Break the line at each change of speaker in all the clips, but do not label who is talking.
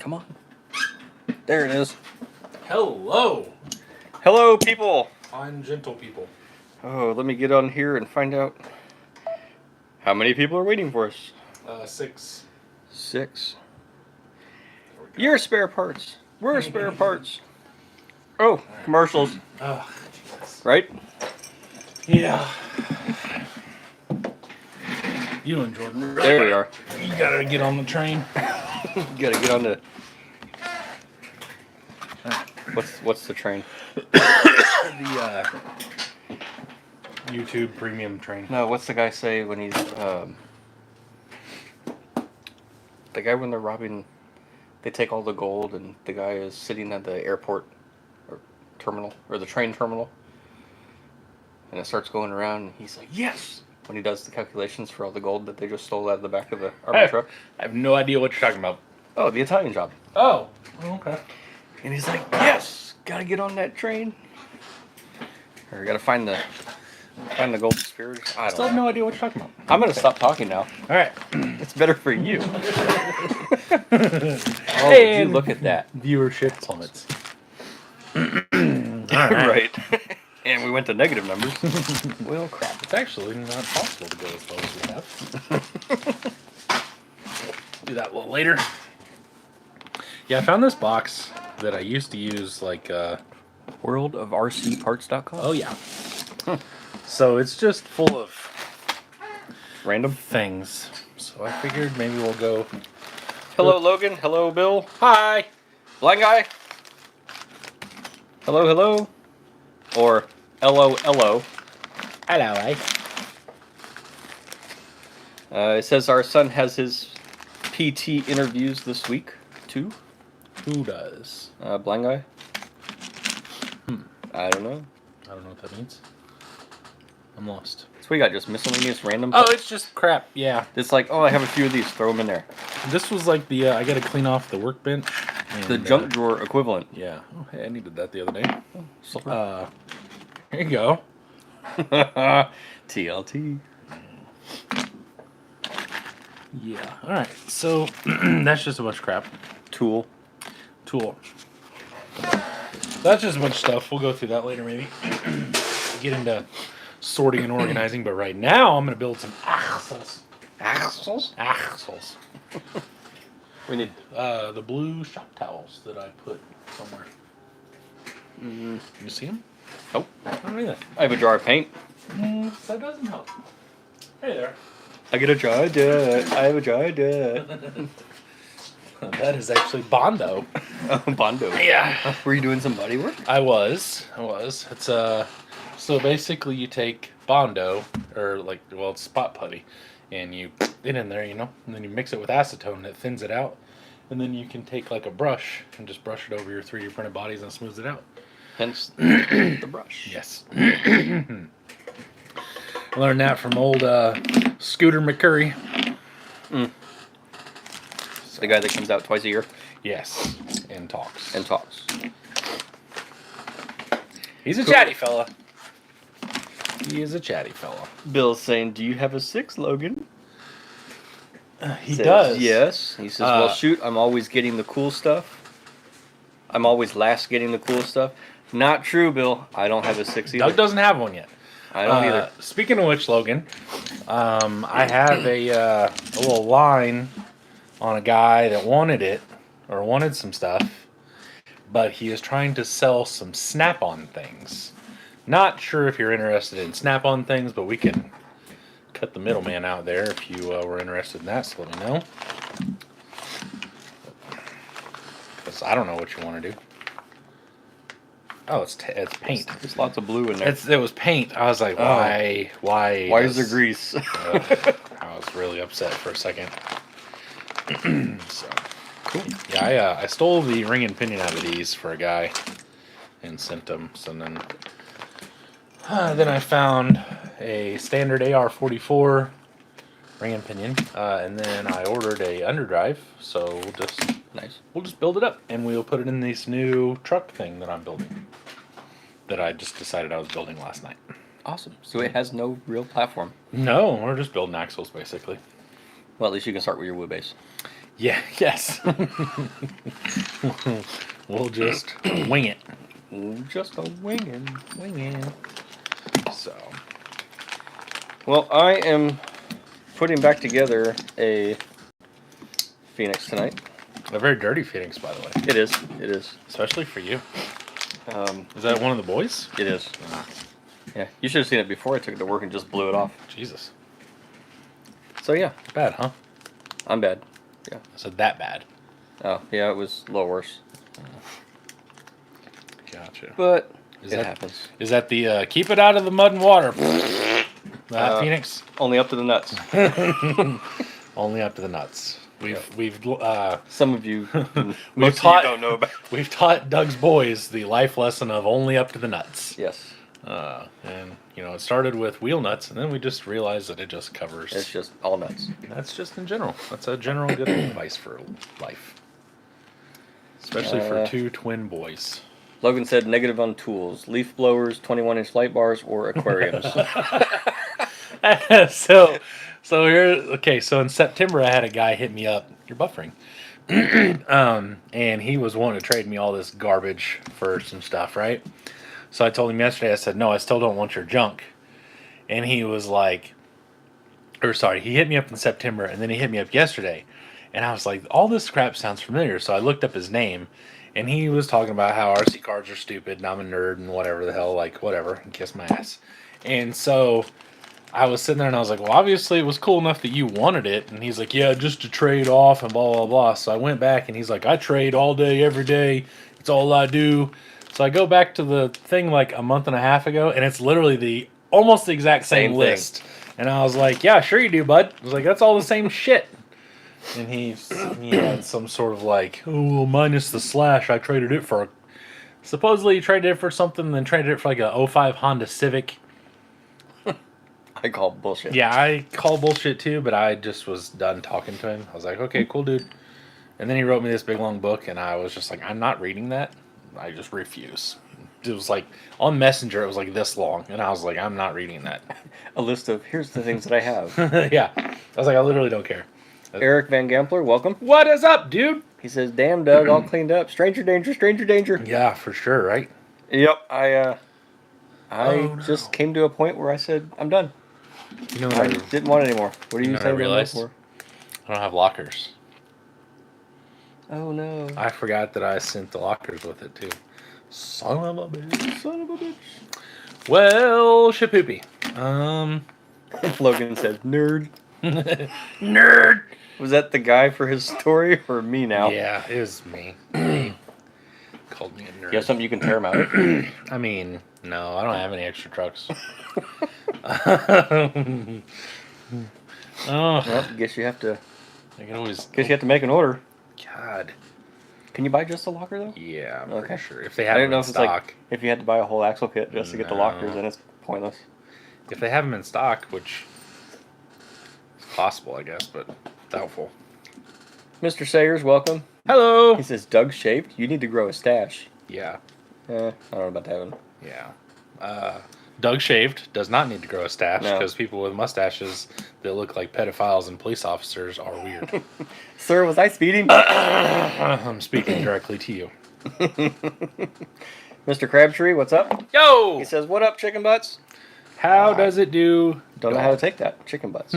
Come on. There it is.
Hello,
Hello, people.
fine, gentle people.
Oh, let me get on here and find out how many people are waiting for us.
6.
6. You're spare parts. We're spare parts. Oh, commercials,
Oh, Jesus.
right?
Yeah. You and Jordan. Really
There we are.
You gotta get on the train.
You gotta get on the. What's the train?
The YouTube premium train.
No, what's the guy say when he's the guy when they're robbing? They take all the gold, and the guy is sitting at the airport or terminal or the train terminal, and it starts going around. And he's like, "Yes!" when he does the calculations for all the gold that they just stole out of the back of the army truck.
I have no idea what you're talking about.
Oh, the Italian Job.
Oh, okay.
And he's like, "Yes, gotta get on that train." Or gotta find the gold spears. I
Still
don't
have
know.
no idea what you're talking about.
I'm gonna stop talking now.
All right.
It's better for you. Oh,
Hey,
would you look at that.
Viewership plummets.
Right. And we went to negative numbers. Well, crap.
It's actually not possible to go as low as we have. Do that a little later. Yeah, I found this box that I used to use like
Worldofrcparts.com.
oh yeah. So it's just full of
Random.
things. So I figured maybe we'll go.
Hello, Logan. Hello, Bill.
Hi.
Blind guy. Hello, hello. Or LO.
Hello, eh?
It says our son has his PT interviews this week, too.
Who does?
Blind guy. I don't know.
I don't know what that means. I'm lost.
So we got just miscellaneous random.
Oh, it's just crap. Yeah.
It's like, oh, I have a few of these. Throw them in there.
This was like the I got to clean off the workbench.
The
and,
junk drawer equivalent.
Yeah. Oh, hey, I needed that the other day.
So
Here you go.
TLT.
Yeah. All right. So that's just a bunch of crap.
Tool.
That's just a bunch of stuff. We'll go through that later, maybe. Get into sorting and organizing. But right now, I'm going to build some axles. Axles.
We need.
The blue shop towels that I put somewhere. You see them?
Oh,
I don't either.
I have a jar of paint.
That doesn't help. Hey there.
I get a jar of dirt. I have a jar of dirt.
That is actually Bondo.
Bondo.
Yeah.
Were you doing some body work?
I was. It's so basically you take Bondo or it's spot putty and you put it in there, and then you mix it with acetone and it thins it out. And then you can take like a brush and just brush it over your 3D printed bodies and it smooths it out.
Hence the brush.
Yes. I learned that from old Scooter McCurry.
The guy that comes out twice a year
Yes. And talks.
and talks.
He's a chatty fella. He is a chatty fella.
Bill's saying, "Do you have a 6, Logan?"
He
Says,
does.
Yes. He says, "Well, shoot, I'm always getting the cool stuff. I'm always last getting the cool stuff." Not true, Bill. I don't have a 6 either.
Doug doesn't have one yet.
I don't either.
Speaking of which, Logan, I have a little line on a guy that wanted it or wanted some stuff, but he is trying to sell some Snap-on things. Not sure if you're interested in Snap-on things, but we can cut the middleman out there if you were interested in that. So let me know, because I don't know what you want to do. Oh, it's paint.
There's lots of blue in there.
It was paint. I was like, why?
Why is there grease?
I was really upset for a second. So cool. Yeah, I stole the ring and pinion out of these for a guy and sent them. So then I found a standard AR-44 ring and pinion, and then I ordered a underdrive. So we'll just build it up, and we'll put it in this new truck thing that I'm building. That I just decided I was building last night.
Awesome. So it has no real platform.
No, we're just building axles basically.
Well, at least you can start with your wood base.
Yeah, yes. We'll just wing it.
Just a winging.
Winging. So,
Well, I am putting back together a Phoenix tonight.
a very dirty Phoenix, by the way.
It is. It is.
Especially for you.
Um,
Is that one of the boys?
it is.
Ah,
Yeah, you should have seen it before I took it to work and just blew it off.
Jesus.
So yeah,
Bad, huh?
I'm bad.
I said that bad.
Oh yeah, it was a little worse,
Gotcha.
but
Is
it
that-
happens.
Is that the keep it out of the mud and water? That Phoenix?
Only up to the nuts.
Only up to the nuts. We've
Some of you,
We've
most of
taught-
you don't know about.
we've taught Doug's boys the life lesson of only up to the nuts.
Yes,
And it started with wheel nuts, and then we just realized that it just covers.
it's just all nuts.
That's just in general. That's a general good advice for life, especially for two twin boys.
Logan said negative on tools: leaf blowers, 21-inch light bars, or aquariums.
so here, okay. So in September, I had a guy hit me up. You're buffering. And he was wanting to trade me all this garbage for some stuff, right? So I told him yesterday, I said, no, I still don't want your junk. And he was like, he hit me up in September, and then he hit me up yesterday. And I was like, all this crap sounds familiar. So I looked up his name, and he was talking about how RC cards are stupid, and I'm a nerd, and whatever the hell, like, whatever, and kiss my ass. And so I was sitting there, and I was like, well, obviously it was cool enough that you wanted it. And he's like, yeah, just to trade off, and blah, blah, blah. So I went back, and he's like, I trade all day, every day. It's all I do. So I go back to the thing like a month and a half ago, and it's literally almost the exact same
Same
list. And I was like, yeah, sure you do, bud. I was like, that's all the same shit. And he had some sort of like, oh, well, minus the slash, I traded it for supposedly he traded it for something, then traded it for like a 05 Honda Civic.
I call bullshit.
Yeah, I call bullshit too, but I just was done talking to him. I was like, okay, cool, dude. And then he wrote me this big long book, and I was just like, I'm not reading that. I just refuse. It was like on Messenger, it was like this long, and I was like, I'm not reading that.
A list of here's the things that I have.
Yeah, I was like, I literally don't care.
Eric Van Gampler, welcome.
What is up, dude?
He says, "Damn, Doug, all cleaned up. Stranger danger, stranger danger."
Yeah, for sure, right?
Yep. I
Oh, no.
just came to a point where I said, I'm done.
You know what
I
I
didn't want it anymore. What are you
know what I
saying?
realized?
For?
I don't have lockers.
Oh no.
I forgot that I sent the lockers with it too. Son of a bitch.
Son of a bitch.
Well, shapoopy.
Logan says, nerd.
Nerd.
Was that the guy for his story or me now?
Yeah, it was me. Called me a nerd.
You have something you can tear him out of?
I mean, no, I don't have any extra trucks. Oh,
Well, guess you have to.
I can always.
Guess you have to make an order.
God.
Can you buy just the locker though?
Yeah, I'm
Okay.
pretty sure. If they
I
have
didn't
them
know
in
if it's
stock.
like if you had to buy a whole axle kit just to get the
No.
lockers, then it's pointless.
If they have them in stock, which is possible, I guess, but doubtful.
Mr. Sayers, welcome.
Hello.
He says, Doug shaved. You need to grow a stash.
Yeah,
I don't know about that one.
yeah. Doug shaved does not need to grow a stash
No.
because people with mustaches that look like pedophiles and police officers are weird.
Sir, was I speeding?
I'm speaking directly to you.
Mr. Crabtree, what's up?
Yo!
He says, what up, chicken butts?
How does it do?
Don't know how to take that. Chicken butts.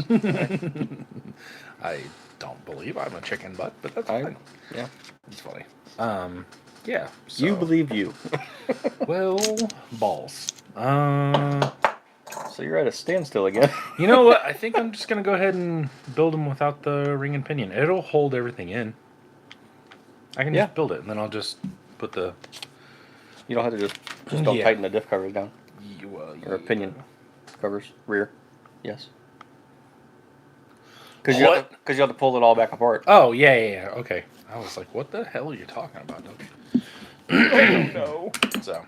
I don't believe I'm a chicken butt, but that's
I,
fine.
yeah.
It's funny. Yeah. So,
You believe you.
well, balls.
So you're at a standstill again.
You know what? I think I'm just gonna go ahead and build them without the ring and pinion. It'll hold everything in. I can
Yeah.
just build it, and then I'll just put the
You don't have to just don't
Yeah.
tighten the diff covers down. Or
yeah.
pinion covers. Rear. Yes. Because you,
What?
you have to pull it all back apart.
Oh yeah. Okay. I was like, what the hell are you talking about, Doug?
No.
So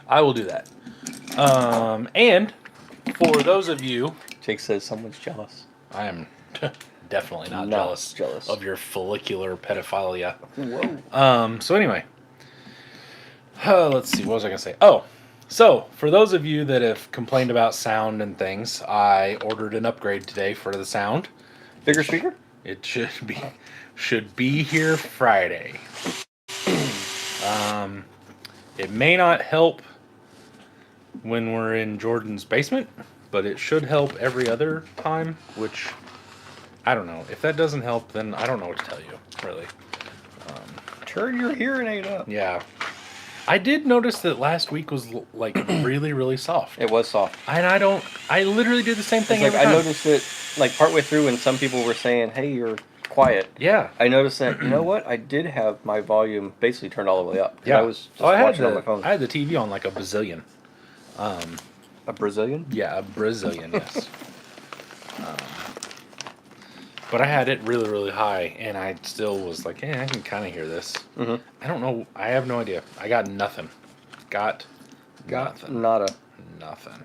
I will do that. And for those of you,
Jake says someone's jealous.
I am definitely not
Not
jealous
jealous.
of your follicular pedophilia.
Whoa.
So anyway, let's see. What was I gonna say? Oh, so for those of you that have complained about sound and things, I ordered an upgrade today for the sound.
Bigger speaker?
It should be here Friday. It may not help when we're in Jordan's basement, but it should help every other time, which I don't know. If that doesn't help, then I don't know what to tell you, really.
Turn your hearing aid up.
Yeah. I did notice that last week was like really, really soft.
It was soft.
And I literally do the same thing
It's like
every
I
time.
noticed it like partway through when some people were saying, "Hey, you're quiet."
Yeah.
I noticed that. You know what? I did have my volume basically turned all the way up. 'Cause
Yeah.
I was just watching on my phone.
I had the TV on like a bazillion.
A Brazilian?
Yeah, a Brazilian, yes. But I had it really, really high, and I still was like, I can kind of hear this.
Mm-hmm.
I don't know. I have no idea. I got nothing. Got nothing.
Nada.
Nothing.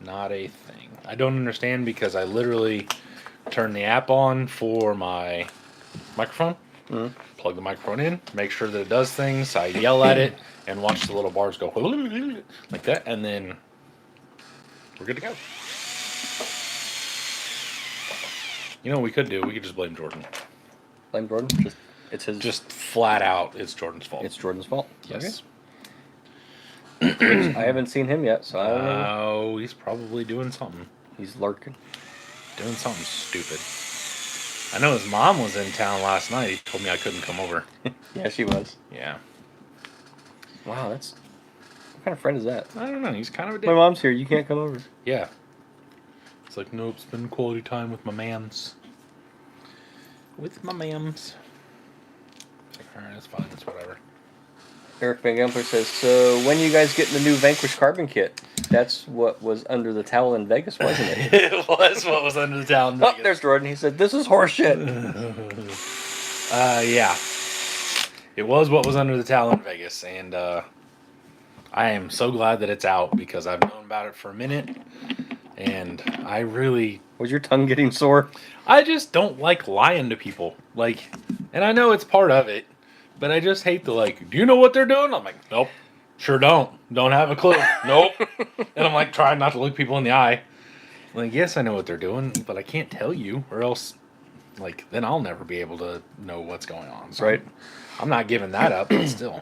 Not a thing. I don't understand because I literally turn the app on for my microphone, plug the microphone in, make sure that it does things. I yell at it and watch the little bars go like that, and then we're good to go. You know what we could do? We could just blame Jordan.
Blame Jordan? It's his.
Just flat out, it's Jordan's fault.
It's Jordan's fault.
Yes.
Okay. I haven't seen him yet, so I don't know.
Oh, he's probably doing something.
He's lurking.
Doing something stupid. I know his mom was in town last night. He told me I couldn't come over.
Yeah, she was.
Yeah.
Wow, that's. What kind of friend is that?
I don't know. He's kind of a dick.
My mom's here. You can't come over.
Yeah. It's like, nope, spend quality time with my mams. With my mams. It's like, alright, that's fine. That's whatever.
Eric Van Gempler says, so when you guys getting the new Vanquish carbon kit? That's what was under the towel in Vegas, wasn't it?
It was what was under the towel.
Oh, there's Jordan. He said, this is horseshit.
Yeah. It was what was under the towel in Vegas, and I am so glad that it's out because I've known about it for a minute, and I really...
Was your tongue getting sore?
I just don't like lying to people. Like, and I know it's part of it, but I just hate the like, do you know what they're doing? I'm like, nope, sure don't. Don't have a clue. Nope. And I'm like trying not to look people in the eye. Like, yes, I know what they're doing, but I can't tell you or else, like, then I'll never be able to know what's going on. So
Right.
I'm not giving that up, but still.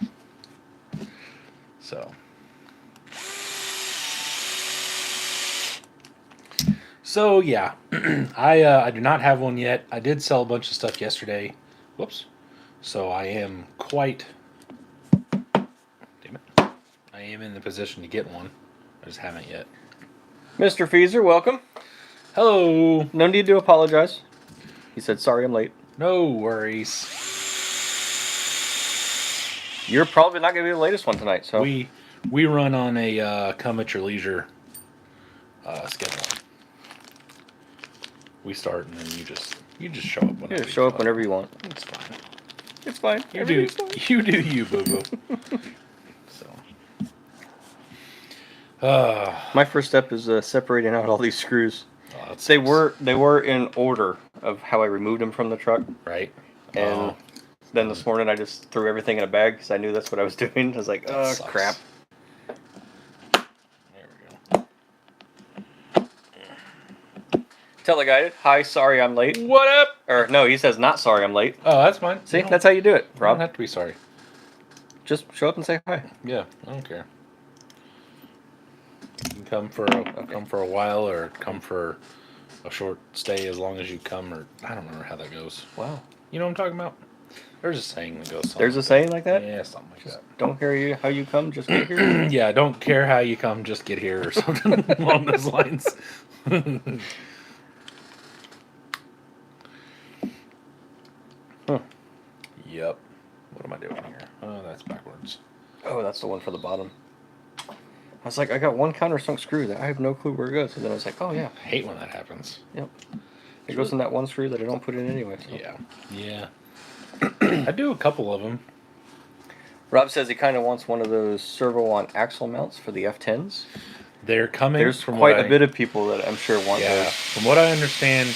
So yeah, I do not have one yet. I did sell a bunch of stuff yesterday. Whoops. So I am quite... Damn it. I am in the position to get one. I just haven't yet.
Mr. Feezer, welcome.
Hello.
No need to apologize. He said, sorry I'm late.
No worries.
You're probably not going to be the latest one tonight, so.
We run on a come at your leisure schedule. We start and then you just show up whenever.
Yeah, show up whenever you want.
It's fine.
It's fine.
You
Everything's fine.
do you, boo boo.
My first step is separating out all these screws.
Oh, that
They
sucks.
were in order of how I removed them from the truck,
Right.
and then this morning I just threw everything in a bag because I knew that's what I was doing. I was like, oh
sucks.
crap.
There we go.
Teleguided. Hi, sorry I'm late.
What up?
Or no, he says not sorry I'm late.
Oh, that's fine.
See,
You don't-
that's how you do it,
you don't
Rob.
have to be sorry.
Just show up and say hi.
Yeah, I don't care. You can come for a while or come for a short stay as long as you come, or I don't remember how that goes.
Wow.
You know what I'm talking about? There's a saying that goes something.
There's a saying like that?
Yeah, something like that.
Don't care how you come, just get here.
Yeah, don't care how you come, just get here or something along those lines.
Huh.
Yep. What am I doing here? Oh, that's backwards.
Oh, that's the one for the bottom. I was like, I got one countersunk screw that I have no clue where it goes. And then I was like, oh yeah.
I hate when that happens.
Yep. It goes in that one screw that I don't put in anyway. So.
Yeah. Yeah. I do a couple of them.
Rob says he kind of wants one of those servo on axle mounts for the F10s.
They're coming.
There's
from
quite
what
a bit of people that I'm sure want
Yeah.
those.
From what I understand,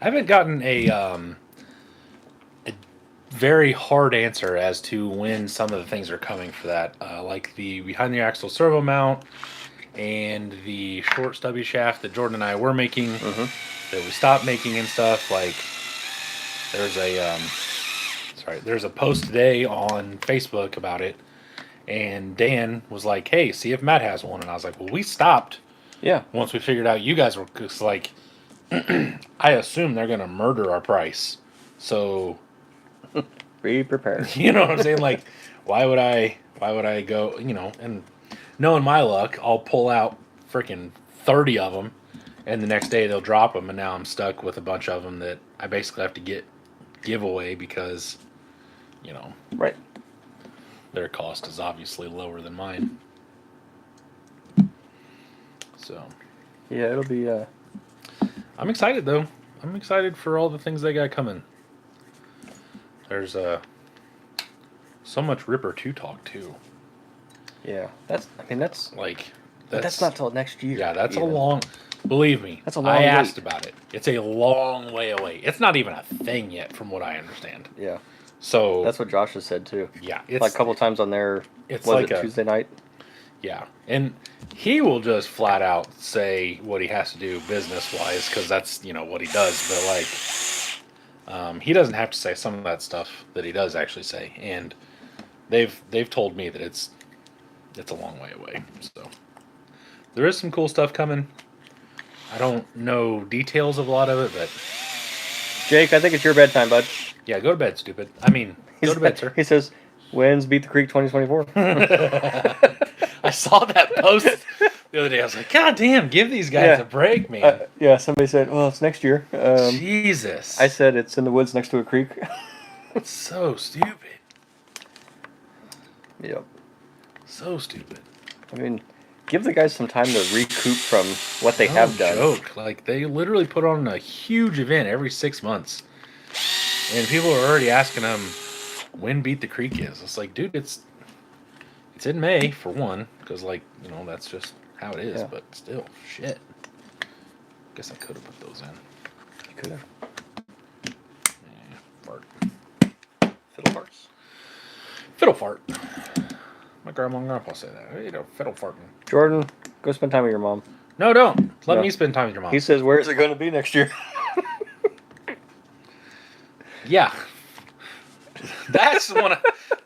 I haven't gotten a very hard answer as to when some of the things are coming for that. Like the behind the axle servo mount and the short stubby shaft that Jordan and I were making,
Mm-hmm.
that we stopped making and stuff. Like, there's a post today on Facebook about it, and Dan was like, "Hey, see if Matt has one." And I was like, "Well, we stopped
Yeah.
once we figured out you guys were." Cause like, I assume they're gonna murder our price. So,
Be prepared.
you know what I'm saying? Like, why would I go? You know, and knowing my luck, I'll pull out freaking 30 of them, and the next day they'll drop them, and now I'm stuck with a bunch of them that I basically have to give away because, you know,
Right.
their cost is obviously lower than mine. So
Yeah, it'll be.
I'm excited though. I'm excited for all the things they got coming. There's so much Ripper 2 talk too.
Yeah. That's. I mean, that's.
Like
But that's not till next year.
Yeah, that's
even.
a long. Believe me,
That's a long
I asked
wait.
about it. It's a long way away. It's not even a thing yet, from what I understand.
Yeah.
So
That's what Josh has said too.
yeah, it's
Like a couple times on there.
It's
Was
like
it Tuesday night?
Yeah, and he will just flat out say what he has to do business wise because that's what he does. But like, he doesn't have to say some of that stuff that he does actually say, and they've told me that it's a long way away. So there is some cool stuff coming. I don't know details of a lot of it, but
Jake, I think it's your bedtime, bud.
yeah, go to bed, stupid. I mean, go to bed, sir.
He says, "When's Beat the Creek 2024?"
I saw that post the other day. I was like, God damn, give these guys a break, man.
Yeah, somebody said, "Well, it's next year."
Jesus.
I said it's in the woods next to a creek.
It's so stupid.
Yep.
So stupid.
I mean, give the guys some time to recoup from what they
No
have done.
joke. Like, they literally put on a huge event every 6 months. And people are already asking them when Beat the Creek is. It's like, dude, it's in May, for one. Because, like, that's just how it is.
Yeah.
But still, shit. Guess I could have put those in.
You could have.
Fart.
Fiddle parts.
Fiddle fart. My grandma and grandpa say that. Fiddle farting.
Jordan, go spend time with your mom.
No, don't. Let
No.
me spend time with your mom.
He says, "Where is it going to be next year?"
Yeah. That's the one.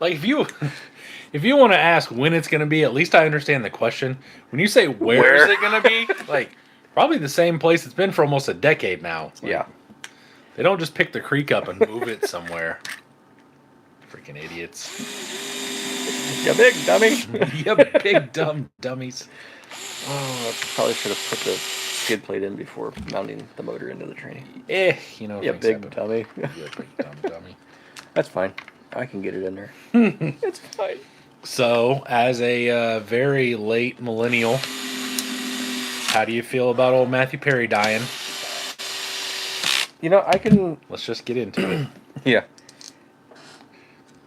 Like, if you want to ask when it's going to be, at least I understand the question. When you say where is it going to be, like, probably the same place it's been for almost a decade now. Like,
Yeah.
They don't just pick the creek up and move it somewhere. Freaking idiots.
You big dummy.
You big dumb dummies.
Oh, I probably should have put the skid plate in before mounting the motor into the tranny.
You
You
things
big
happen.
dummy.
You big dumb dummy.
That's fine. I can get it in there. It's fine.
So, as a very late millennial, how do you feel about old Matthew Perry dying?
I can...
Let's just get into it.
Yeah.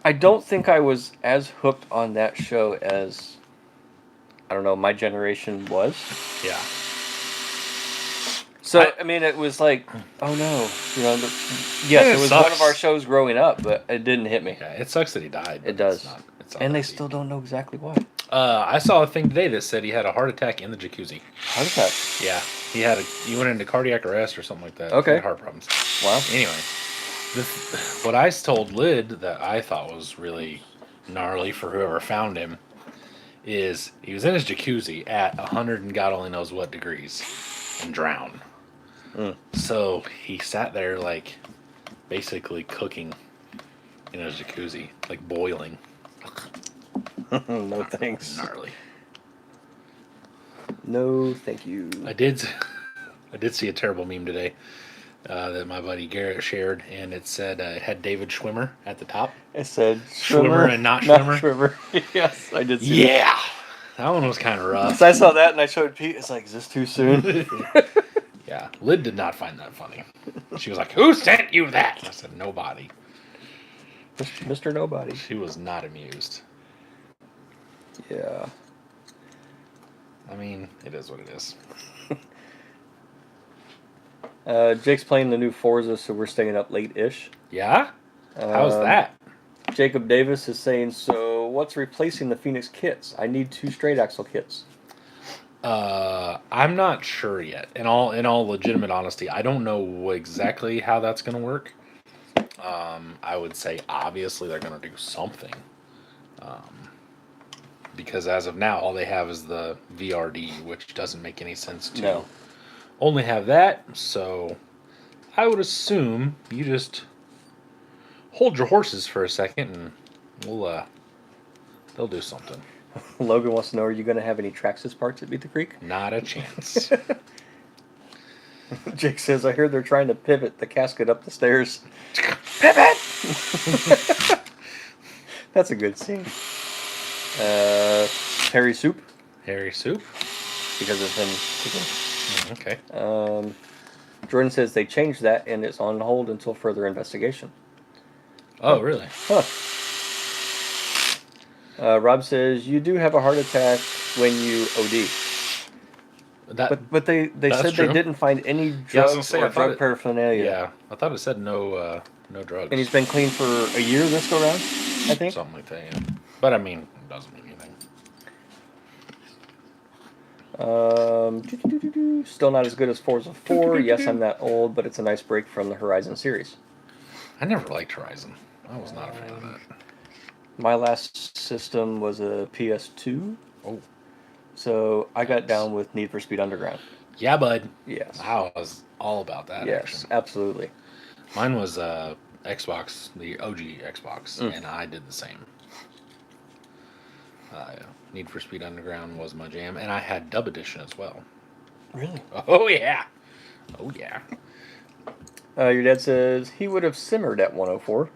I don't think I was as hooked on that show as, I don't know, my generation was.
Yeah.
So, I mean, it was like, oh no. Yes,
It
it was
sucks.
one of our shows growing up, but it didn't hit me.
Yeah, it sucks that he died.
It does.
It's not
And they
that deep.
still don't know exactly why.
I saw a thing today that said he had a heart attack in the jacuzzi.
How is that?
Yeah, he went into cardiac arrest or something like that.
Okay.
He had heart problems.
Wow.
Anyway, what I told Lid that I thought was really gnarly for whoever found him is he was in his jacuzzi at 100 and God only knows what degrees and drowned. So he sat there like basically cooking in his jacuzzi, like boiling.
No thanks.
Gnarly.
No thank you.
I did see a terrible meme today that my buddy Garrett shared, and it said it had David Schwimmer at the top.
It said
Schwimmer and not Schwimmer?
Yes, I did see
Yeah, that one was kind of rough.
So I saw that and I showed Pete. It's like, is this too soon?
Yeah, Lid did not find that funny. She was like, "Who sent you that?" I said, "Nobody."
Mr. Nobody.
She was not amused.
Yeah.
I mean, it is what it is.
Jake's playing the new Forza, so we're staying up late-ish.
Yeah? How's that?
Jacob Davis is saying, so what's replacing the Phoenix kits? I need 2 straight axle kits.
I'm not sure yet. In all legitimate honesty, I don't know exactly how that's going to work. I would say obviously they're going to do something. Because as of now, all they have is the VRD, which doesn't make any sense to
No.
only have that. So I would assume you just hold your horses for a second, and they'll do something.
Logan wants to know: are you going to have any Traxxas parts at Beat the Creek?
Not a chance.
Jake says, "I hear they're trying to pivot the casket up the stairs." Pivot. That's a good scene. Harry Soup
Harry Soup.
because of him kicking.
Okay.
Jordan says they changed that and it's on hold until further investigation.
Oh, really?
Huh. Rob says you do have a heart attack when you OD. But they said
true.
they didn't find any
Yeah, I was
drugs
gonna say,
or
I thought
drug
it-
paraphernalia.
Yeah, I thought it said no drugs.
And he's been clean for a year this go round, I think.
Something like that. Yeah. But I mean, it doesn't mean anything.
Still not as good as Forza 4. Yes, I'm that old, but it's a nice break from the Horizon series.
I never liked Horizon. I was not a fan of that.
My last system was a PS2,
Oh,
so I got
Nice.
down with Need for Speed Underground.
yeah, bud.
Yes.
I was all about that.
Yes,
Action.
absolutely.
Mine was Xbox, the OG Xbox,
Mm.
and I did the same. Need for Speed Underground was my jam, and I had Dub Edition as well.
Really?
Oh yeah, oh yeah,
Your dad says he would have simmered at 104.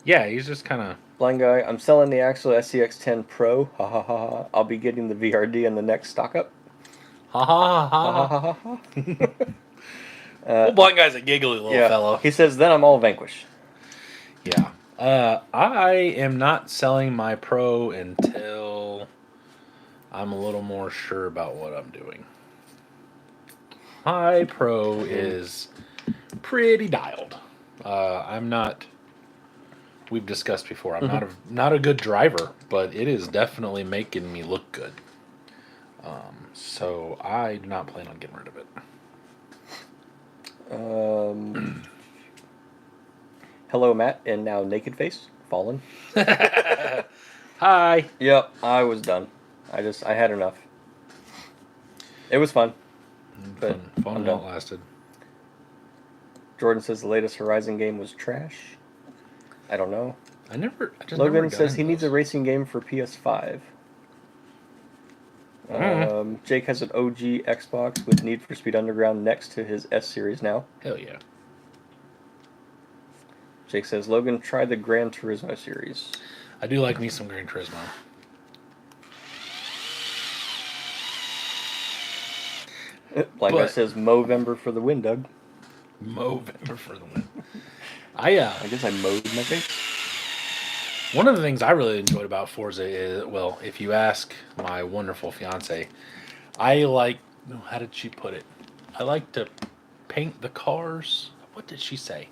yeah. He's just kind of
Blind guy, I'm selling the Axel SCX10 Pro. Ha ha ha ha. I'll be getting the VRD in the next stock up.
ha ha
Ha
ha
ha
ha.
ha ha.
Well, blind guy's a giggly little
Yeah.
fellow.
He says, then I'm all vanquished.
Yeah. I am not selling my Pro until I'm a little more sure about what I'm doing. My Pro is pretty dialed. I'm not. We've discussed before. I'm not a good driver, but it is definitely making me look good. So I do not plan on getting rid of it.
Hello, Matt, and now Naked Face, Fallen.
Hi.
Yep, I was done. I had enough. It was fun. But
Fun
I'm
while it
done.
lasted.
Jordan says the latest Horizon game was trash. I don't know.
I just
Logan
never got
says he
into
needs a
those.
racing game for PS5. Jake has an OG Xbox with Need for Speed Underground next to his S series now.
Hell yeah.
Jake says Logan tried the Gran Turismo series.
I do like me some Gran Turismo.
Blind guy
But-
says Movember for the win, Doug.
Movember for the win.
I guess I mowed my face.
One of the things I really enjoyed about Forza is, well, if you ask my wonderful fiance, I like, how did she put it? I like to paint the cars. What did she say?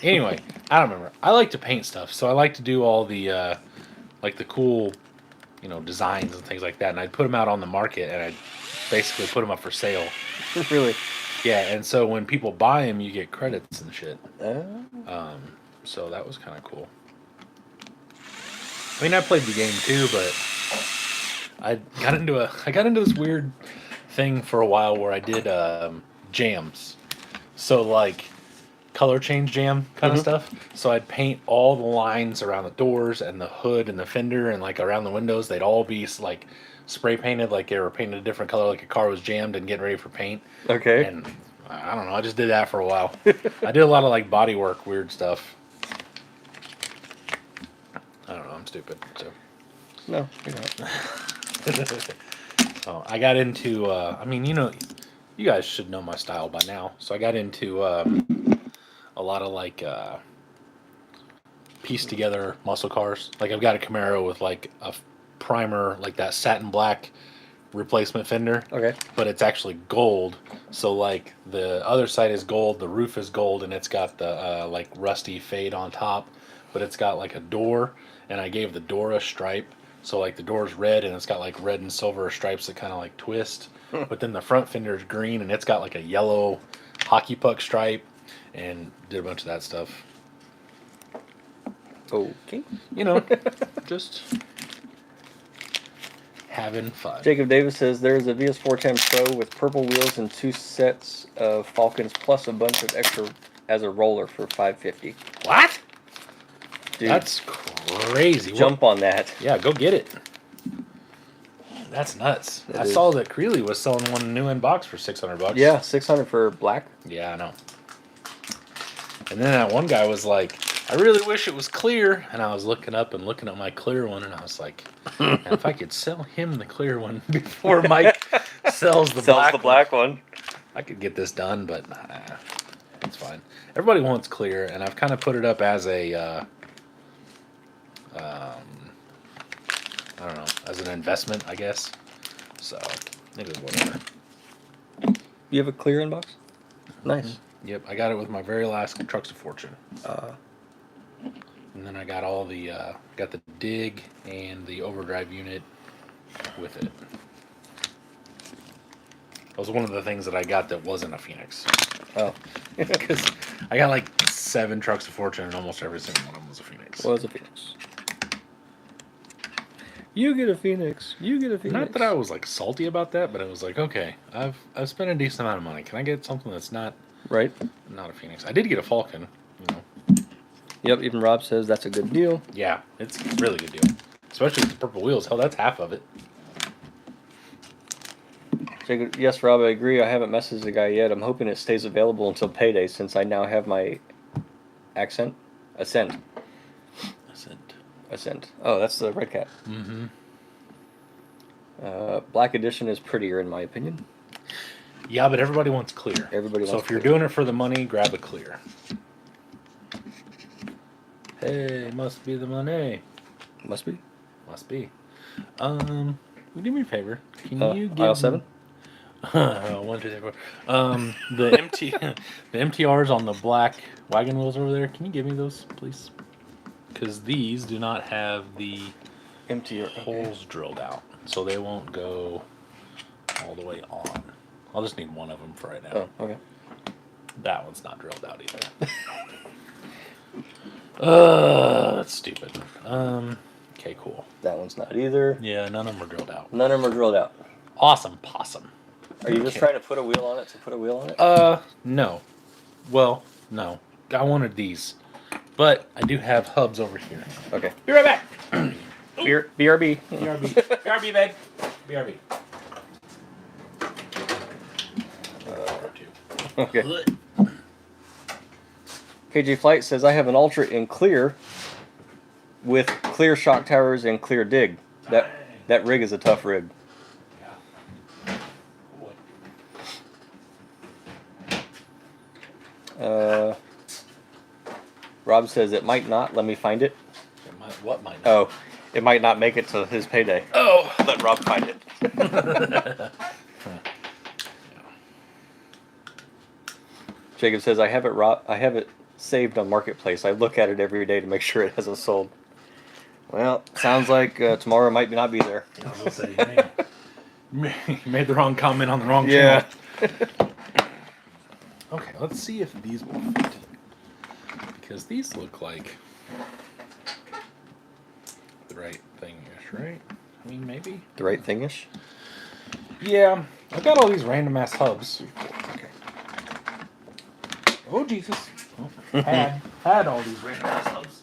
Anyway, I don't remember. I like to paint stuff, so I like to do all the, like the cool, designs and things like that. And I'd put them out on the market, and I'd basically put them up for sale.
Really?
Yeah, and so when people buy them, you get credits and shit.
Uh,
So that was kind of cool. I mean, I played the game too, but I got into this weird thing for a while where I did jams. So like color change jam kind of stuff. So I'd paint all the lines around the doors and the hood and the fender and like around the windows. They'd all be like spray painted, like they were painted a different color, like a car was jammed and getting ready for paint.
okay.
And I don't know, I just did that for a while. I did a lot of like body work, weird stuff. I don't know, I'm stupid. So,
No, you're not.
so I got into, I mean, you guys should know my style by now. So I got into a lot of like piece together muscle cars. Like I've got a Camaro with like a primer, like that satin black replacement fender.
Okay.
But it's actually gold. So like the other side is gold, the roof is gold, and it's got the like rusty fade on top. But it's got like a door, and I gave the door a stripe So like the door's red and it's got like red and silver stripes that kind of like twist. But then the front fender's green and it's got like a yellow hockey puck stripe, and did a bunch of that stuff.
Okay.
You know, just having fun.
Jacob Davis says there's a VS410 Pro with purple wheels and 2 sets of Falcons plus a bunch of extra as a roller for $550.
What?
Dude,
That's crazy.
jump on that.
Yeah, go get it. That's nuts.
That
I
is.
saw that Creeley was selling one new in box for $600.
Yeah, 600 for black.
Yeah, I know. And then that one guy was like, I really wish it was clear. And I was looking up and looking at my clear one, and I was like, man, if I could sell him the clear one before Mike sells the black
one.
I could get this done, but it's fine. Everybody wants clear, and I've kind of put it up as a, I don't know, as an investment, I guess. So, it is whatever.
You have a clear inbox? Nice.
Yep, I got it with my very last Trucks of Fortune. And then I got all the, got the dig and the overdrive unit with it. That was one of the things that I got that wasn't a Phoenix.
Oh.
Because I got like 7 Trucks of Fortune and almost every single one of them was a Phoenix.
Was a Phoenix. You get a Phoenix. You get a Phoenix.
Not that I was like salty about that, but it was like, okay, I've spent a decent amount of money. Can I get something that's not
Right.
a Phoenix? I did get a Falcon, you know.
Yep, even Rob says that's a good deal.
Yeah, it's a really good deal. Especially with the purple wheels. Hell, that's half of it.
Jacob, yes, Rob, I agree. I haven't messaged the guy yet. I'm hoping it stays available until payday since I now have my Ascent. Oh, that's the red cat.
Mm-hmm.
Black edition is prettier in my opinion.
Yeah, but everybody wants clear.
Everybody
so
wants
if you're
clear.
doing it for the money, grab a clear. Hey, must be the money.
Must be.
Must be. Will you do me a favor? Can you give
aisle 7?
1, 2, 3, 4. The the MTRs on the black wagon wheels over there. Can you give me those, please? Because these do not have the
Empty
holes drilled out, so they won't go all the way on. I'll just need one of them for right now.
Oh, okay.
That one's not drilled out either. That's stupid. Okay, cool.
That one's not either.
Yeah, none of them are drilled out.
None of them are drilled out.
Awesome possum.
Are you just
Okay.
trying to put a wheel on it to put a wheel on it?
No. Well, no. I wanted these. But I do have hubs over here.
Okay.
Be right back.
BRB.
BRB. BRB, babe. BRB.
Okay. KJ Flight says I have an Ultra in clear with clear shock towers and clear dig. That rig is a tough rig. Rob says it might not. Let me find it.
What might not?
Oh, it might not make it to his payday.
Oh.
Let Rob find it. Jacob says I have it saved on Marketplace. I look at it every day to make sure it hasn't sold. Well, sounds like tomorrow might not be there.
I was gonna say, man, you made the wrong comment on the wrong
Yeah.
channel. Okay, let's see if these will fit. Because these look like the right thing-ish, right? I mean, maybe.
The right thingish.
Yeah, I've got all these random ass hubs.
Okay.
Oh Jesus! Oh, had all these random ass hubs.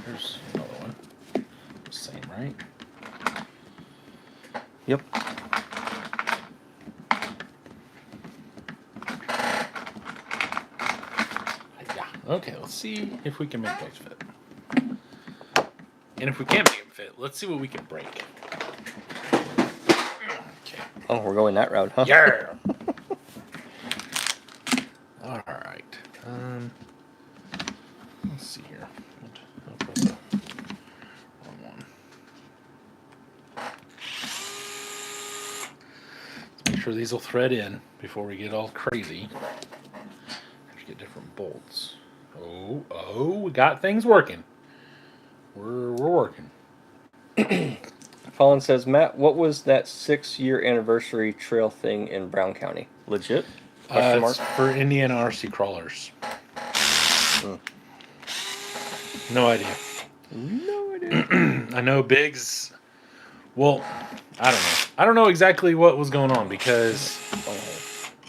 There's another one. Same, right?
Yep.
Yeah. Okay, let's see if we can make those fit. And if we can't make them fit, let's see what we can break. Okay.
Oh, we're going that route, huh?
Yeah. All right. Let's see here. I'll put the wrong one. Let's make sure these will thread in before we get all crazy. Have to get different bolts. Oh, we got things working. We're working.
Fallen says, Matt, what was that 6-year anniversary trail thing in Brown County? Legit? Question mark?
It's for Indiana RC crawlers. No idea.
No idea.
I know Biggs. Well, I don't know. I don't know exactly what was going on because,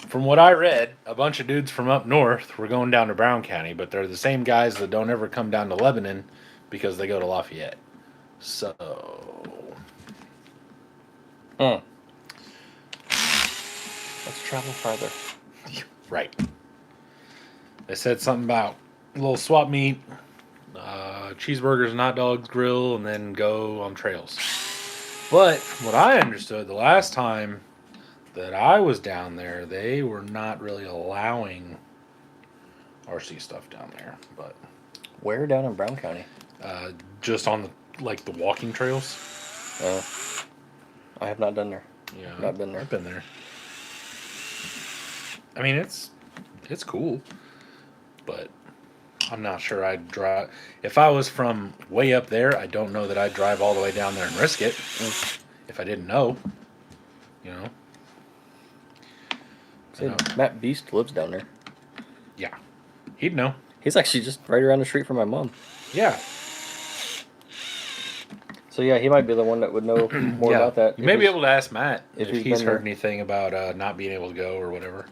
from what I read, a bunch of dudes from up north were going down to Brown County, but they're the same guys that don't ever come down to Lebanon because they go to Lafayette. So,
Let's travel farther.
right. They said something about a little swap meet, cheeseburgers and hot dogs grill, and then go on trails. But what I understood the last time that I was down there, they were not really allowing RC stuff down there, but
Where down in Brown County?
just on the walking trails.
I have not done there.
Yeah,
Not been there.
I've been there. I mean, it's cool, but I'm not sure I'd drive. If I was from way up there, I don't know that I'd drive all the way down there and risk it. If I didn't know, you know.
Said Matt Beast lives down there.
Yeah, he'd know.
He's actually just right around the street from my mom.
Yeah,
So yeah, he might be the one that would know more about that.
You may be able to ask Matt if
he's
he's
been
heard
there.
anything about not being able to go or whatever.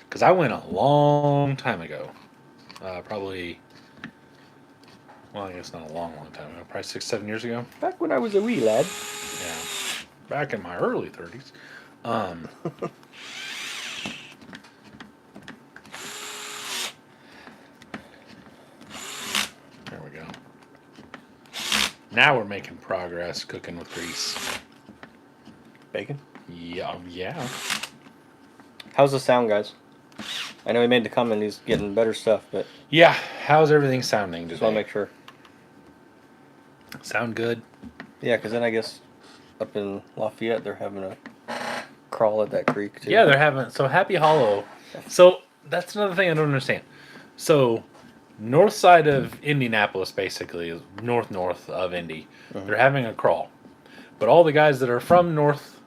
Because I went a long time ago. Probably, well, I guess not a long time ago. Probably 6-7 years ago.
Back when I was a wee lad.
Yeah. Back in my early 30s. There we go. Now we're making progress cooking with grease.
Bacon.
Yeah, yeah.
How's the sound, guys? I know he made the comment he's getting better stuff, but
Yeah, how's everything sounding
just want to
today?
make sure.
Sound good?
Yeah, because then I guess up in Lafayette they're having a crawl at that creek too.
Yeah, they're having so Happy Hollow. So that's another thing I don't understand. So north side of Indianapolis, basically, is north of Indy. They're having a crawl, but all the guys that are from north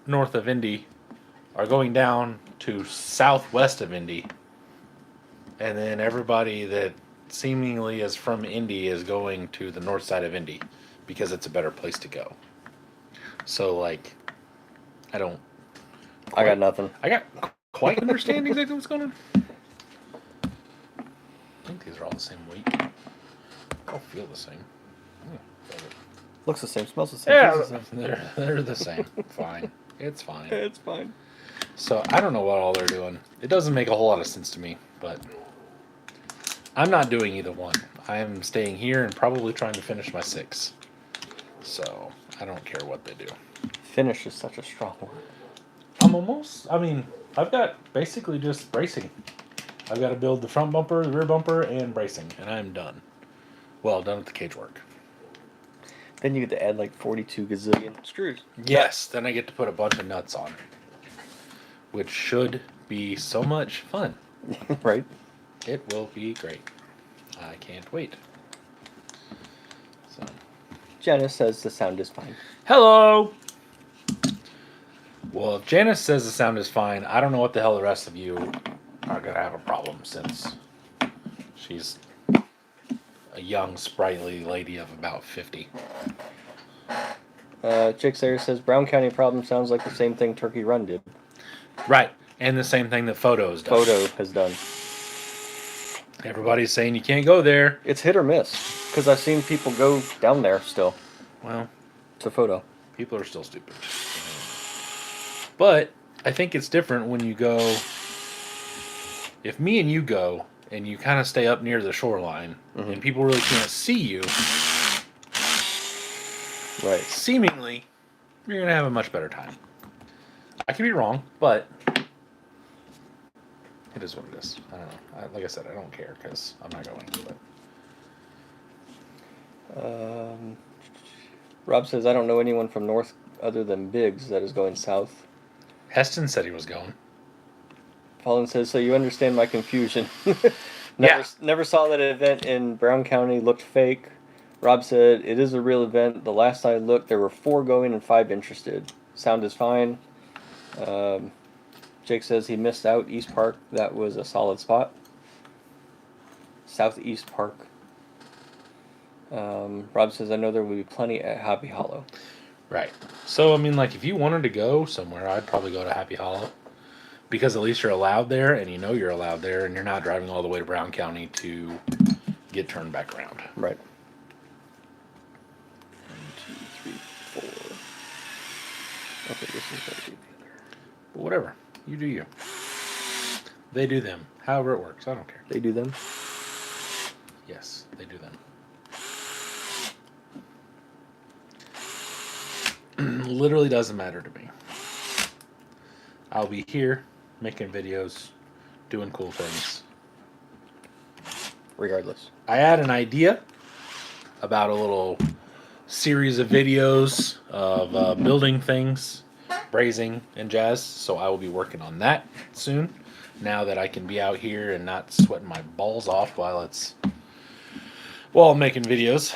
of Indy are going down to southwest of Indy, and then everybody that seemingly is from Indy is going to the north side of Indy because it's a better place to go. So like, I don't.
I got nothing.
I got quite understand exactly what's going on. I think these are all the same weight. All feel the same.
Looks the same, smells the same.
Yeah,
tastes the same.
they're the same. Fine. It's fine.
It's fine.
So I don't know what all they're doing. It doesn't make a whole lot of sense to me, but I'm not doing either one. I am staying here and probably trying to finish my 6. So I don't care what they do.
Finish is such a strong word.
I've got basically just bracing. I've got to build the front bumper, the rear bumper, and bracing, and I'm done. Well, done with the cage work.
Then you get to add like 42 gazillion screws.
Yes, then I get to put a bunch of nuts on, which should be so much fun.
Right?
It will be great. I can't wait. So,
Janice says the sound is fine.
hello. Well, if Janice says the sound is fine, I don't know what the hell the rest of you are gonna have a problem since she's a young, sprightly lady of about 50.
Jake Sayer says Brown County problem sounds like the same thing Turkey Run did.
Right, and the same thing that Photos does.
Photo has done.
Everybody's saying you can't go there.
It's hit or miss because I've seen people go down there still
Well,
to photo.
people are still stupid. But I think it's different when you go. If me and you go and you kind of stay up near the shoreline and people really can't see you,
Right.
seemingly you're going to have a much better time. I could be wrong, but it is what it is. I don't know. Like I said, I don't care because I'm not going. But
Rob says I don't know anyone from north other than Biggs that is going south.
Heston said he was going.
Fallen says, so you understand my confusion.
Yeah.
Never saw that event in Brown County. Looked fake. Rob said, it is a real event. The last I looked, there were 4 going and 5 interested. Sound is fine. Jake says he missed out East Park. That was a solid spot. Southeast Park. Rob says, I know there will be plenty at Happy Hollow.
Right. So, I mean, like, if you wanted to go somewhere, I'd probably go to Happy Hollow. Because at least you're allowed there, and you know you're allowed there, and you're not driving all the way to Brown County to get turned back around.
Right. 1, 2, 3, 4. Okay, this is going to be the other.
But whatever. You do you. They do them. However it works. I don't care.
They do them?
Yes, they do them. Literally doesn't matter to me. I'll be here making videos, doing cool things.
Regardless.
I had an idea about a little series of videos of building things, brazing, and jazz, so I will be working on that soon. Now that I can be out here and not sweating my balls off while I'm making videos.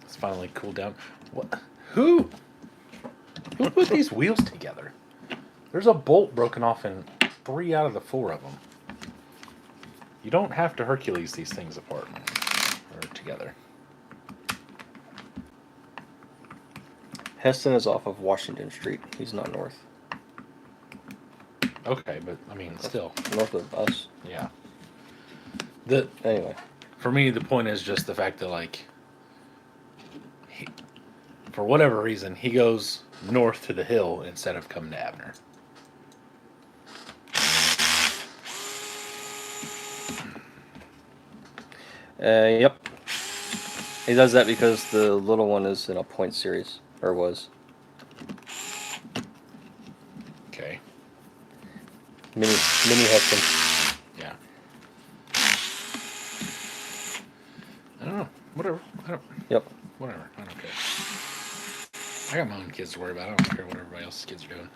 It's finally cooled down. What? Who put these wheels together? There's a bolt broken off in 3 out of the 4 of them. You don't have to Hercules these things apart or together.
Heston is off of Washington Street. He's not north.
Okay, but I mean, still,
North of us.
yeah.
Anyway.
For me, the point is just the fact that, like, for whatever reason, he goes north to the hill instead of coming to Abner.
Yep. He does that because the little one is in a point series. Or was.
Okay.
Mini Heston.
Yeah. I don't know. Whatever.
Yep.
Whatever. I don't care. I got my own kids to worry about. I don't care what everybody else's kids are doing.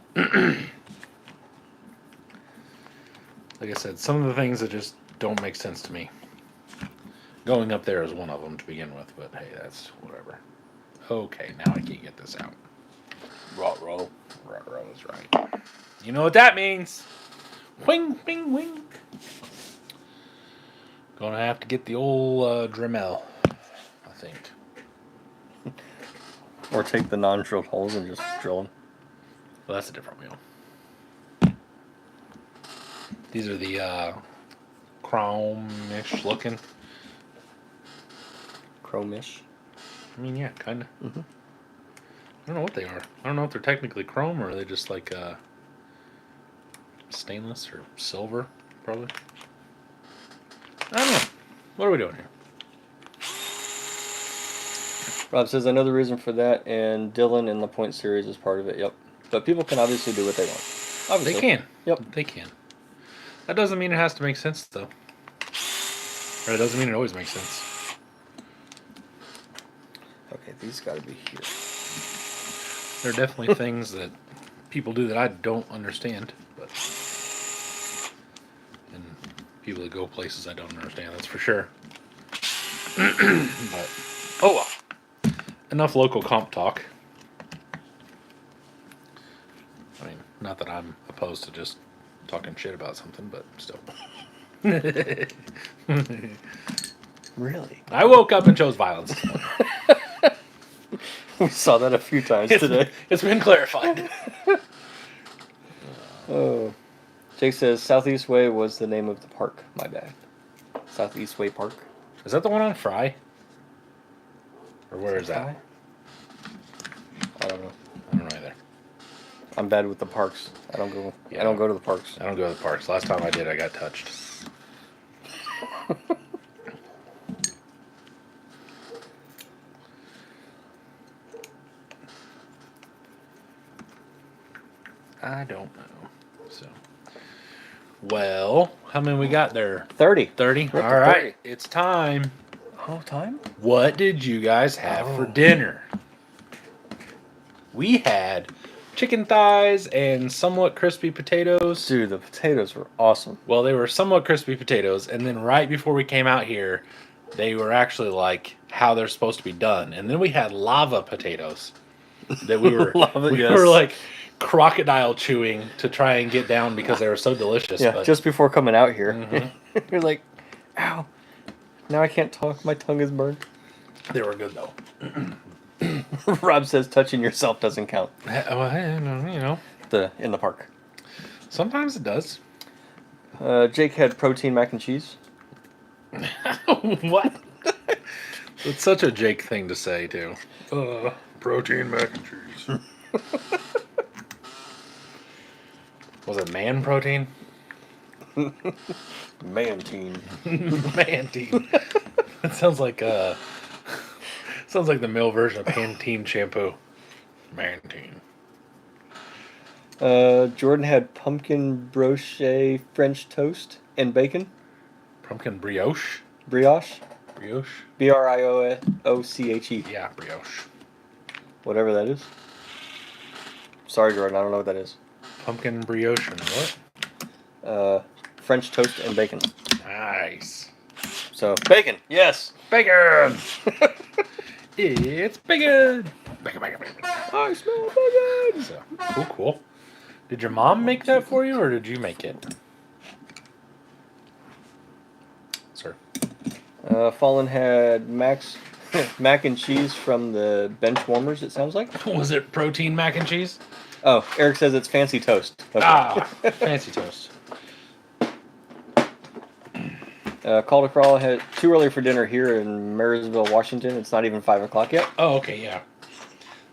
Like I said, some of the things that just don't make sense to me. Going up there is one of them to begin with, but hey, that's whatever. Okay, now I can get this out.
Ruh-roh.
Ruh-roh is right. You know what that means? Wing, wing, wing. Gonna have to get the old Dremel, I think.
Or take the non-drilled holes and just drill them.
Well, that's a different wheel. These are the chrome-ish looking.
Chrome-ish.
I mean, yeah, kind of.
Mm-hmm.
I don't know what they are. I don't know if they're technically chrome or are they just like stainless or silver, probably. I don't know. What are we doing here?
Rob says, I know the reason for that, and Dylan in the point series is part of it. Yep. But people can obviously do what they want. Obviously.
They can.
Yep.
They can. That doesn't mean it has to make sense, though. Or it doesn't mean it always makes sense.
Okay, these got to be here.
There are definitely things that people do that I don't understand, but and people that go places I don't understand, that's for sure. But oh well. Enough local comp talk. I mean, not that I'm opposed to just talking shit about something, but still.
Really?
I woke up and chose violence.
We saw that a few times today.
It's been clarified.
Oh. Jake says Southeast Way was the name of the park. My bad. Southeast Way Park.
Is that the one on Fry? Or where is that?
I don't know.
I don't know either.
I'm bad with the parks. I don't go.
Yeah.
I don't go to the parks.
I don't go to the parks. Last time I did, I got touched. I don't know. So, well, how many we got there?
30.
30?
We're
All
up to
right,
30.
it's time.
Oh, time?
What did you guys have for dinner? We had chicken thighs and somewhat crispy potatoes.
Dude, the potatoes were awesome.
Well, they were somewhat crispy potatoes, and then right before we came out here, they were actually like how they're supposed to be done. And then we had lava potatoes that we were
Lava,
we
yes.
were like crocodile chewing to try and get down because they were so delicious.
Yeah,
but
just before coming out here,
Mhm.
you're like, ow, now I can't talk. My tongue is burned.
they were good though.
Rob says touching yourself doesn't count.
Well, you know,
In the park.
sometimes it does.
Jake had protein mac and cheese.
What? It's such a Jake thing to say too. Protein mac and cheese. Was it man protein?
Mantine.
Pantene. That sounds like the male version of Pantene shampoo. Pantene.
Jordan had pumpkin brioche French toast and bacon.
Pumpkin brioche.
Brioche.
Brioche.
Brioche.
Yeah, brioche.
Whatever that is. Sorry, Jordan, I don't know what that is.
Pumpkin brioche and what?
French toast and bacon.
Nice.
So, bacon, yes.
Bacon. It's bacon. Bacon.
I smell bacon.
So cool. Did your mom make that for you, or did you make it? Sir.
Fallen had mac and cheese from the bench warmers, it sounds like.
Was it protein mac and cheese?
Oh, Eric says it's fancy toast. Okay.
Ah, fancy toast.
Calder Crawl had too early for dinner here in Marysville, Washington. It's not even 5 o'clock yet.
Oh, okay, yeah.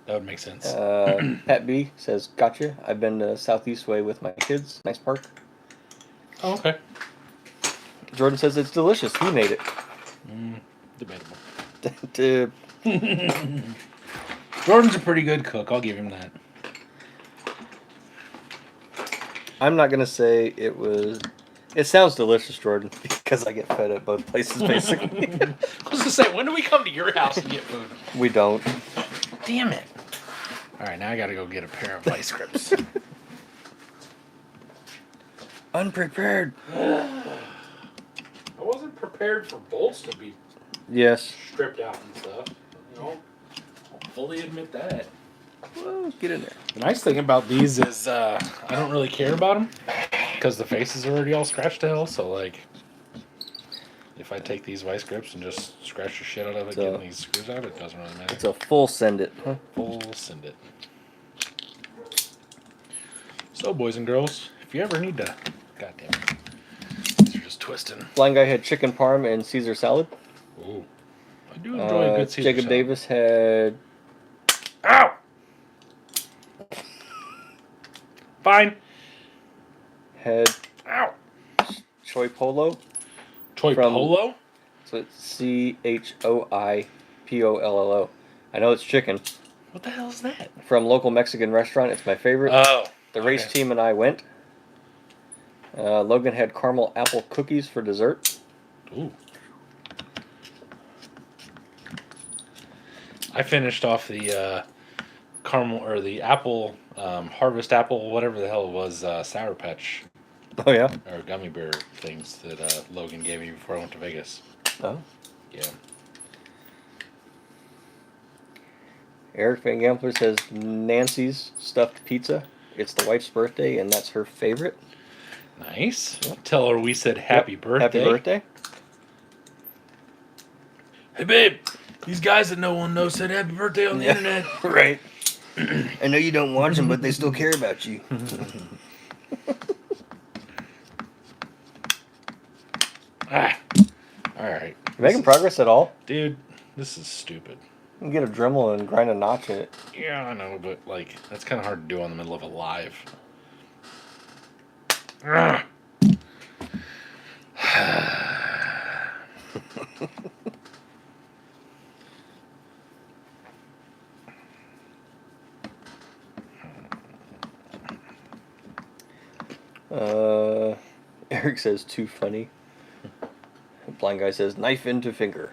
That would make sense.
Pat B says, gotcha. I've been to Southeast Way with my kids. Nice park.
Oh, okay.
Jordan says it's delicious. He made it.
Debatable.
To-
Jordan's a pretty good cook. I'll give him that.
I'm not going to say it was... It sounds delicious, Jordan, because I get fed at both places, basically.
I was gonna say, when do we come to your house and get food?
We don't.
Damn it! All right, now I gotta go get a pair of vice grips.
Unprepared.
I wasn't prepared for bolts to be
Yes.
stripped out and stuff. You know, I'll fully admit that.
Well, get in there.
The nice thing about these is I don't really care about them because the faces are already all scratched to hell. So like, if I take these vice grips and just scratch the shit out of it,
So-
getting these screws out, it doesn't really matter.
It's a full send it. Huh?
Full send it. So, boys and girls, if you ever need to, goddamn it, these are just twisting.
Blind Guy had chicken parm and Caesar salad.
Ooh, I do enjoy a good Caesar
Jacob
salad.
Davis had
Ow! Fine. Ow!
Choi Polo.
Choi
From-
Polo?
So it's CHOIPOLLO. I know it's chicken.
What the hell is that?
From local Mexican restaurant. It's my favorite.
Oh.
The race
okay.
team and I went. Logan had caramel apple cookies for dessert.
Ooh. I finished off the caramel or the apple, harvest apple, whatever the hell it was, Sour Patch
Oh, yeah?
or gummy bear things that Logan gave me before I went to Vegas.
Oh.
Yeah.
Eric Van Gampler says Nancy's stuffed pizza. It's the wife's birthday, and that's her favorite.
Nice. Tell her we said happy
Yep.
birthday.
Happy birthday.
Hey, babe. These guys that no one knows said happy birthday on the
Yeah.
internet.
Right. I know you don't watch them, but they still care about you.
Ah. All right.
You making progress at all?
Dude, this is stupid.
You can get a Dremel and grind a notch in it.
Yeah, I know, but like that's kind of hard to do in the middle of a live. Ah.
Eric says too funny. Blind Guy says knife into finger.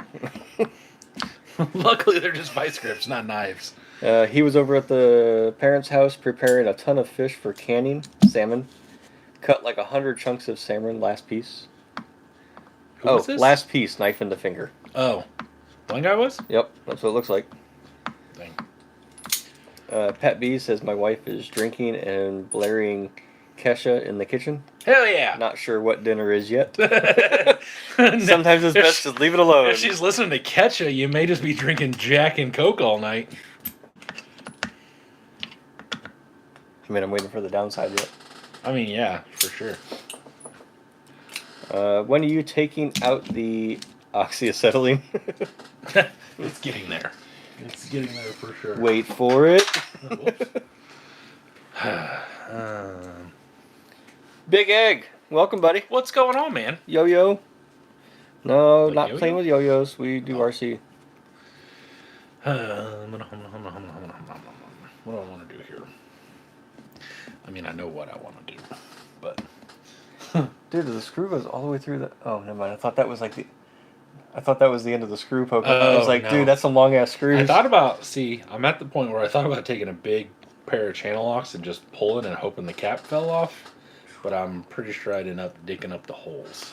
Luckily, they're just vice grips, not knives.
He was over at the parents' house preparing a ton of fish for canning, salmon. Cut like 100 chunks of salmon last piece.
Who was this?
Last piece, knife in the finger.
Oh, one guy was.
Yep, that's what it looks like.
Dang.
Pat B says my wife is drinking and blaring Kesha in the kitchen.
Hell yeah!
Not sure what dinner is yet.
No,
Sometimes it's best to leave it alone.
If she's listening to Ketcha, you may just be drinking Jack and Coke all night.
I mean, I'm waiting for the downside yet.
I mean, yeah, for sure.
When are you taking out the oxyacetylene?
It's getting there. It's getting there for sure.
Wait for it. Big Egg, welcome, buddy.
What's going on, man?
Yo-yo. No,
Like
not
yo-yo?
playing with yo-yos. We do RC.
What do I want to do here? I mean, I know what I want to do, but
Dude, the screw goes all the way through the... Oh, never mind. I thought that was like the... I thought that was the end of the screw poke. I was
Oh,
like,
no.
dude, that's some long-ass screws.
I thought about. See, I'm at the point where I thought about taking a big pair of channel locks and just pulling and hoping the cap fell off, but I'm pretty sure I'd end up digging up the holes.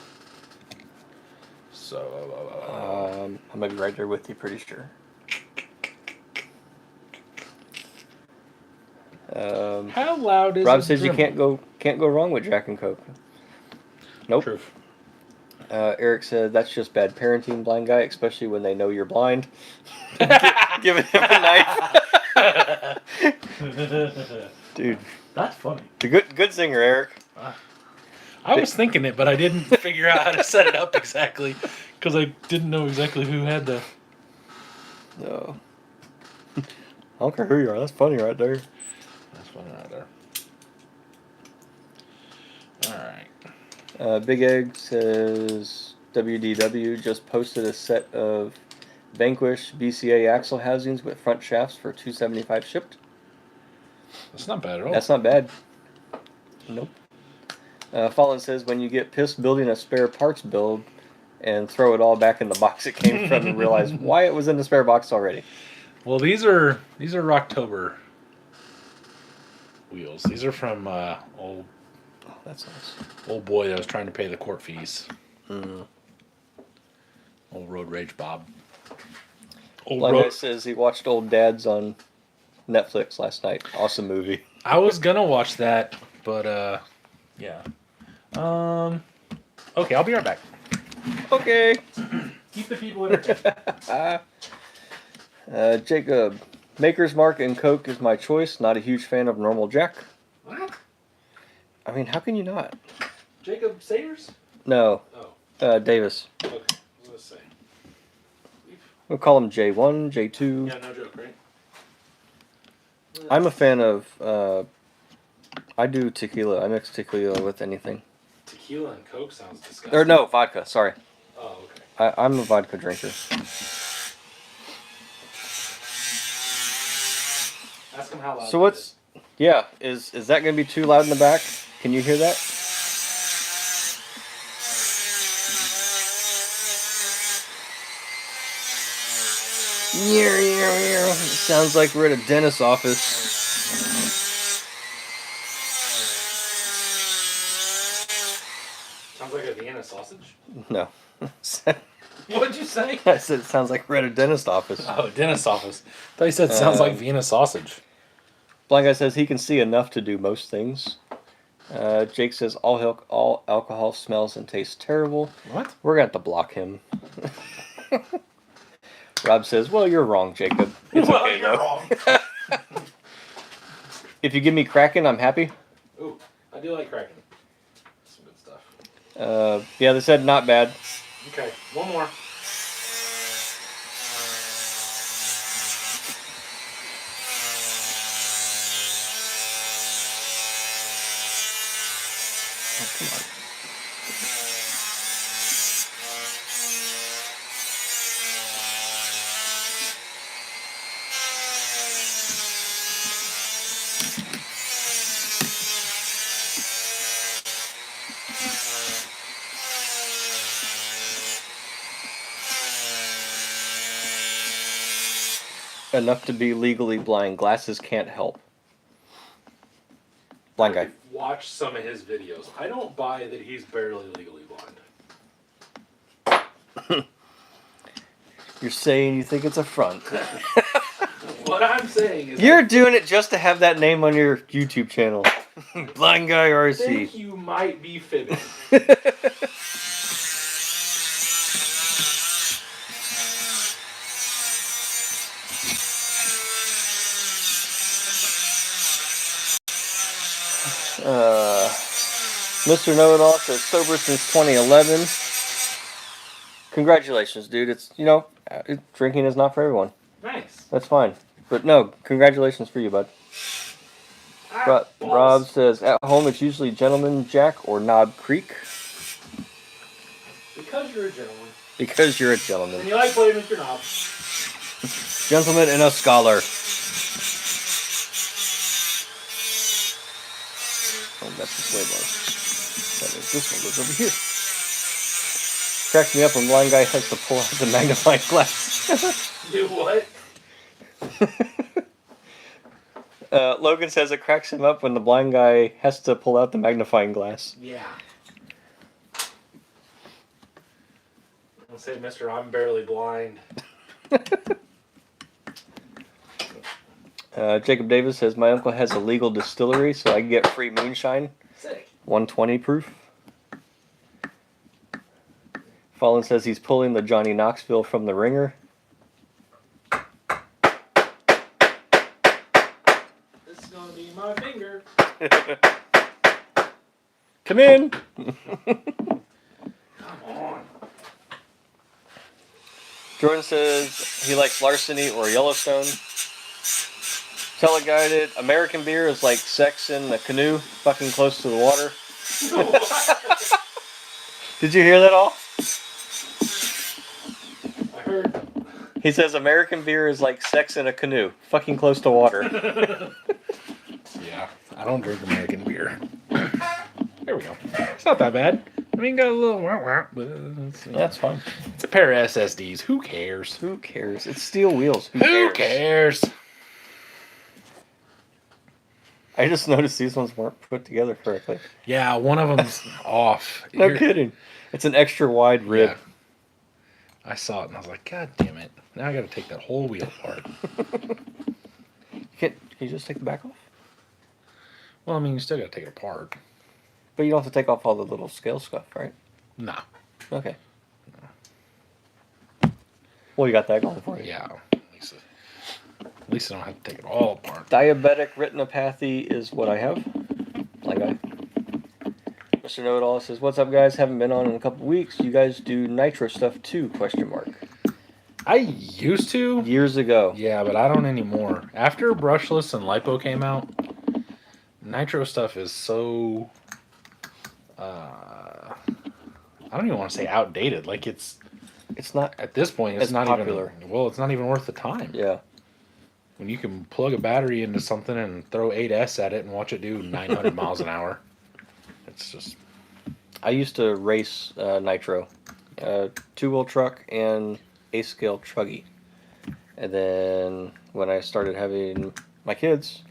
So
I might be right there with you, pretty sure.
how loud is
Rob
a
says you
Dremel?
can't go wrong with Jack and Coke. Nope.
Truth.
Eric said that's just bad parenting, blind guy, especially when they know you're blind. Giving him a knife. Dude,
That's funny.
the good singer, Eric.
I was thinking it, but I didn't figure out how to set it up exactly because I didn't know exactly who had the.
No. I don't care who you are. That's funny right there.
That's funny right there. All right.
Big Egg says WDW just posted a set of Vanquish BCA axle housings with front shafts for $275 shipped.
That's not bad at all.
That's not bad. Nope. Fallen says when you get pissed building a spare parts build and throw it all back in the box it came from and realize why it was in the spare box already.
Well, these are Rocktober wheels. These are from old
Oh, that's nice.
old boy that was trying to pay the court fees.
Mm.
Old Road Rage Bob. Old
Blind Guy
Road.
says he watched Old Dads on Netflix last night. Awesome movie.
I was gonna watch that, but yeah. Okay, I'll be right back.
Okay.
Keep the people entertained.
Jacob, Maker's Mark and Coke is my choice. Not a huge fan of normal Jack.
What?
I mean, how can you not?
Jacob Sayers?
No,
Oh,
Davis.
okay. I was gonna say.
We'll call him J1, J2.
Yeah, no joke, right?
I'm a fan of. I do tequila. I mix tequila with anything.
Tequila and Coke sounds disgusting.
Or no, vodka. Sorry,
Oh, okay.
I'm a vodka drinker.
Ask him how loud.
So what's? Yeah, is that gonna be too loud in the back? Can you hear that? Sounds like we're at a dentist's office.
Sounds like a Vienna sausage.
No.
What'd you say?
I said it sounds like we're at a dentist office.
Oh, dentist office. I thought you said sounds like Vienna sausage.
Blind Guy says he can see enough to do most things. Jake says all alcohol smells and tastes terrible.
What?
We're going to have to block him. Rob says, well, you're wrong, Jacob. It's
Well,
okay,
you're
though.
wrong.
If you give me Kraken, I'm happy.
Ooh, I do like Kraken. Some good stuff.
Yeah, they said not bad.
Okay, one more.
Oh, come on. Enough to be legally blind. Glasses can't help. Blind guy.
Watch some of his videos. I don't buy that he's barely legally blind.
You're saying you think it's a front.
What I'm saying is,
You're doing it just to have that name on your YouTube channel. Blind Guy
I
RC.
think you might be fibbing.
Mr. Know-It-All says sober since 2011. Congratulations, dude. It's, drinking is not for everyone.
Nice.
That's fine. But no, congratulations for you, bud. Rob says, at home it's usually Gentleman Jack or Knob Creek.
Because you're a gentleman.
Because you're a
And
gentleman.
you like playing with your knob.
Gentleman and a scholar. Oh, that's the sway bar. That means this one goes over here. Cracks me up when blind guy has to pull out the magnifying glass.
Do what?
Logan says it cracks him up when the blind guy has to pull out the magnifying glass.
Yeah. I'll say, Mister, I'm barely blind.
Jacob Davis says, my uncle has a legal distillery, so I can get free moonshine.
Sick.
120 proof. Fallen says he's pulling the Johnny Knoxville from the ringer.
This is going to be my finger.
Come in!
Come on.
Jordan says he likes Larceny or Yellowstone. Teleguided, American beer is like sex in a canoe, fucking close to the water. Did you hear that all?
I heard.
He says American beer is like sex in a canoe, fucking close to water.
Yeah, I don't drink American beer. There we go. It's not that bad. I mean, got a little but
That's fine.
it's a pair of SSDs. Who cares?
Who cares? It's steel wheels.
Who cares?
I just noticed these ones weren't put together correctly.
Yeah, one of them's off.
No
You're-
kidding. It's an extra wide rib.
Yeah. I saw it and I was like, God damn it. Now I got to take that whole wheel apart.
Can you just take the back off?
Well, I mean, you still got to take it apart.
But you don't have to take off all the little scale stuff, right?
Nah.
Okay. Well, you got that going for you.
Yeah. At least I don't have to take it all apart.
Diabetic retinopathy is what I have. Like Mr. Know-It-All says, what's up, guys? Haven't been on in a couple weeks. You guys do nitro stuff too, question mark.
I used to.
Years ago.
Yeah, but I don't anymore. After brushless and lipo came out, nitro stuff is so I don't even want to say outdated. Like it's
not
at this point it's
as
not
popular.
even well, it's not even worth the time.
Yeah.
When you can plug a battery into something and throw 8S at it and watch it do 900 miles an hour. It's just
I used to race nitro. Two-wheel truck and A-scale truggy. And then when I started having my kids,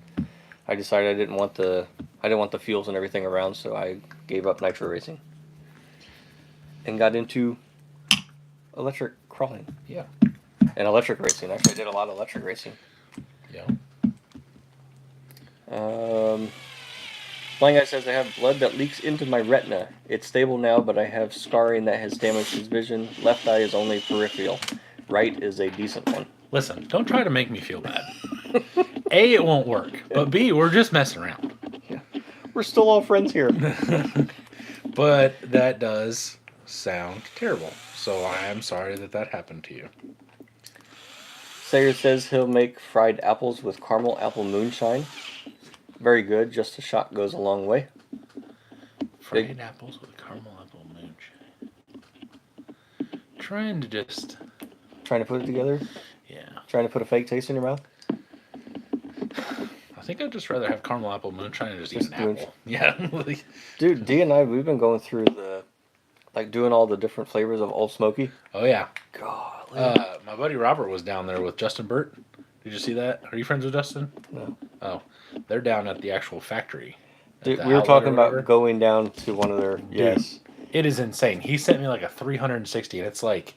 I decided I didn't want the fuels and everything around, so I gave up nitro racing. And got into electric crawling.
yeah.
And electric racing. Actually, I did a lot of electric racing.
Yeah.
Blind Guy says I have blood that leaks into my retina. It's stable now, but I have scarring that has damaged his vision. Left eye is only peripheral. Right is a decent one.
Listen, don't try to make me feel bad. A, it won't work. But B, we're just messing around.
We're still all friends here.
But that does sound terrible. So I am sorry that happened to you.
Sayer says he'll make fried apples with caramel apple moonshine. Very good. Just a shot goes a long way.
Fried apples with caramel apple moonshine. Trying to
Trying to put it together?
yeah.
Trying to put a fake taste in your mouth?
I think I'd just rather have caramel apple moonshine and just eat
Just
an
do
apple. Yeah.
Dude, Dee and I, we've been going through doing all the different flavors of Old Smoky.
Oh yeah.
God.
My buddy Robert was down there with Justin Burt. Did you see that? Are you friends with Justin?
No.
Oh, they're down at the actual factory. at
Dude,
the
we were
outlet
talking
or
about
whatever.
going down to one of their... Yes.
It is insane. He sent me like a 360, and it's like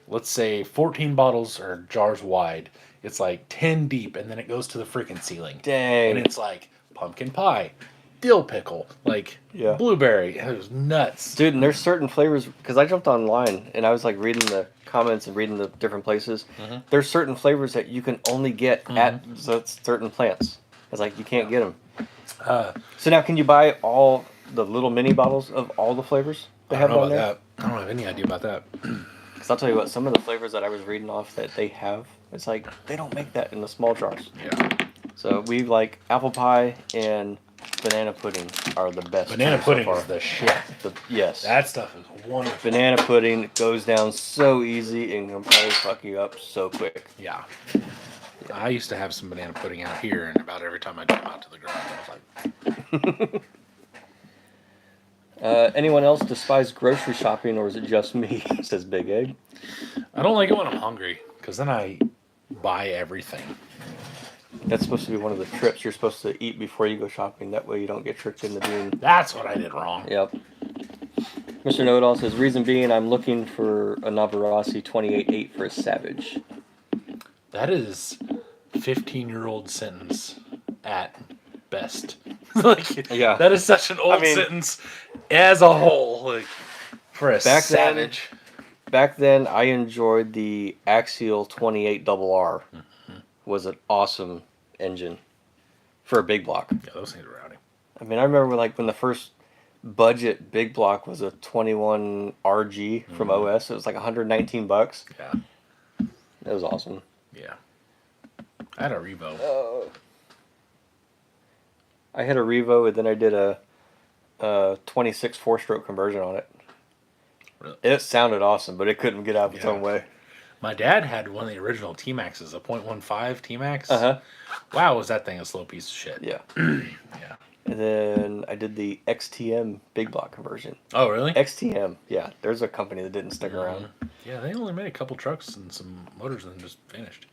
let's say 14 bottles or jars wide. It's like 10 deep, and then it goes to the freaking ceiling.
Dang.
And it's like pumpkin pie, dill pickle, like
Yeah.
blueberry. It was nuts.
Dude, and there's certain flavors, because I jumped online and I was like reading the comments and reading the different places. There's certain flavors that you can only get at certain plants. It's like you can't get them. So now, can you buy all the little mini bottles of all the flavors they
I
have
don't know
on
about
there?
that. I don't have any idea about that.
Because I'll tell you what, some of the flavors that I was reading off that they have, it's like they don't make that in the small jars.
Yeah.
So we like apple pie and banana pudding are the best.
Banana
so
pudding
far.
is the shit.
Yes.
That stuff is wonderful.
Banana pudding goes down so easy and can probably fuck you up so quick.
Yeah. I used to have some banana pudding out here, and about every time I came out to the garage, I was like,
Anyone else despise grocery shopping, or is it just me? Says Big Egg.
I don't like it when I'm hungry, because then I buy everything.
That's supposed to be one of the trips. You're supposed to eat before you go shopping. That way you don't get tricked into being.
That's what I did wrong.
Yep. Mr. Know-It-All says, reason being I'm looking for a Navarasi 28.8 for a Savage.
That is 15-year-old sentence at best. Like,
Yeah.
that is such an old
I mean-
sentence as a whole. Like, for a
Back
savage.
Back then, I enjoyed the Axial 28RR. Was an awesome engine for a big block.
Yeah, those things are rowdy.
I mean, I remember like when the first budget big block was a 21 RG from OS. It was like $119.
Yeah.
That was awesome.
Yeah. I had a Revo.
I had a Revo, and then I did a 26 4-stroke conversion on it.
Really?
It sounded awesome, but it couldn't get out of its
Yeah.
own way.
My dad had one of the original T-Maxes, a .15 T-Max.
Uh-huh.
Wow, was that thing a slow piece of shit.
Yeah.
Yeah.
And then I did the XTM big block conversion.
Oh, really?
XTM, yeah. There's a company that didn't stick around.
Yeah, they only made a couple trucks and some motors and then just finished.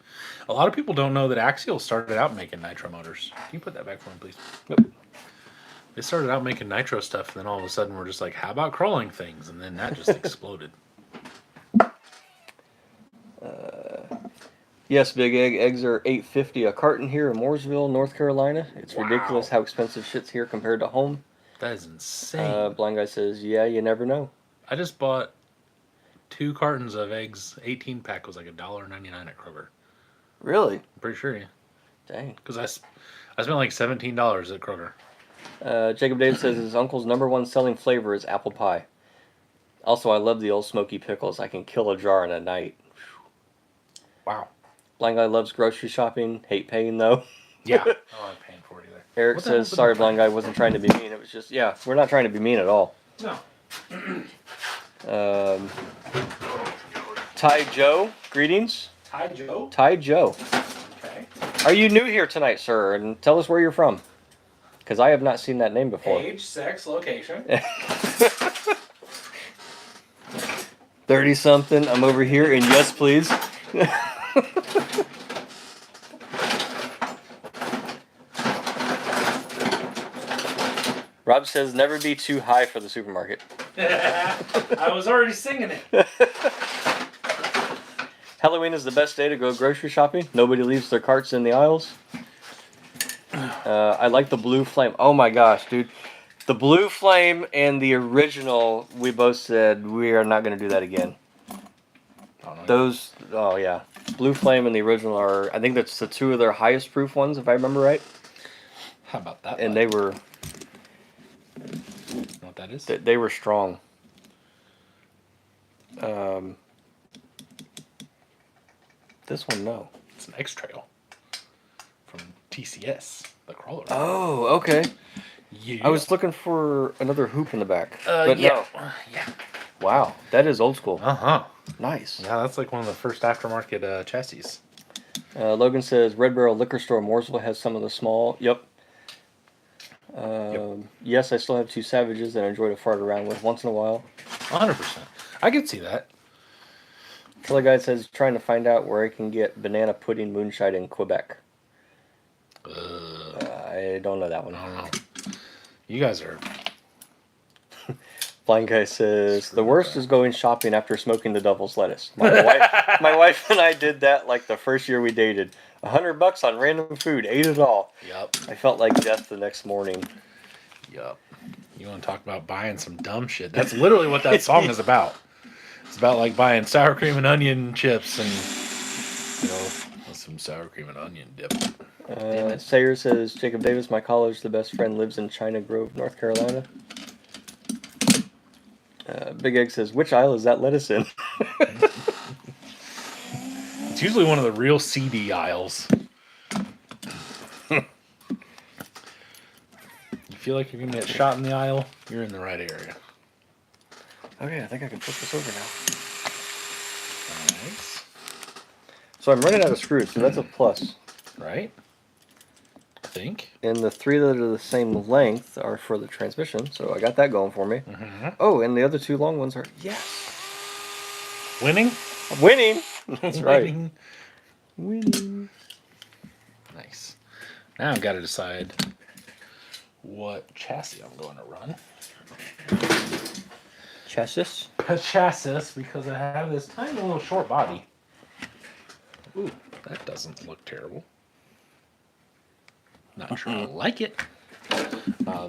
A lot of people don't know that Axial started out making nitro motors. Can you put that back for me, please?
Yep.
They started out making nitro stuff, and then all of a sudden we're just like, how about crawling things? And then that just exploded.
Yes, Big Egg. Eggs are $8.50 a carton here in Mooresville, North Carolina. It's
Wow.
ridiculous how expensive shit's here compared to home.
That is insane.
Blind Guy says, yeah, you never know.
I just bought 2 cartons of eggs. 18-pack was like $1.99 at Kroger.
Really?
I'm pretty sure, yeah.
Dang.
Because I spent like $17 at Kroger.
Jacob Davis says his uncle's #1 selling flavor is apple pie. Also, I love the old smoky pickles. I can kill a jar in a night.
Wow.
Blind Guy loves grocery shopping. Hate paying, though.
Yeah. I don't like paying for it either.
Eric
What the hell's
says,
the
sorry,
difference?
Blind Guy wasn't trying to be mean. It was just, yeah, we're not trying to be mean at all.
No.
Ty Joe, greetings.
Hi, Joe.
Ty Joe.
Okay.
Are you new here tonight, sir? And tell us where you're from. Because I have not seen that name before.
Age, sex, location.
30-something, I'm over here, and yes, please. Rob says, never be too high for the supermarket.
I was already singing it.
Halloween is the best day to go grocery shopping. Nobody leaves their carts in the aisles. I like the blue flame. Oh my gosh, dude. The blue flame and the original, we both said we are not going to do that again. Those, oh yeah. Blue flame and the original are, I think that's the 2 of their highest proof ones, if I remember right.
How about that?
And they were,
You know what that is?
they were strong. This one, no.
It's an X-Trail from TCS, the crawler.
Oh, okay.
Yeah.
I was looking for another hoop in the back. But
yeah.
no.
Yeah.
Wow, that is old school.
Uh-huh.
Nice.
Yeah, that's like one of the first aftermarket chassis.
Logan says Red Barrel Liquor Store Mooresville has some of the small. Yep. Yes, I still have 2 Savages that I enjoy to fart around with once in a while.
100%. I could see that.
Killer Guy says trying to find out where I can get banana pudding moonshine in Quebec. I don't know that one.
I don't know. You guys are...
Blind guy says the worst is going shopping after smoking the devil's lettuce. My wife and I did that like the first year we dated. $100 on random food, ate it all.
Yup.
I felt like death the next morning.
Yup. You want to talk about buying some dumb shit? That's literally what that song is about. It's about like buying sour cream and onion chips and some sour cream and onion dip.
Sayer says Jacob Davis, my college, the best friend, lives in China Grove, North Carolina. Big Egg says, which aisle is that lettuce in?
It's usually one of the real seedy aisles. You feel like you're gonna get shot in the aisle? You're in the right area.
Okay, I think I can flip this over now.
Nice.
So I'm running out of screws, so that's a plus.
Right? I think.
And the 3 that are the same length are for the transmission, so I got that going for me.
Mm-hmm.
Oh, and the other 2 long ones are, yes!
Winning?
I'm winning! That's right.
Winning.
Winning.
Nice. Now I've got to decide what chassis I'm going to run.
Chassis?
A chassis, because I have this tiny little short body. Ooh, that doesn't look terrible. Not sure I like it.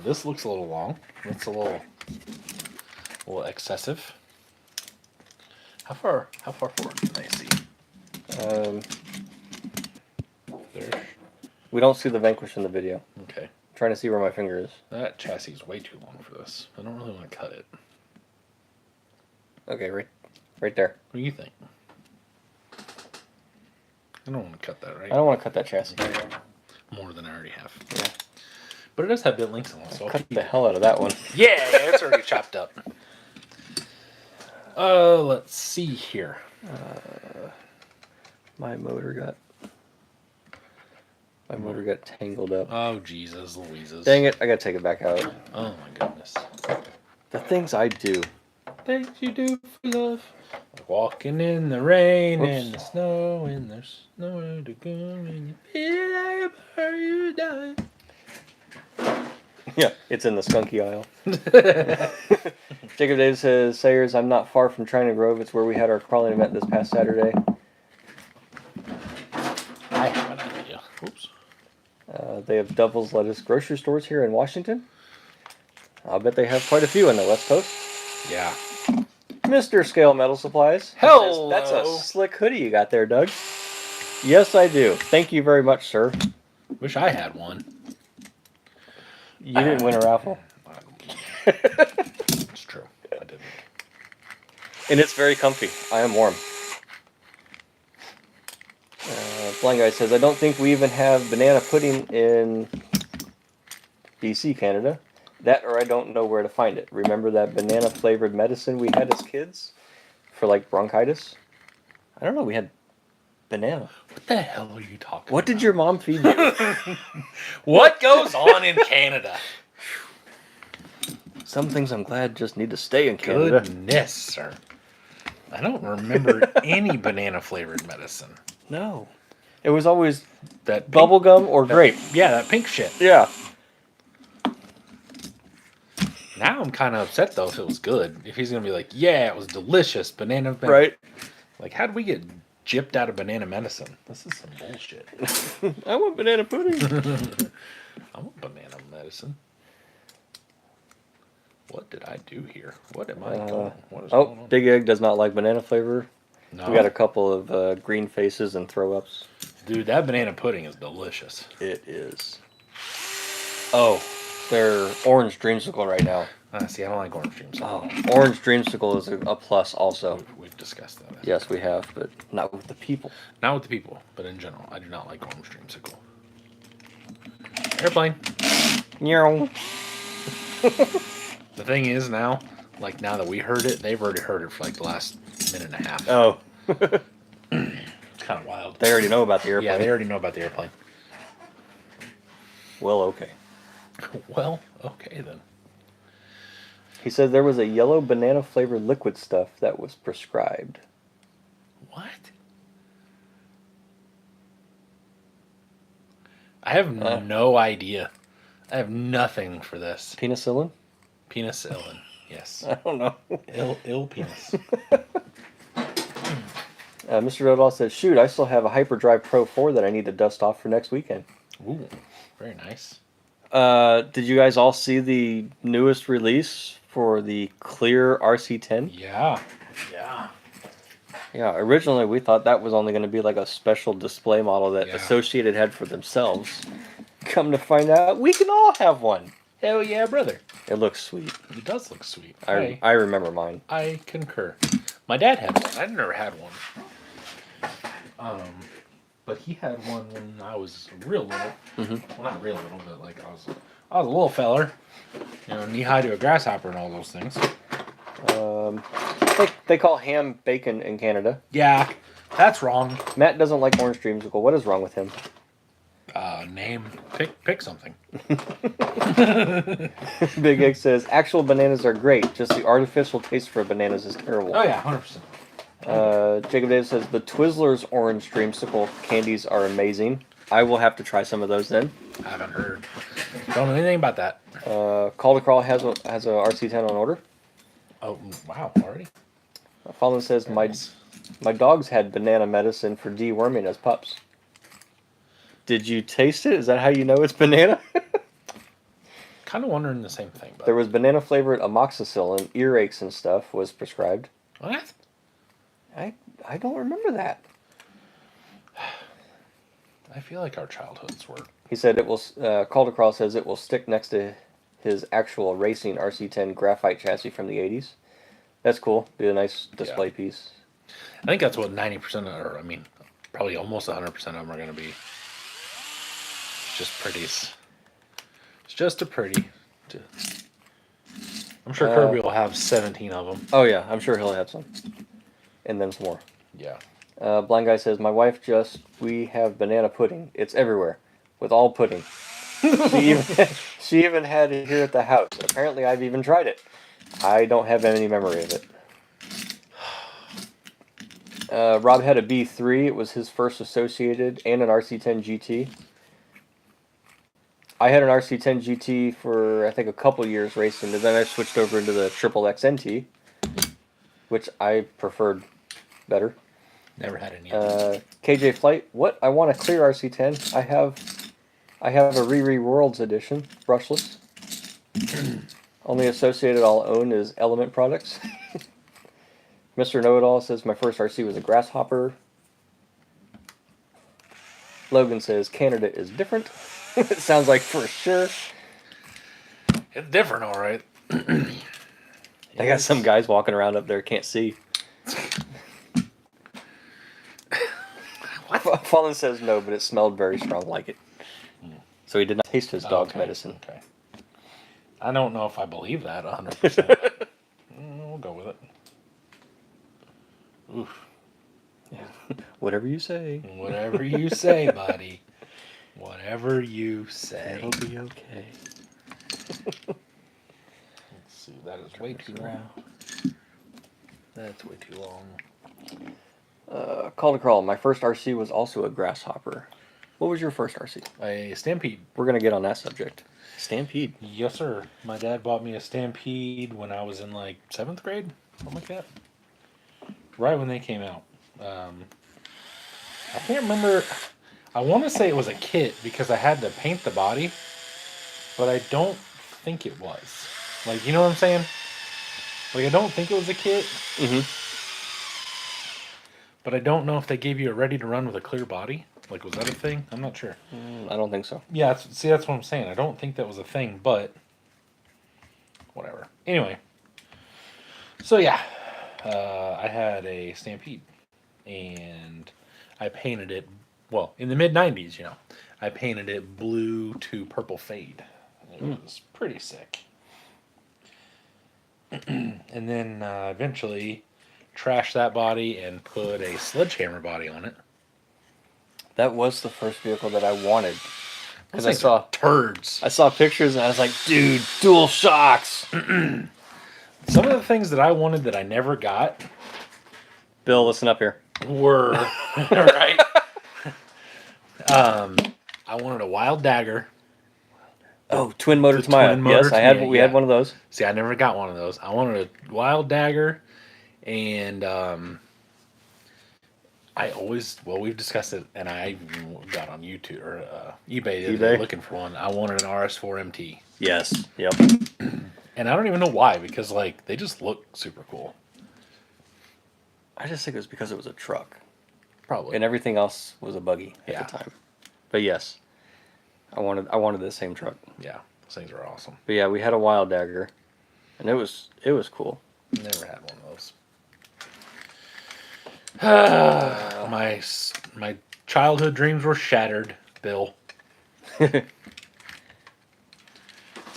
This looks a little long. It's a little excessive. How far forward can I see? There.
We don't see the Vanquish in the video.
Okay.
I'm trying to see where my finger is.
That chassis is way too long for this. I don't really want to cut it.
Okay, right there.
What do you think? I don't want to cut that, right?
I don't want to cut that chassis.
More than I already have.
Yeah.
But it does have bit links on it, so I'll
Cut
keep
the
it.
hell out of that one.
Yeah, it's already chopped up. Let's see here.
My motor got tangled up.
Oh, Jesus Louises.
Dang it, I gotta take it back out.
Oh, my goodness.
The things I do.
Things you do for love. Like walking in the rain
Oops.
and the snow, and there's nowhere to go, and you feel like a bird you die.
Yeah, it's in the skunky aisle. Jacob Davis says, Sayers, I'm not far from China Grove. It's where we had our crawling event this past Saturday.
I have an idea. Oops.
They have Devil's Lettuce grocery stores here in Washington. I'll bet they have quite a few on the West Coast.
Yeah.
Mr. Scale Metal Supplies.
Hello.
That's a slick hoodie you got there, Doug. Yes, I do. Thank you very much, sir.
Wish I had one.
You didn't win a raffle.
It's true. I didn't.
And it's very comfy. I am warm. Blind Guy says, I don't think we even have banana pudding in BC, Canada. That or I don't know where to find it. Remember that banana flavored medicine we had as kids? For like bronchitis? I don't know, we had banana.
What the hell are you talking
What
about?
did your mom feed you?
What goes on in Canada?
Some things I'm glad just need to stay in Canada.
Goodness, sir. I don't remember any banana flavored medicine.
No. It was always
That
bubble gum or grape.
Yeah, that pink shit.
Yeah.
Now I'm kind of upset though if it was good. If he's gonna be like, yeah, it was delicious, banana.
Right.
Like, how'd we get gypped out of banana medicine? This is some bullshit.
I want banana pudding.
I want banana medicine. What did I do here? What am I doing? What is going on?
Big Egg does not like banana flavor.
No.
We got a couple of green faces and throw ups.
Dude, that banana pudding is delicious.
It is. Oh, they're orange dreamsicle right now.
See, I don't like orange dreams.
Oh, orange dreamsicle is a plus also.
We've discussed that.
Yes, we have, but not with the people.
Not with the people, but in general, I do not like orange dreamsicle. Airplane.
Meow.
The thing is now, like now that we heard it, they've already heard it for like the last minute and a half.
Oh.
It's kind of wild.
They already know about the airplane.
Yeah, they already know about the airplane.
Well, okay.
Well, okay then.
He said there was a yellow banana flavored liquid stuff that was prescribed.
What? I have no idea. I have nothing for this.
Penicillin?
Penicillin. Yes.
I don't know.
Ill penis.
Mr. Dodall says, shoot, I still have a Hyperdrive Pro 4 that I need to dust off for next weekend.
Ooh, very nice.
Did you guys all see the newest release for the Clear RC10?
Yeah. Yeah.
Yeah, originally we thought that was only going to be like a special display model that
Yeah.
Associated had for themselves. Come to find out, we can all have one.
Hell yeah, brother.
It looks sweet.
It does look sweet.
I remember mine.
I concur. My dad had one. I never had one. But he had one when I was real little.
Mm-hmm.
Well, not real little, but like I was a little feller. You know, knee high to a grasshopper and all those things.
They call ham bacon in Canada.
Yeah, that's wrong.
Matt doesn't like orange dreamsicle. What is wrong with him?
Name. Pick something.
Big Egg says, actual bananas are great. Just the artificial taste for bananas is terrible.
Oh yeah, 100%.
Jacob Davis says, the Twizzlers orange dreamsicle candies are amazing. I will have to try some of those then.
I haven't heard. Don't know anything about that.
Call to Crawl has a RC10 on order.
Oh wow, already.
Fallon says, my dogs had banana medicine for deworming as pups. Did you taste it? Is that how you know it's banana?
Kind of wondering the same thing. But
There was banana flavored amoxicillin, earaches and stuff was prescribed.
what?
I don't remember that.
I feel like our childhoods were.
He said it will. Call to Crawl says it will stick next to his actual racing RC10 graphite chassis from the 80s. That's cool. Be a nice display piece.
I think that's what 90% or I mean, probably almost 100% of them are going to be. It's just pretties. It's just a pretty. I'm sure Kirby will have 17 of them.
Oh yeah, I'm sure he'll have some, and then some more.
Yeah.
Blind Guy says, my wife we have banana pudding. It's everywhere, with all pudding. She even had it here at the house. Apparently, I've even tried it. I don't have any memory of it. Rob had a B3. It was his first Associated and an RC10 GT. I had an RC10 GT for, I think, a couple years racing, and then I switched over into the Triple XNT, which I preferred better.
Never had any of them.
KJ Flight, what? I want a clear RC10. I have a Riri Worlds edition, brushless. Only Associated I'll own is Element products. Mr. Know-It-All says, my first RC was a Grasshopper. Logan says, Canada is different. It sounds like for sure.
It's different, all right.
They got some guys walking around up there can't see. Fallen says no, but it smelled very strong like it. So he did not taste his dog's medicine.
Okay. I don't know if I believe that 100%. We'll go with it. Oof.
Whatever you say.
Whatever you say, buddy. Whatever you say.
It'll be okay.
Let's see. That is way too long. That's way too long.
Call to Crawl. My first RC was also a Grasshopper. What was your first RC?
A Stampede.
We're going to get on that subject. Stampede.
Yes, sir. My dad bought me a Stampede when I was in like 7th grade. Something like that. Right when they came out. I can't remember. I want to say it was a kit because I had to paint the body. But I don't think it was. Like, you know what I'm saying? Like, I don't think it was a kit.
Mm-hmm.
But I don't know if they gave you a ready to run with a clear body. Like, was that a thing? I'm not sure.
I don't think so.
Yeah, that's what I'm saying. I don't think that was a thing, but whatever. Anyway, so yeah, I had a Stampede, and I painted it, well, in the mid-90s, you know. I painted it blue to purple fade. It was pretty sick. And then eventually trashed that body and put a Sledgehammer body on it.
That was the first vehicle that I wanted. Because
Those things are turds.
I saw pictures and I was like, dude, dual shocks.
Some of the things that I wanted that I never got
Bill, listen up here.
were right. I wanted a Wild Dagger.
Oh, twin motor
the
Tamiya.
twin motor
Yes, I had.
Tamiya,
We
yeah.
had one of those.
See, I never got one of those. I wanted a Wild Dagger, and I always, well, we've discussed it, and I got on YouTube or eBay the other day
eBay?
looking for one. I wanted an RS4 MT,
Yes. Yep.
and I don't even know why, because like they just look super cool.
I just think it was because it was a truck,
Probably.
and everything else was a buggy at
Yeah.
the time. But yes, I wanted the same truck.
Yeah, those things are awesome.
But yeah, we had a Wild Dagger, and it was cool.
Never had one of those. My childhood dreams were shattered, Bill. It's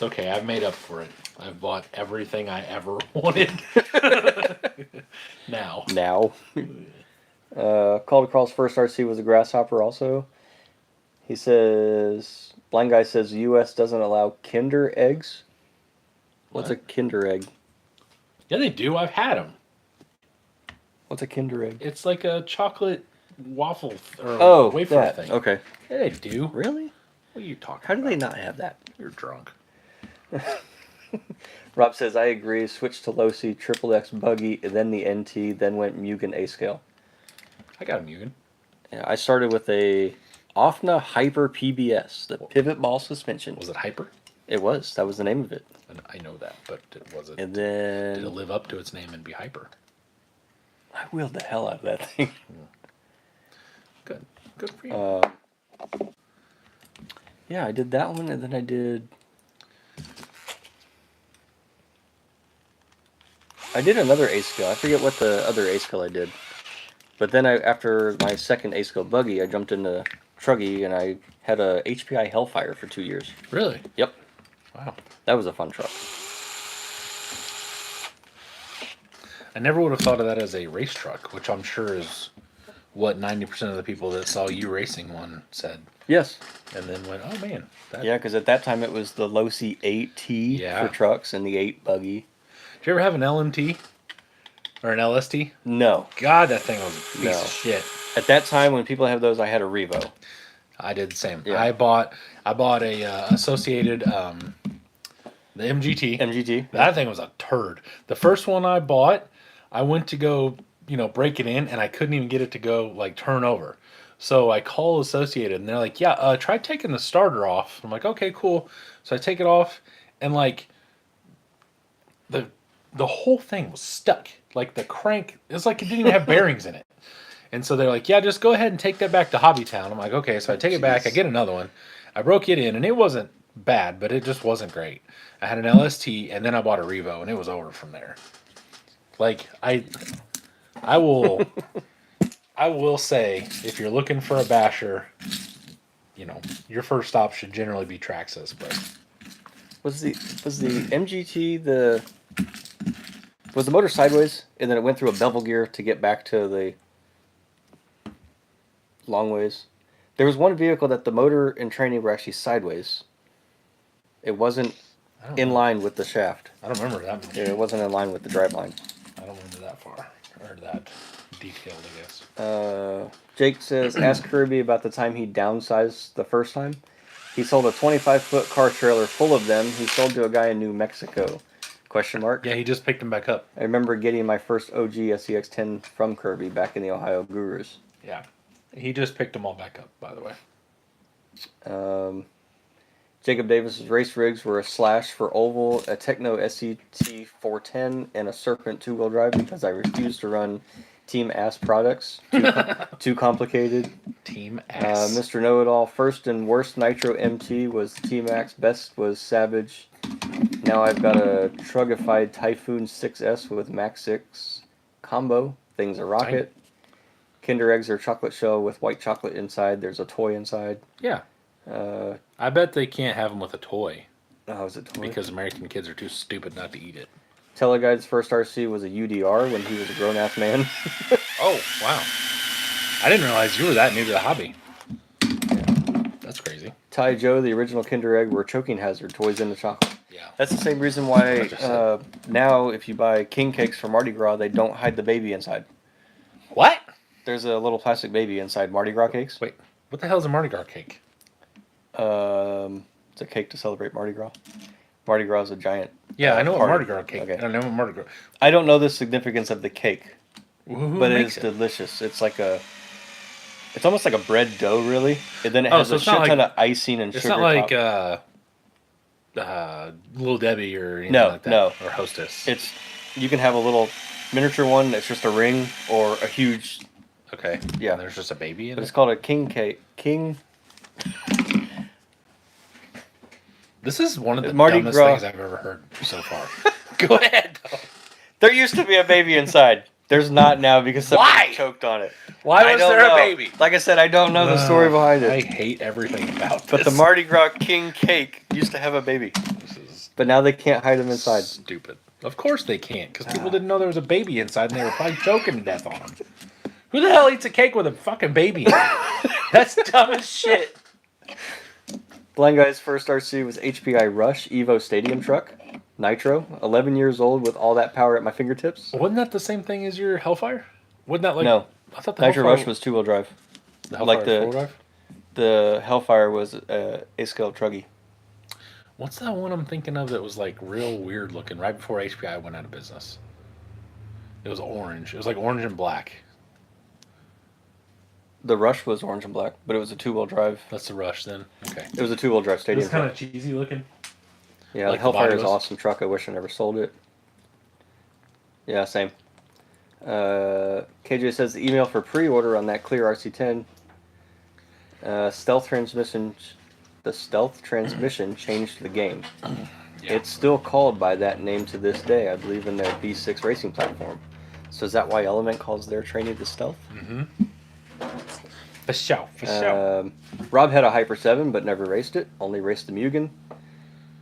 okay. I've made up for it. I've bought everything I ever wanted. Now.
Now, Call to Crawl's first RC was a Grasshopper. Also, he says blind guy says the U.S. doesn't allow Kinder eggs. What's a
What?
Kinder egg?
Yeah, they do. I've had them.
What's a Kinder egg?
It's like a chocolate waffle or
Oh,
wafer
that.
thing.
Okay.
Yeah, they do.
Really?
What are you talking
How do
about?
they not have that?
You're drunk.
Rob says, I agree. Switched to Losi, Triple X buggy, then the NT, then went Mugen A scale.
I got a Mugen.
Yeah, I started with a Offna Hyper PBS, the pivot ball suspension.
Was it Hyper?
It was. That was the name of it.
And I know that, but it wasn't.
And
Did it
then
live up to its name and be Hyper?
I wheeled the hell out of that thing.
Good. Good for you.
Yeah, I did that one, and then I did another A scale. I forget what the other A scale I did. But then after my second A scale buggy, I jumped into Truggy, and I had a HPI Hellfire for 2 years.
Really?
Yep,
Wow.
that was a fun truck.
I never would have thought of that as a race truck, which I'm sure is what 90% of the people that saw you racing one said.
Yes.
And then went, oh man. That...
Yeah, because at that time it was the Losi 8T
Yeah.
for trucks and the 8 buggy.
Did you ever have an LMT? Or an LST?
No.
God, that thing was a piece
No.
of shit.
At that time, when people have those, I had a Revo.
I did the same.
Yeah.
I bought a Associated the MGT.
MGT.
That thing was a turd. The first one I bought, I went to go, break it in, and I couldn't even get it to go like turn over. So I call Associated, and they're like, "Yeah, try taking the starter off." I'm like, "Okay, cool." So I take it off, and like the whole thing was stuck. Like the crank, it's like it didn't even have bearings in it. And so they're like, "Yeah, just go ahead and take that back to Hobbytown." I'm like, "Okay." So I take it back. I get another one. I broke it in, and it wasn't bad, but it just wasn't great. I had an LST, and then I bought a Revo, and it was over from there. Like I will say, if you're looking for a basher, your first stop should generally be Traxxas. But
Was the MGT was the motor sideways, and then it went through a bevel gear to get back to the long ways? There was one vehicle that the motor and training were actually sideways. It wasn't
I don't
in
know.
line with the shaft.
I don't remember that much.
Yeah, it wasn't in line with the driveline.
I don't remember that far or that detailed, I guess.
Jake says, ask Kirby about the time he downsized the first time. He sold a 25-foot car trailer full of them. He sold to a guy in New Mexico. Question mark.
Yeah, he just picked him back up.
I remember getting my first OG SCX-10 from Kirby back in the Ohio Gurus.
Yeah, he just picked them all back up. By the way.
Jacob Davis's race rigs were a Slash for oval, a Techno SCT 410, and a Serpent two-wheel drive because I refused to run Team Ass products. Too complicated.
Team X.
Mr. Know-It-All, first and worst Nitro MT was T-Max, best was Savage. Now I've got a Trugified Typhoon 6S with Max 6 combo. Thing's a rocket. Kinder Eggs are chocolate shell with white chocolate inside. There's a toy inside.
Yeah. I bet they can't have them with a toy
Oh, is it toy?
because American kids are too stupid not to eat it.
Teleguide's first RC was a UDR when he was a grown-ass man.
Oh, wow. I didn't realize you were that new to the hobby. That's crazy.
Ty Joe, the original Kinder Egg, were choking hazard toys in the chocolate.
Yeah.
That's the same reason why
I just said.
now if you buy king cakes from Mardi Gras, they don't hide the baby inside.
What?
There's a little plastic baby inside Mardi Gras cakes.
Wait, what the hell is a Mardi Gras cake?
It's a cake to celebrate Mardi Gras. Mardi Gras is a giant.
Yeah, I know what
party.
Mardi Gras cake.
Okay.
I know what Mardi Gras.
I don't know the significance of the cake,
Who
but
makes
it's delicious. It's like a. It's almost like a bread dough, really. And then it
Oh,
has
so
a
it's
shit
not
ton
like-
of icing and
It's
sugar.
not like
top.
Little Debbie or anything
No,
like that.
no.
Or Hostess.
It's you can have a little miniature one that's just a ring or a huge.
okay.
Yeah.
And there's just a baby in
But
it.
it's called a king cake. King.
This is one of the
Mardi
dumbest
Gras.
things I've ever heard so far. Go ahead. Though.
There used to be a baby inside. There's not now because somebody
Why?
choked on it.
Why
I
was
don't
there
know.
a baby?
Like I said, I don't know the story behind it.
I hate everything about
But
this.
the Mardi Gras king cake used to have a baby.
This is
But now they can't hide them inside.
stupid. Of course they can't, because people didn't know there was a baby inside, and they were probably choking to death on him. Who the hell eats a cake with a fucking baby in it? That's dumb as shit.
Blind Guy's first RC was HPI Rush Evo Stadium Truck. Nitro. 11 years old with all that power at my fingertips.
Wasn't that the same thing as your Hellfire? Wasn't that like
No.
I thought the
Nitro
Hellfire,
Rush was two-wheel drive.
the Hellfire
like
was
the-
four-wheel drive?
The Hellfire was A-scale truggy.
What's that one I'm thinking of that was like real weird looking right before HPI went out of business? It was orange. It was like orange and black.
The Rush was orange and black, but it was a two-wheel drive.
That's the Rush then. Okay.
It was a two-wheel drive
It
stadium
was kind
truck.
of cheesy looking.
Yeah,
like
the
the body
Hellfire is an
was?
awesome truck. I wish I never sold it. Yeah, same. KJ says the email for pre-order on that clear RC10 stealth transmission. The stealth transmission changed the game.
Yeah.
It's still called by that name to this day, I believe, in their B6 racing platform. So is that why Element calls their training the stealth?
For sure. For sure.
Rob had a Hyper 7, but never raced it. Only raced the Mugen.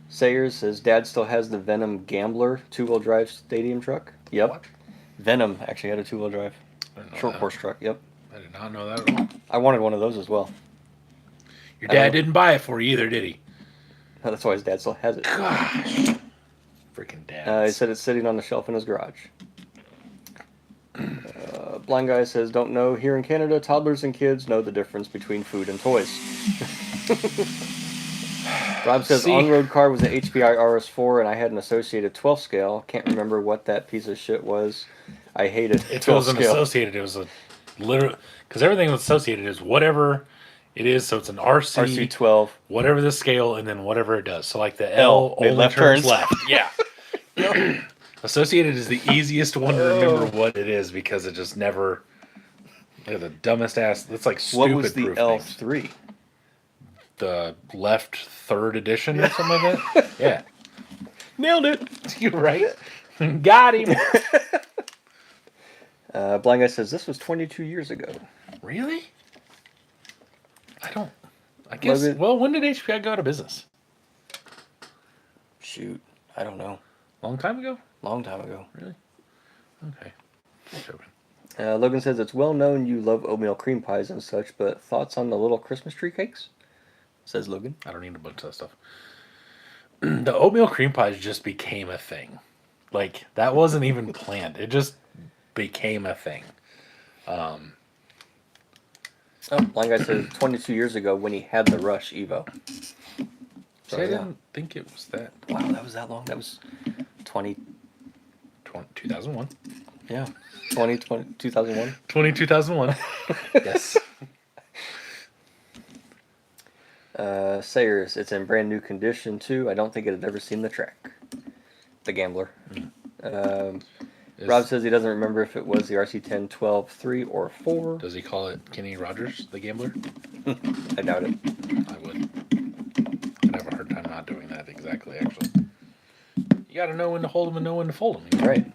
Sayers says Dad still has the Venom Gambler two-wheel drive stadium truck. Yep.
What?
Venom actually had a two-wheel drive
I didn't know
short
that.
course truck. Yep.
I did not know that at all.
I wanted one of those as well.
Your
I
dad
don't-
didn't buy it for you either, did he?
That's why his dad still has it.
Gosh. Freaking dad.
He said it's sitting on the shelf in his garage. Blind Guy says, don't know. Here in Canada, toddlers and kids know the difference between food and toys. Rob says,
See?
on-road car was an HPI RS4, and I had an Associated 12 scale. Can't remember what that piece of shit was. I hated
It
12
wasn't
scale.
associated. It was a literal, because everything was associated is whatever it is. So it's an RC,
RC12.
whatever the scale, and then whatever it does. So like the
L,
L
made
only
left
turns
turns.
left. Yeah. Associated is the easiest one to remember what it is because it just never. They're the dumbest ass. That's like
What
stupid
was the
proof things.
L3?
The left third edition or something like that. Yeah.
Nailed it.
You're right. Got him.
Blind Guy says, this was 22 years ago.
Really? I guess.
Logan-
Well, when did HPI go out of business?
Shoot. I don't know.
Long time ago?
Long time ago.
Really? Okay. Just joking.
Logan says, it's well known you love oatmeal cream pies and such, but thoughts on the little Christmas tree cakes? Says Logan.
I don't need a bunch of that stuff. The oatmeal cream pies just became a thing. Like, that wasn't even planned. It just became a thing.
Oh, Blind Guy says 22 years ago when he had the Rush Evo.
See, I
yeah.
didn't think it was that.
Wow, that was that long. That was
2001.
yeah, 2001.
2001. Yes.
Sayers, it's in brand new condition too. I don't think it had ever seen the track. The Gambler. Rob says he doesn't remember if it was the RC10 12 3 or 4.
Does he call it Kenny Rogers, the gambler?
I doubt it.
I would. I'd have a hard time not doing that exactly, actually. You gotta know when to hold them and know when to fold them.
Right.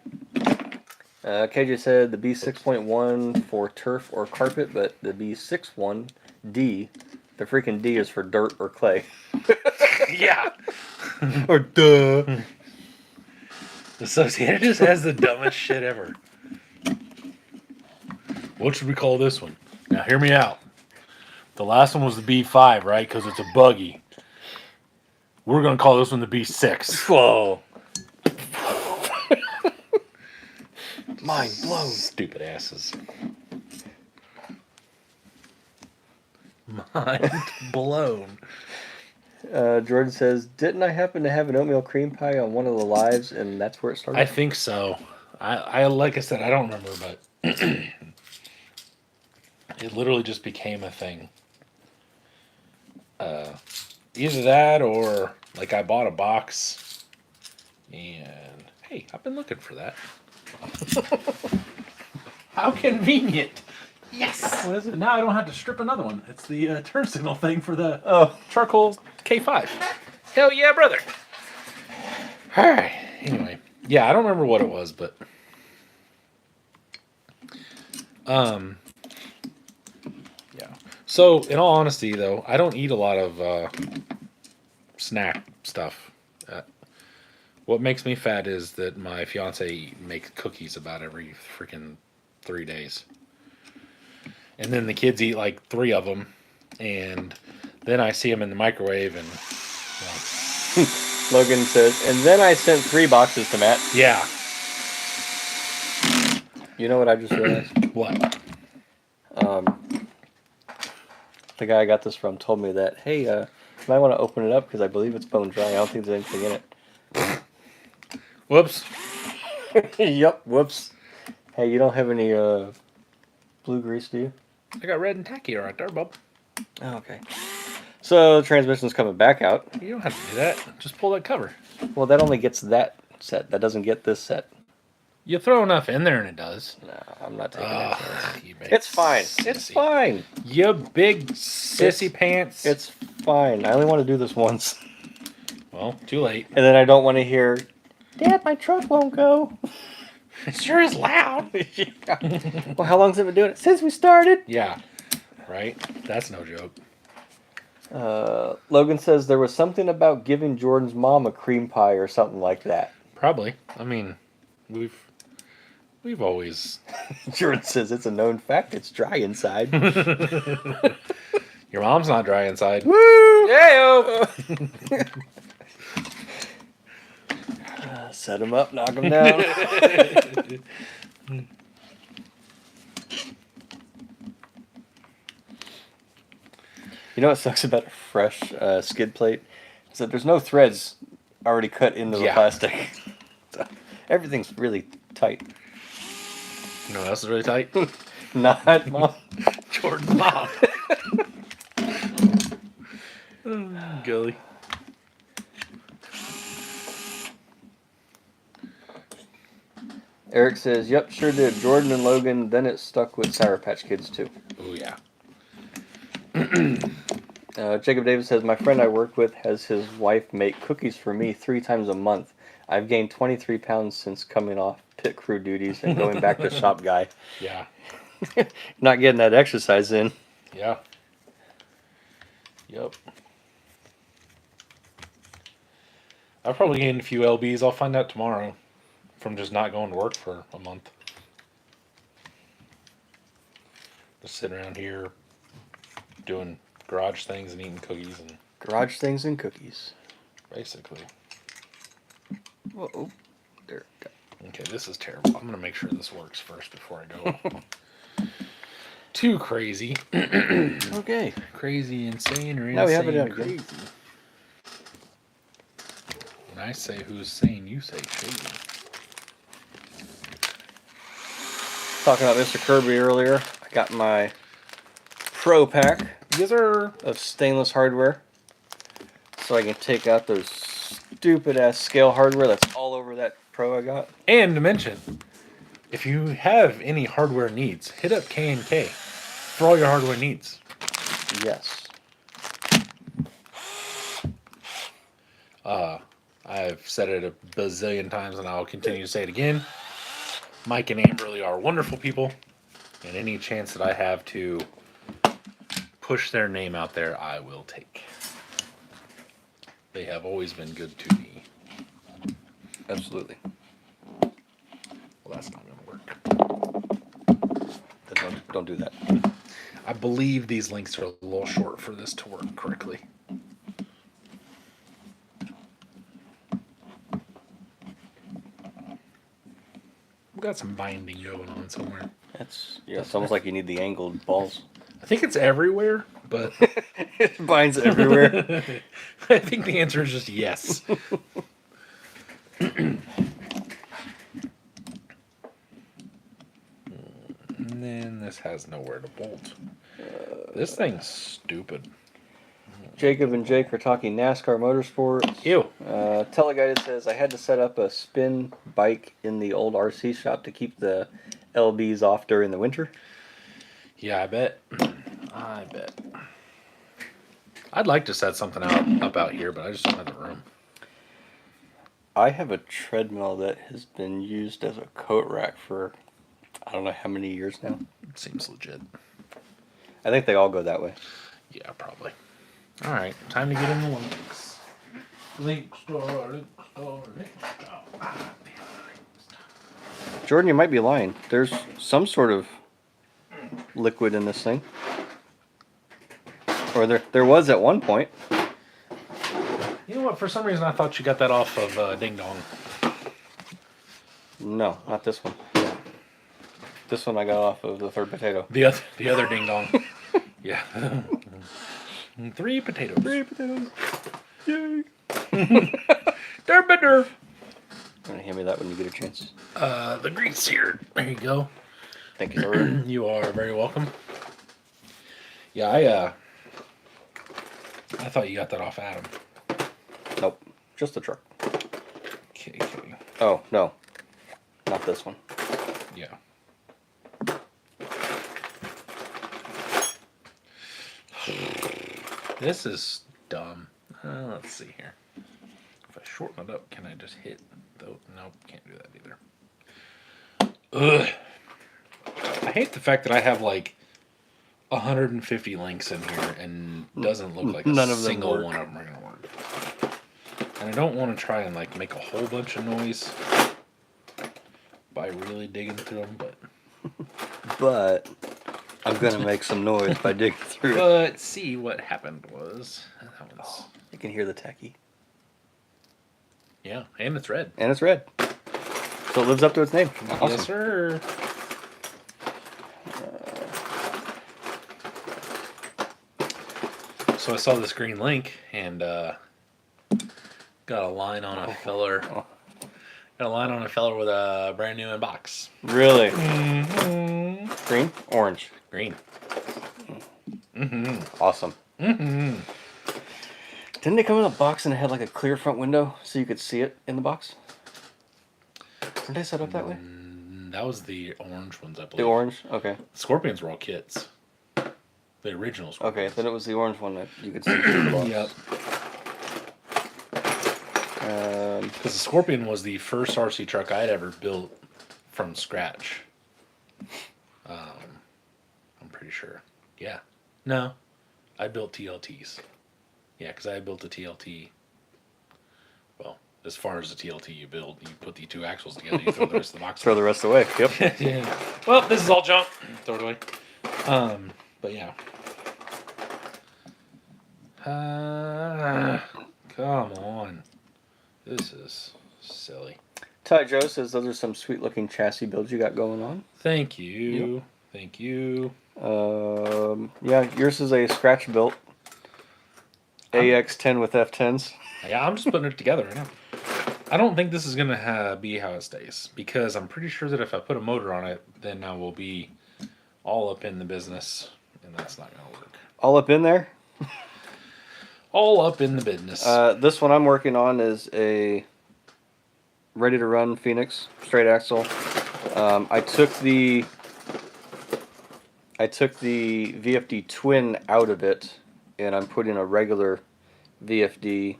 KJ said the B6.1 for turf or carpet, but the B61D, the freaking D is for dirt or clay.
Yeah.
Or duh.
Associated just has the dumbest shit ever. What should we call this one? Now, hear me out. The last one was the B5, right? Because it's a buggy. We're going to call this one the B6.
Whoa. Mind blown.
Stupid asses. Mind blown.
Jordan says, "Didn't I happen to have an oatmeal cream pie on one of the lives, and that's where it started?"
I think so. I like I said, I don't remember, but it literally just became a thing. Either that or like I bought a box, and hey, I've been looking for that. How convenient! Yes.
What is it? Now I don't have to strip another one. It's the turn signal thing for the
Oh,
Charcoal K5. Hell yeah, brother. All right. Anyway, yeah, I don't remember what it was, but yeah. So, in all honesty, though, I don't eat a lot of snack stuff. What makes me fat is that my fiance makes cookies about every freaking 3 days, and then the kids eat like 3 of them, and then I see them in the microwave, and
Logan says, and then I sent 3 boxes to Matt.
yeah.
You know what I just realized?
What?
The guy I got this from told me that, hey, you might want to open it up because I believe it's bone dry. I don't think there's anything in it.
Whoops.
Yep, whoops. Hey, you don't have any blue grease, do you?
I got red and tacky right there, bub.
Oh, okay. So the transmission's coming back out.
You don't have to do that. Just pull that cover.
Well, that only gets that set. That doesn't get this set.
You throw enough in there and it does.
No, I'm not taking that chance.
You big
It's fine.
sissy.
It's fine.
You big sissy pants.
It's fine. I only want to do this once.
Well, too late.
And then I don't want to hear, Dad, my truck won't go.
It sure is loud.
Yeah. Well, how long's it been doing it? Since we started.
Yeah. Right? That's no joke.
Logan says there was something about giving Jordan's mom a cream pie or something like that.
Probably. I mean, we've always.
Jordan says it's a known fact. It's dry inside.
Your mom's not dry inside.
Woo!
Yeah.
Set him up, knock him down. You know what sucks about a fresh skid plate? Is that there's no threads already cut into the
Yeah.
plastic. So, everything's really tight.
You know what else is really tight?
Not mom.
Jordan's mom. Gully.
Eric says, yep, sure did. Jordan and Logan, then it stuck with Sour Patch Kids too.
Oh, yeah.
Jacob Davis says, my friend I work with has his wife make cookies for me 3 times a month. I've gained 23 pounds since coming off pit crew duties and going back to shop guy.
Yeah.
Not getting that exercise in.
Yeah. Yep. I've probably gained a few lbs. I'll find out tomorrow from just not going to work for a month. Just sitting around here doing garage things and eating cookies and
Garage things and cookies.
basically.
Whoa. There.
Okay, this is terrible. I'm going to make sure this works first before I go. Too crazy.
Okay.
Crazy, insane, or insane,
Now we have it down
crazy.
again.
When I say who's sane, you say shady.
Talking about Mr. Kirby earlier, I got my Pro Pack
Yes, sir.
of stainless hardware. So I can take out those stupid ass scale hardware that's all over that Pro I got.
And to mention, if you have any hardware needs, hit up K&K for all your hardware needs.
Yes.
I've said it a bazillion times and I'll continue to say it again. Mike and Amberly are wonderful people, and any chance that I have to push their name out there, I will take. They have always been good to me.
Absolutely.
Well, that's not going to work.
Don't do that.
I believe these links are a little short for this to work correctly. We've got some binding going on somewhere.
It's almost like you need the angled balls.
I think it's everywhere, but
Vines everywhere.
I think the answer is just yes. And then this has nowhere to bolt. This thing's stupid.
Jacob and Jake are talking NASCAR motorsports.
Ew.
Teleguided says, I had to set up a spin bike in the old RC shop to keep the LBs off during the winter.
Yeah, I bet. I bet. I'd like to set something up out here, but I just don't have the room.
I have a treadmill that has been used as a coat rack for I don't know how many years now.
It seems legit.
I think they all go that way.
Yeah, probably. All right, time to get in the links.
Link store, link store, link store.
Jordan, you might be lying. There's some sort of liquid in this thing. Or there was at one point.
You know what? For some reason, I thought you got that off of Ding Dong.
No, not this one. This one I got off of the third potato.
The other Ding Dong. Yeah. 3 potatoes.
3 potatoes. Yay.
They're better.
Gonna hand me that when you get a chance.
The grease here. There you go.
Thank you, sir.
You are very welcome. Yeah, I thought you got that off Adam.
Nope, just the truck.
Okay.
Oh no, not this one.
Yeah. This is dumb. Let's see here. If I shorten it up, can I just hit? Nope, can't do that either. Ugh. I hate the fact that I have like 150 links in here and doesn't look like
None
a
of them
single
work.
one of them are gonna work. And I don't want to try and like make a whole bunch of noise by really digging through them,
But I'm gonna make some noise by digging through it.
But see, what happened was that one's
You can hear the tacky.
yeah, and it's red.
And it's red. So it lives up to its name. Awesome.
Yes, sir. So I saw this green link and got a line on a feller. Got a line on a feller with a brand new inbox.
Really?
Mm-hmm.
Green? Orange.
Green.
Awesome. Didn't they come in a box and it had like a clear front window so you could see it in the box? Weren't they set up that way?
That was the orange ones, I believe.
The orange? Okay.
Scorpions were all kits. The original Scorpions.
Okay, then it was the orange one that you could see through the box.
Yep.
Um,
Because the Scorpion was the first RC truck I'd ever built from scratch. I'm pretty sure. Yeah. No. I built TLTs. Yeah, because I built a TLT. Well, as far as the TLT you build, you put the 2 axles together, you throw the rest of the box
throw the rest away. Yep.
yeah. Well, this is all junk. Throw it away. But yeah. Come on. This is silly.
Ty Joe says those are some sweet looking chassis builds you got going on.
Thank you.
Yep.
Thank you.
Yeah, yours is a scratch built AX10 with F10s.
Yeah, I'm just putting it together right now. I don't think this is going to be how it stays because I'm pretty sure that if I put a motor on it, then I will be all up in the business, and that's not going to work.
All up in there.
All up in the business.
This one I'm working on is a ready to run Phoenix straight axle. I took the VFD twin out of it, and I'm putting a regular VFD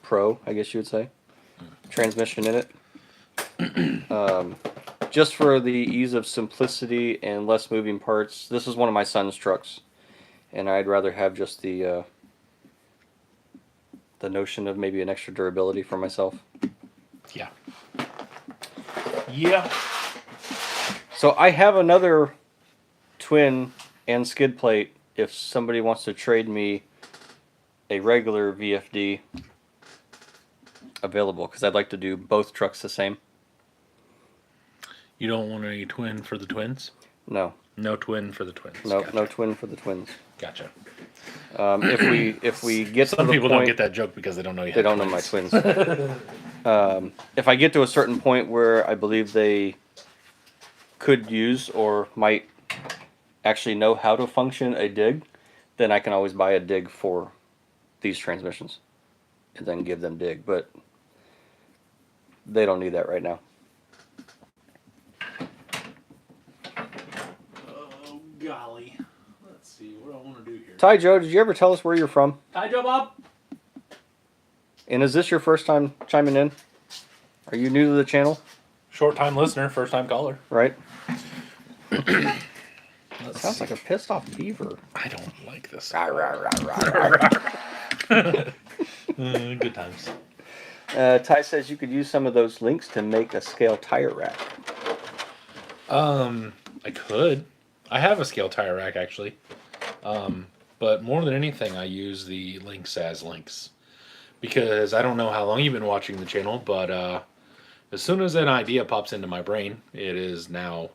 Pro, I guess you would say, transmission in it. Just for the ease of simplicity and less moving parts. This is one of my son's trucks, and I'd rather have just the notion of maybe an extra durability for myself.
yeah. Yeah.
So I have another twin and skid plate if somebody wants to trade me a regular VFD available, because I'd like to do both trucks the same.
You don't want a twin for the twins?
No.
No twin for the twins.
No,
Gotcha.
no twin for the twins.
Gotcha.
If we get
Some
to the
people
point,
don't get that joke because they don't know you
they
have
don't know my twins. If I get to a certain point where I believe they could use or might actually know how to function a dig, then I can always buy a dig for these transmissions and then give them dig. But they don't need that right now.
Oh, golly. Let's see what I want to do here.
Ty Joe, did you ever tell us where you're from?
Hi, Joe Bob.
And is this your first time chiming in? Are you new to the channel?
Short time listener, first time caller.
Right?
Let's
Sounds
see.
like a pissed off beaver.
I don't like this.
Rah, rah, rah, rah, rah.
Good times.
Ty says you could use some of those links to make a scale tire rack.
I could. I have a scale tire rack actually. But more than anything, I use the links as links. Because I don't know how long you've been watching the channel, but as soon as an idea pops into my brain, it is now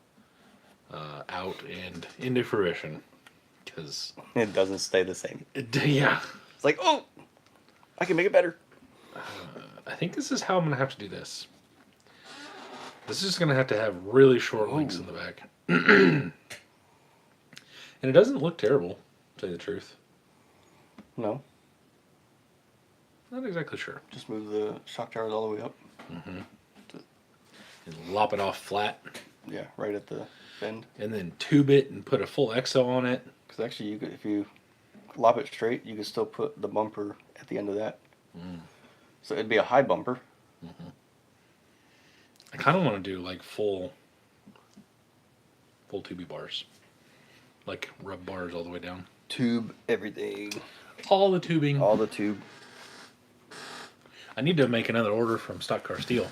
out and into fruition. Because,
It doesn't stay the same.
yeah,
It's like, oh, I can make it better.
I think this is how I'm going to have to do this. This is going to have really short links in the back. And it doesn't look terrible, to tell you the truth.
No,
Not exactly sure.
just move the shock towers all the way up.
And lop it off flat,
Yeah, right at the bend.
and then tube it and put a full exo on it.
Because actually, you could, if you lop it straight, you could still put the bumper at the end of that. So it'd be a high bumper.
I kind of want to do like full tubey bars, like rub bars all the way down.
Tube everything.
All the tubing.
All the tube.
I need to make another order from Stock Car Steel.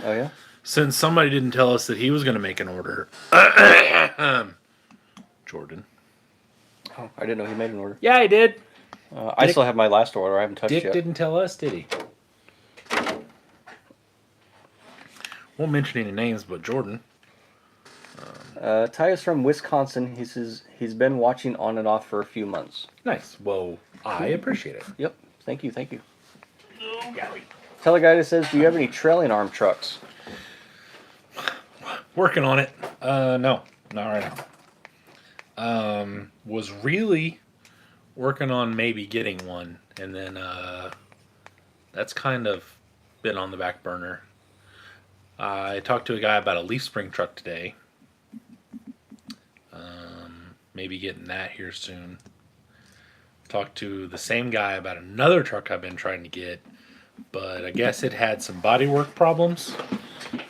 Oh, yeah?
Since somebody didn't tell us that he was going to make an order. Jordan.
Oh, I didn't know he made an order.
Yeah, I did.
I still have my last order. I haven't touched
Dick
yet.
didn't tell us, did he? Won't mention any names, but Jordan.
Ty is from Wisconsin. He says he's been watching on and off for a few months.
Nice. Well, I appreciate it.
Yep. Thank you. Thank you.
Oh, golly.
Teleguy says, do you have any trailing arm trucks?
Working on it. No, not right now. Was really working on maybe getting one, and then that's kind of been on the back burner. I talked to a guy about a leaf spring truck today. Maybe getting that here soon. Talked to the same guy about another truck I've been trying to get, but I guess it had some bodywork problems.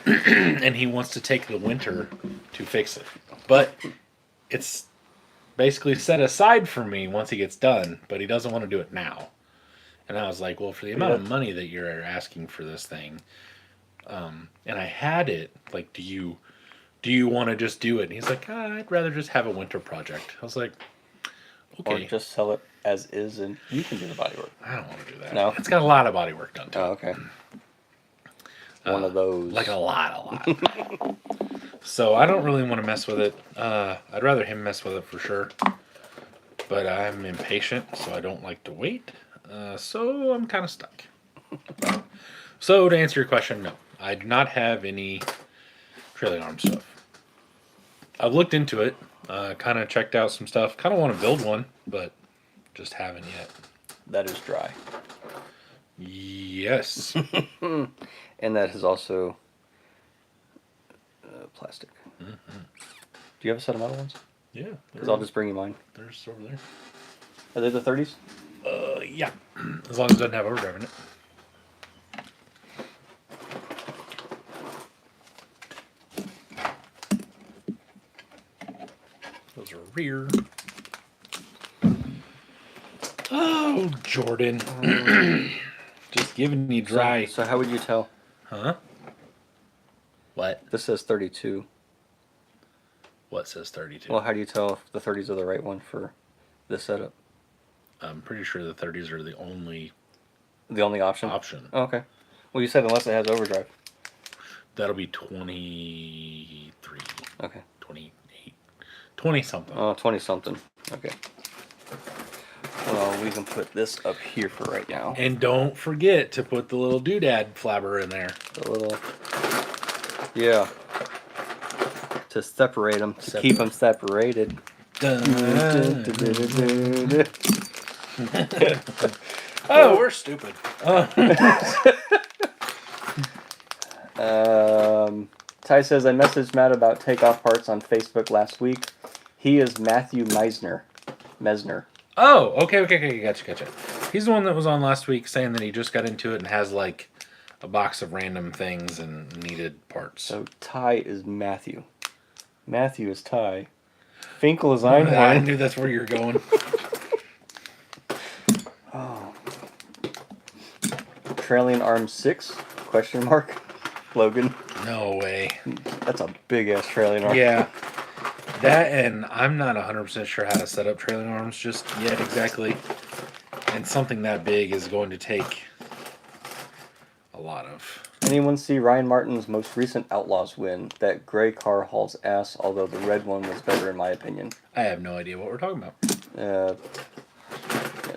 And he wants to take the winter to fix it. But it's basically set aside for me once he gets done, but he doesn't want to do it now. And I was like, well, for the amount of money that you're asking for this thing, and I had it, like, do you want to just do it? And he's like, I'd rather just have a winter project. I was like,
Or
okay.
just sell it as is and you can do the body work?
I don't want to do that.
No?
It's got a lot of body work done to it.
Oh, okay. One of those.
Like a lot. So I don't really want to mess with it. I'd rather him mess with it for sure. But I'm impatient, so I don't like to wait. So I'm kind of stuck. So to answer your question, no. I do not have any trailing arm stuff. I've looked into it, kind of checked out some stuff. Kind of want to build one, but just haven't yet.
That is dry.
Yes.
And that is also plastic. Do you have a set of metal ones?
Yeah.
Because I'll just bring you mine.
There's over there.
Are they the 30s?
Yeah. As long as it doesn't have overdrive in it. Those are rear. Oh, Jordan. Just giving me dry.
So how would you tell?
Huh? What?
This says 32.
What says 32?
Well, how do you tell if the 30s are the right one for this setup?
I'm pretty sure the 30s are the only
The only option?
option.
Oh, okay. Well, you said unless it has overdrive.
That'll be 23,
Okay.
28. 20 something.
Oh, 20 something. Okay. Well, we can put this up here for right now.
And don't forget to put the little doodad flabber in there.
A little. Yeah. To separate them, to keep them separated.
Oh, we're stupid.
Ty says, I messaged Matt about takeoff parts on Facebook last week. He is Matthew Meisner.
Oh, okay, gotcha. He's the one that was on last week saying that he just got into it and has like a box of random things and needed parts.
So Ty is Matthew. Matthew is Ty. Finkel is
I
Einhorn.
knew that's where you were going.
Oh. Trailing Arms 6? Question mark. Logan.
No way.
That's a big ass trailing arm.
Yeah. That, and I'm not 100% sure how to set up trailing arms just yet exactly. And something that big is going to take a lot of.
Anyone see Ryan Martin's most recent Outlaws win? That gray car hauls ass, although the red one was better in my opinion.
I have no idea what we're talking about.
Yeah,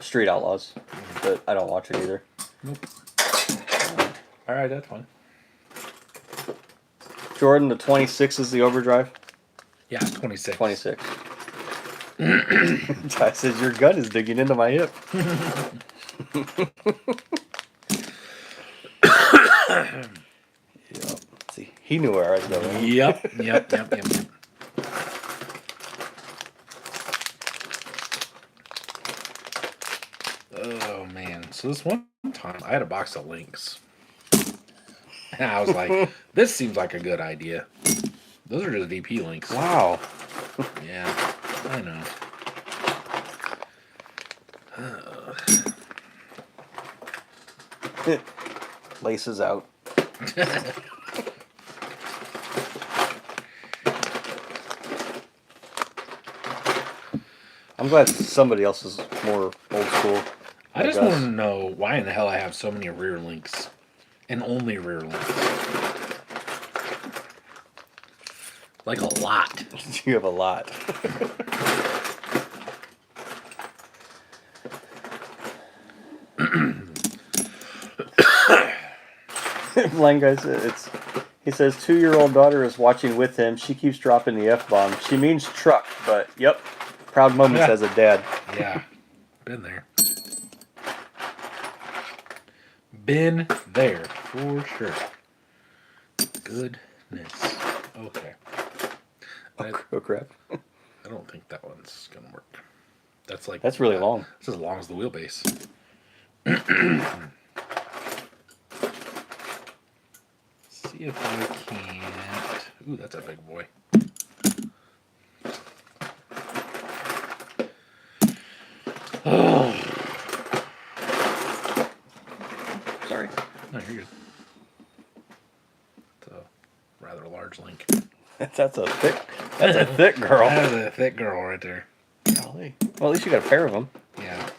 Street Outlaws, but I don't watch it either.
Nope. All right, that's fine.
Jordan, the 26 is the overdrive?
Yeah, 26.
26. Ty says, your gun is digging into my hip. Yep. See, he knew where I was going.
Yep. Oh, man. So this one time, I had a box of links. And I was like, this seems like a good idea. Those are just VP links.
Wow.
Yeah, I know.
Laces out. I'm glad somebody else is more old school.
I just
us.
want to know why in the hell I have so many rear links. And only rear links. Like a lot.
You have a lot. Blind guy says he says 2-year-old daughter is watching with him. She keeps dropping the F-bomb. She means truck, but yep. Proud moments as a dad.
Yeah. Been there. Been there for sure. Goodness. Okay.
Oh crap.
I don't think that one's gonna work. That's like
That's really long.
It's as long as the wheelbase. See if I can't. Ooh, that's a big boy. Oh,
Sorry.
no, you're good. It's a rather large link.
That's a thick girl.
That is a thick girl right there.
Golly. Well, at least you got a pair of them.
Yeah.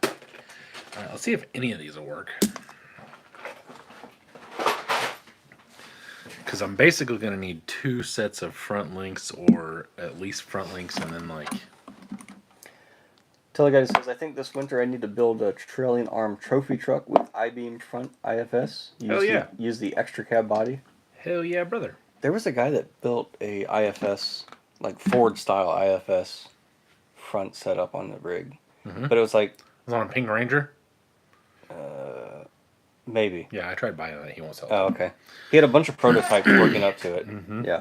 All right, let's see if any of these will work. Because I'm basically going to need 2 sets of front links, or at least front links, and then like...
Teleguy says, I think this winter I need to build a trailing arm trophy truck with I-beam front IFS.
Hell yeah.
Use the extra cab body.
Hell yeah, brother.
There was a guy that built a IFS, like Ford style IFS front setup on the rig.
Mm-hmm.
But it was like...
It was on a Pink Ranger?
Maybe.
Yeah, I tried buying that. He won't sell it.
Oh, okay. He had a bunch of prototypes working up to it.
Mm-hmm.
Yeah.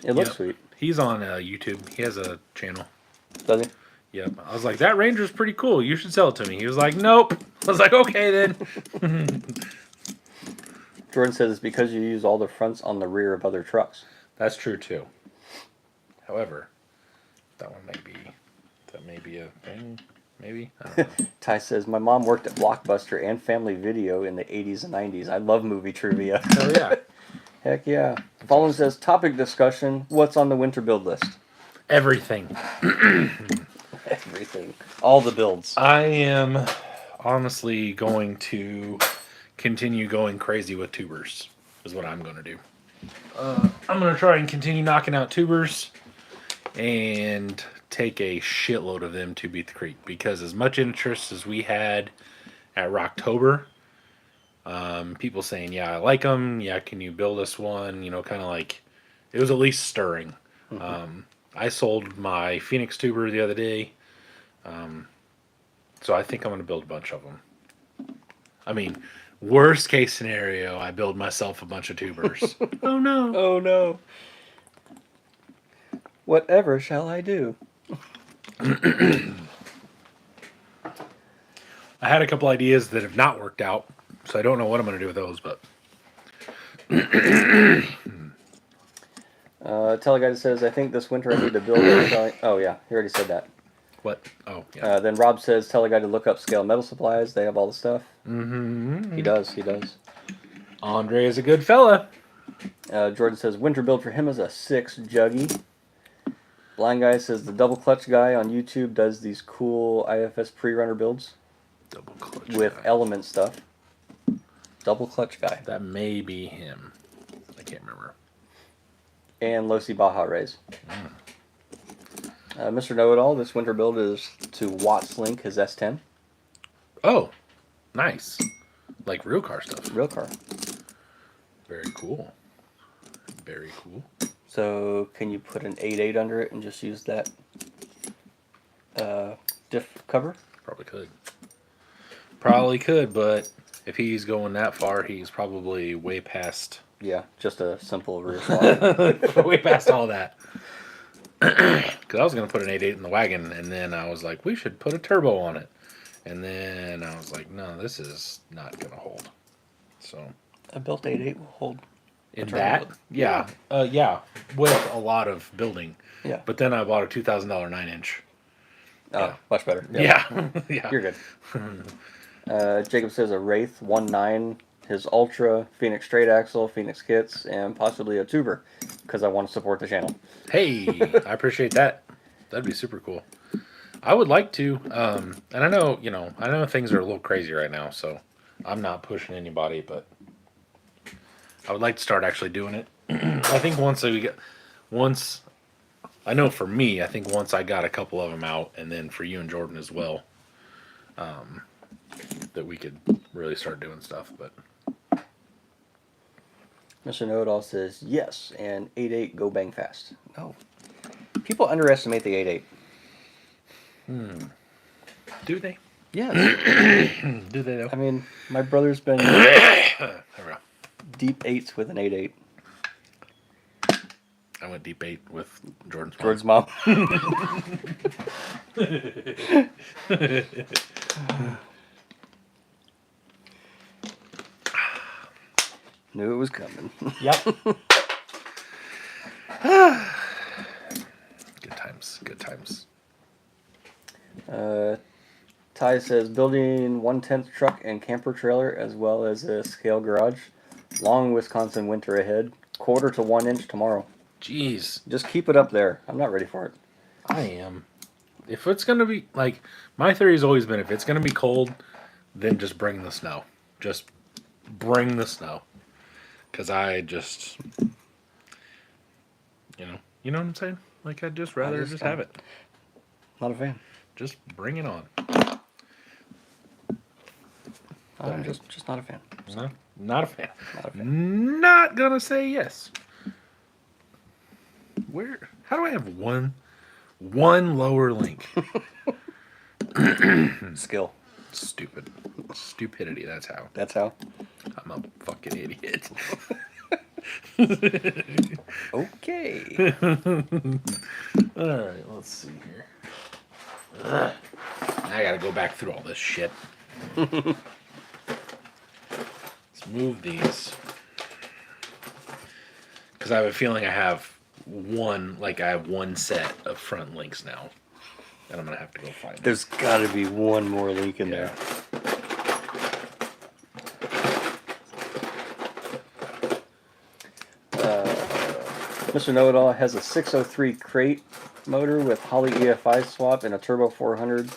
It looks
Yep.
sweet.
He's on YouTube. He has a channel.
Does he?
Yep. I was like, that Ranger's pretty cool. You should sell it to me. He was like, nope. I was like, okay then.
Jordan says it's because you use all the fronts on the rear of other trucks.
That's true too. However, that may be a thing. Maybe. I don't know.
Ty says, my mom worked at Blockbuster and Family Video in the 80s and 90s. I love movie trivia.
Hell yeah.
Heck yeah. Fallen says, topic discussion. What's on the winter build list?
Everything.
Everything. All the builds.
I am honestly going to continue going crazy with tubers, is what I'm going to do. I'm gonna try and continue knocking out tubers and take a shitload of them to Beat the Creek, because as much interest as we had at Rocktober, people saying, yeah, I like them, yeah, can you build us one, kind of like, it was at least stirring. I sold my Phoenix tuber the other day, so I think I'm going to build a bunch of them. I mean, worst case scenario, I build myself a bunch of tubers. Oh no.
Oh no. Whatever shall I do?
I had a couple ideas that have not worked out, so I don't know what I'm going to do with those, but
Teleguide says, I think this winter I need to build a... Oh, yeah, he already said that.
what? Oh, yeah.
Then Rob says, Teleguide to look up Scale Metal Supplies. They have all the stuff.
Mm-hmm.
He does.
Andre is a good fella.
Jordan says, winter build for him is a 6 Juggy. Blind Guy says, the Double Clutch guy on YouTube does these cool IFS pre-runner builds
Double clutch
with
guy.
element stuff. Double Clutch guy.
That may be him. I can't remember.
And Losi Baja Rays. Mr. Know-It-All, this winter build is to Watts Link, his S10.
Oh, nice. Like real car stuff.
Real car.
Very cool. Very cool.
So, can you put an 8.8 under it and just use that diff cover?
Probably could, but if he's going that far, he's probably way past
Yeah, just a simple rear swap.
way past all that. Because I was going to put an 8.8 in the wagon, and then I was like, we should put a turbo on it. And then I was like, no, this is not going to hold. So
A built 8.8 will hold.
in
turbo
that,
build.
yeah, with a lot of building.
Yeah.
But then I bought a $2,000 9-inch.
Oh,
Yeah.
much better.
Yeah, yeah.
You're good. Jacob says a Wraith 1.9, his Ultra, Phoenix straight axle, Phoenix kits, and possibly a tuber, because I want to support the channel.
Hey, I appreciate that. That'd be super cool. I would like to, and I know things are a little crazy right now, so I'm not pushing anybody, but I would like to start actually doing it. I think once I know for me, I think once I got a couple of them out, and then for you and Jordan as well, that we could really start doing stuff. But
Mr. Know-It-All says yes, and 8.8 go bang fast. No. People underestimate the 8.8.
do they?
Yes.
Do they though?
I mean, my brother's been
There we go.
deep 8s with an 8.8.
I went deep 8 with Jordan's
George's
mom.
mom. Knew it was coming.
Yep. Good times. Good times.
Ty says building 1/10 truck and camper trailer as well as a scale garage. Long Wisconsin winter ahead. 1/4 to 1 inch tomorrow.
Jeez,
Just keep it up there. I'm not ready for it.
I am. If it's gonna be like, my theory has always been, if it's gonna be cold, then just bring the snow. Just bring the snow. Cause I just, you know what I'm saying? Like, I'd just rather just have it.
Not a fan.
Just bring it on.
I'm just not a fan.
No, not a fan.
Not a fan.
Not gonna say yes. How do I have one lower link?
Skill.
Stupidity, that's how.
That's how.
I'm a fucking idiot.
Okay.
Alright, let's see here. I gotta go back through all this shit. Let's move these. Because I have a feeling I have one set of front links now. And I'm gonna have to go find it.
There's got to be one more link in there. Mr. Know-It-All has a 603 crate motor with Holley EFI swap and a Turbo 400.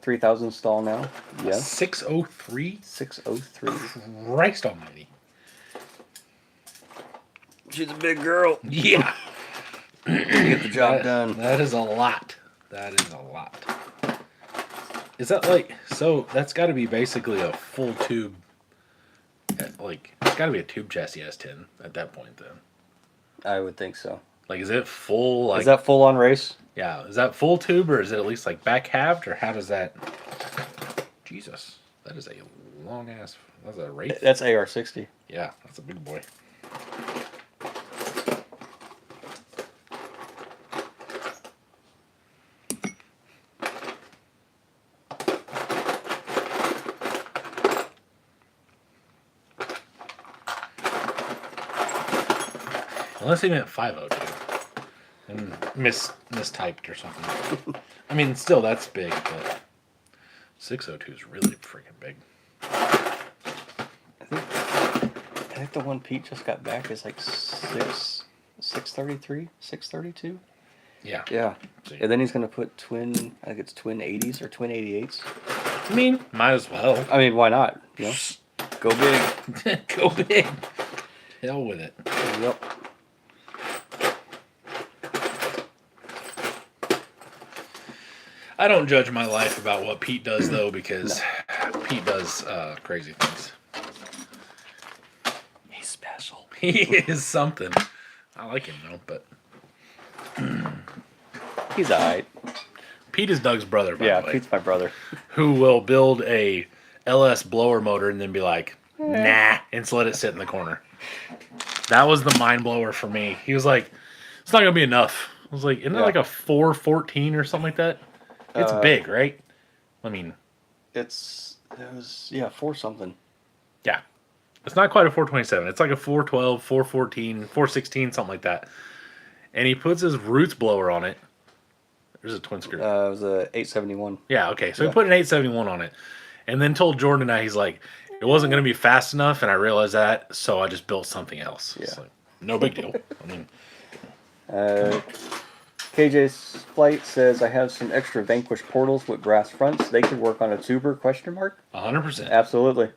3000 stall now. Yes.
603?
603.
Christ almighty.
She's a big girl.
Yeah.
Get the job done.
That is a lot. That is a lot. Is that like, so that's got to be basically a full tube, like, it's got to be a tube chassis S10 at that point then.
I would think so.
Like, is it full, like,
Is that full on race?
yeah, is that full tube or is it at least like back halved or how does that, Jesus, that is a long ass, that's a Wraith?
That's AR60.
Yeah, that's a big boy. Unless he meant 502 and mistyped or something. I mean, still that's big, but 602 is really freaking big.
I think the one Pete just got back is like 633, 632.
Yeah.
Yeah.
See.
And then he's gonna put twin. I think it's twin 80s or twin 88s.
I mean, might as well.
I mean, why not? You know, go big.
Go big. Hell with it.
Yep.
I don't judge my life about what Pete does though, because Pete does crazy things.
He's special.
He is something. I like him though, but
He's alright.
Pete is Doug's brother, by
Yeah,
the way,
Pete's my brother.
who will build a LS blower motor and then be like, nah, and just let it sit in the corner. That was the mind blower for me. He was like, it's not gonna be enough. I was like, isn't it
Yeah.
like a 414 or something like that? It's big, right? I mean,
It was 4 something.
yeah. It's not quite a 427. It's like a 412, 414, 416, something like that. And he puts his roots blower on it. There's a twin screw.
It was a 871.
Yeah, okay. So
Yeah.
he put an 871 on it. And then told Jordan and I, he's like, it wasn't going to be fast enough. And I realized that. So I just built something else. It's
Yeah.
like, no big deal. I mean,
KJ's Flight says I have some extra Vanquish portals with brass fronts. They could work on a tuber? Question mark.
100%.
Absolutely.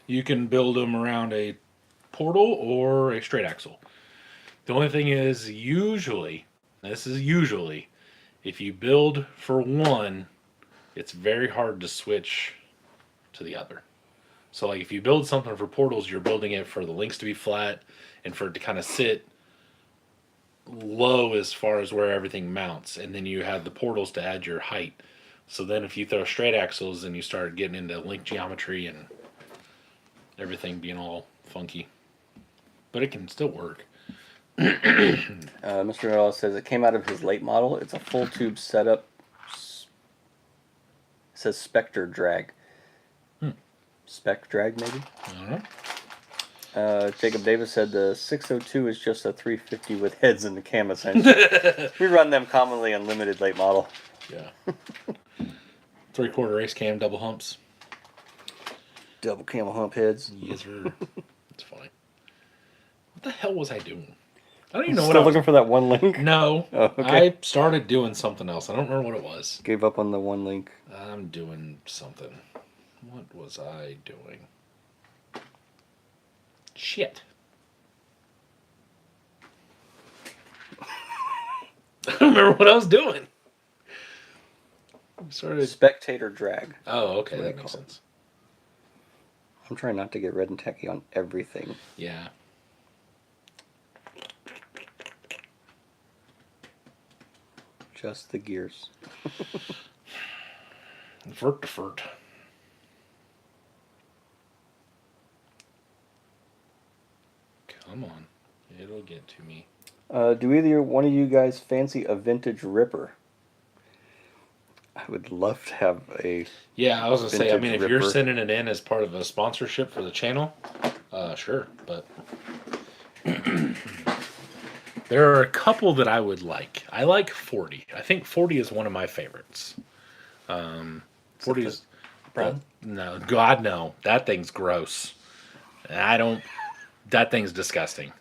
You can build them around a portal or a straight axle. The only thing is, usually, if you build for one, it's very hard to switch to the other. So, like, if you build something for portals, you're building it for the links to be flat and for it to kind of sit low as far as where everything mounts. And then you have the portals to add your height. So then if you throw straight axles, then you start getting into link geometry and everything being all funky. But it can still work.
Mr. Noel says it came out of his late model. It's a full tube setup. It says Spectre drag. Spec drag, maybe?
I don't know.
Jacob Davis said the 602 is just a 350 with heads in the cam essentially. We run them commonly in limited late model.
Yeah. 3/4 race cam, double humps.
Double camel hump heads.
Yes, sir. It's funny. What the hell was I doing? I don't even know
Still
what I was.
looking for that one link?
No.
Oh, okay.
I started doing something else. I don't remember what it was.
Gave up on the one link.
I'm doing something. What was I doing? Shit. I don't remember what I was doing. I started.
Spectator drag.
Oh, okay,
What
that
do you
makes
call it?
sense.
I'm trying not to get red and tacky on everything.
Yeah.
Just the gears.
Vert to vert. Come on. It'll get to me.
Do either one of you guys fancy a vintage Ripper? I would love to have a.
Yeah, I was gonna say. I
Vintage
mean, if you're
Ripper.
sending it in as part of a sponsorship for the channel, sure. But there are a couple that I would like. I like 40. I think 40 is one of my favorites. 40 is
Brown?
no, God no. That thing's gross. I don't. That thing's disgusting.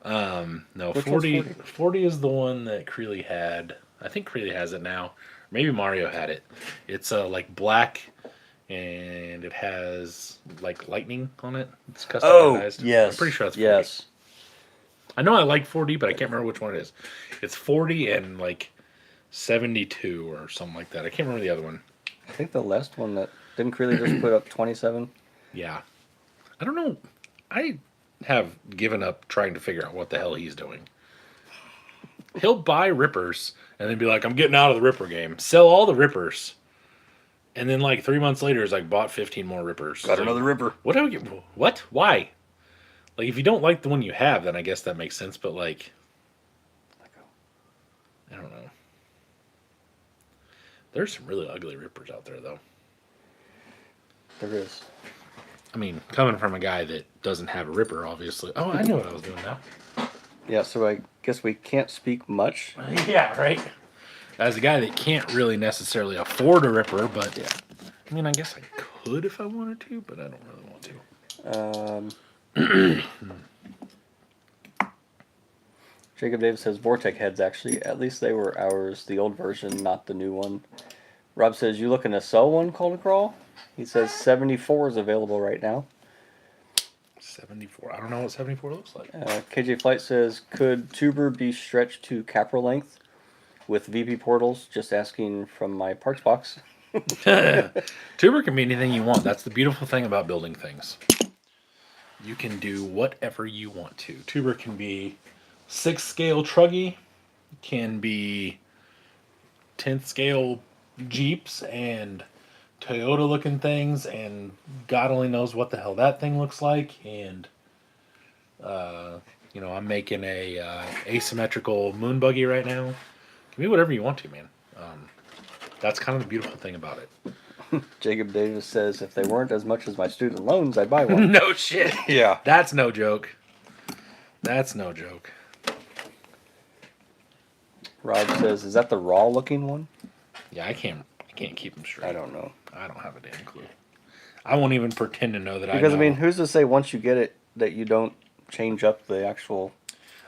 No,
Which one's
40,
40?
40 is the one that Creeley had. I think Creeley has it now. Maybe Mario had it. It's like black, and it has like lightning on it. It's customized.
yes.
I'm pretty sure that's 40.
yes.
I know I like 4D, but I can't remember which one it is. It's 40 and like 72 or something like that. I can't remember the other one.
I think the last one that didn't Creeley just put up 27.
Yeah. I don't know. I have given up trying to figure out what the hell he's doing. He'll buy Rippers and then be like, I'm getting out of the Ripper game. Sell all the Rippers. And then like 3 months later, he's like, bought 15 more Rippers.
Got another Ripper.
What do I get? What? Why? Like, if you don't like the one you have, then I guess that makes sense. But like, I don't know. There's some really ugly Rippers out there, though.
There is.
I mean, coming from a guy that doesn't have a Ripper, obviously. Oh, I knew what I was doing now.
Yeah, so I guess we can't speak much.
Yeah, right. As a guy that can't really necessarily afford a Ripper, but
Yeah.
I mean, I guess I could if I wanted to, but I don't really want to.
Jacob Davis says Vortec heads, actually. At least they were ours, the old version, not the new one. Rob says, you looking to sell one, Call to Crawl? He says 74 is available right now.
74. I don't know what 74 looks like.
KJ Flight says, could Tuber be stretched to Capra length with VP portals? Just asking from my parts box.
Tuber can be anything you want. That's the beautiful thing about building things. You can do whatever you want to. Tuber can be 6th scale truggy, can be 10th scale Jeeps and Toyota looking things, and God only knows what the hell that thing looks like. And you know, I'm making a asymmetrical moon buggy right now. Can be whatever you want to, man. That's kind of the beautiful thing about it.
Jacob Davis says, if they weren't as much as my student loans, I'd buy one.
No shit.
Yeah.
That's no joke. That's no joke.
Rob says, is that the raw looking one?
Yeah, I can't keep them straight.
I don't know.
I don't have a damn clue. I won't even pretend to know that
Because,
I
I
know.
mean, who's to say once you get it that you don't change up the actual...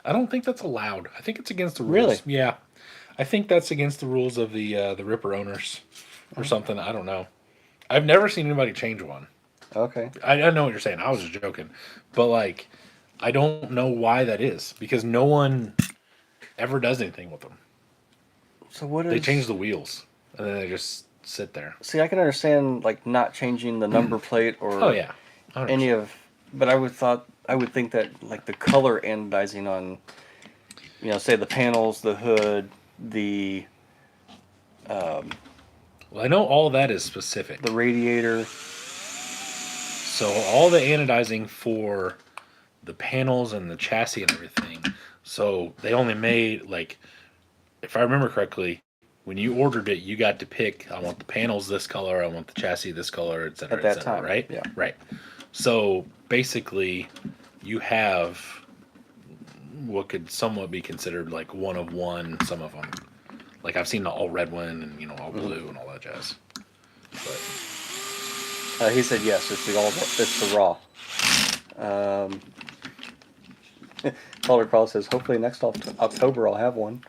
I don't think that's allowed. I think it's against the rules.
Really?
Yeah. I think that's against the rules of the Ripper owners or something. I don't know. I've never seen anybody change one.
Okay.
I know what you're saying. I was just joking. But, like, I don't know why that is. Because no one ever does anything with them.
So what is...
They change the wheels. And then they just sit there.
See, I can understand, like, not changing the number plate or
Oh, yeah. 100%.
any of... But I would think that, like, the color anodizing on, you know, say the panels, the hood, the
Well, I know all that is specific.
radiator...
So all the anodizing for the panels and the chassis and everything. So they only made, like, if I remember correctly, when you ordered it, you got to pick, I want the panels this color, I want the chassis this color, etc.
At that
etc.
time,
Right?
yeah.
Right. So basically, you have what could somewhat be considered like one of one, some of them. Like I've seen the all red one and, you know, all blue and all that jazz. But
he said yes, it's the raw. Calder Crawl says, hopefully next October I'll have one.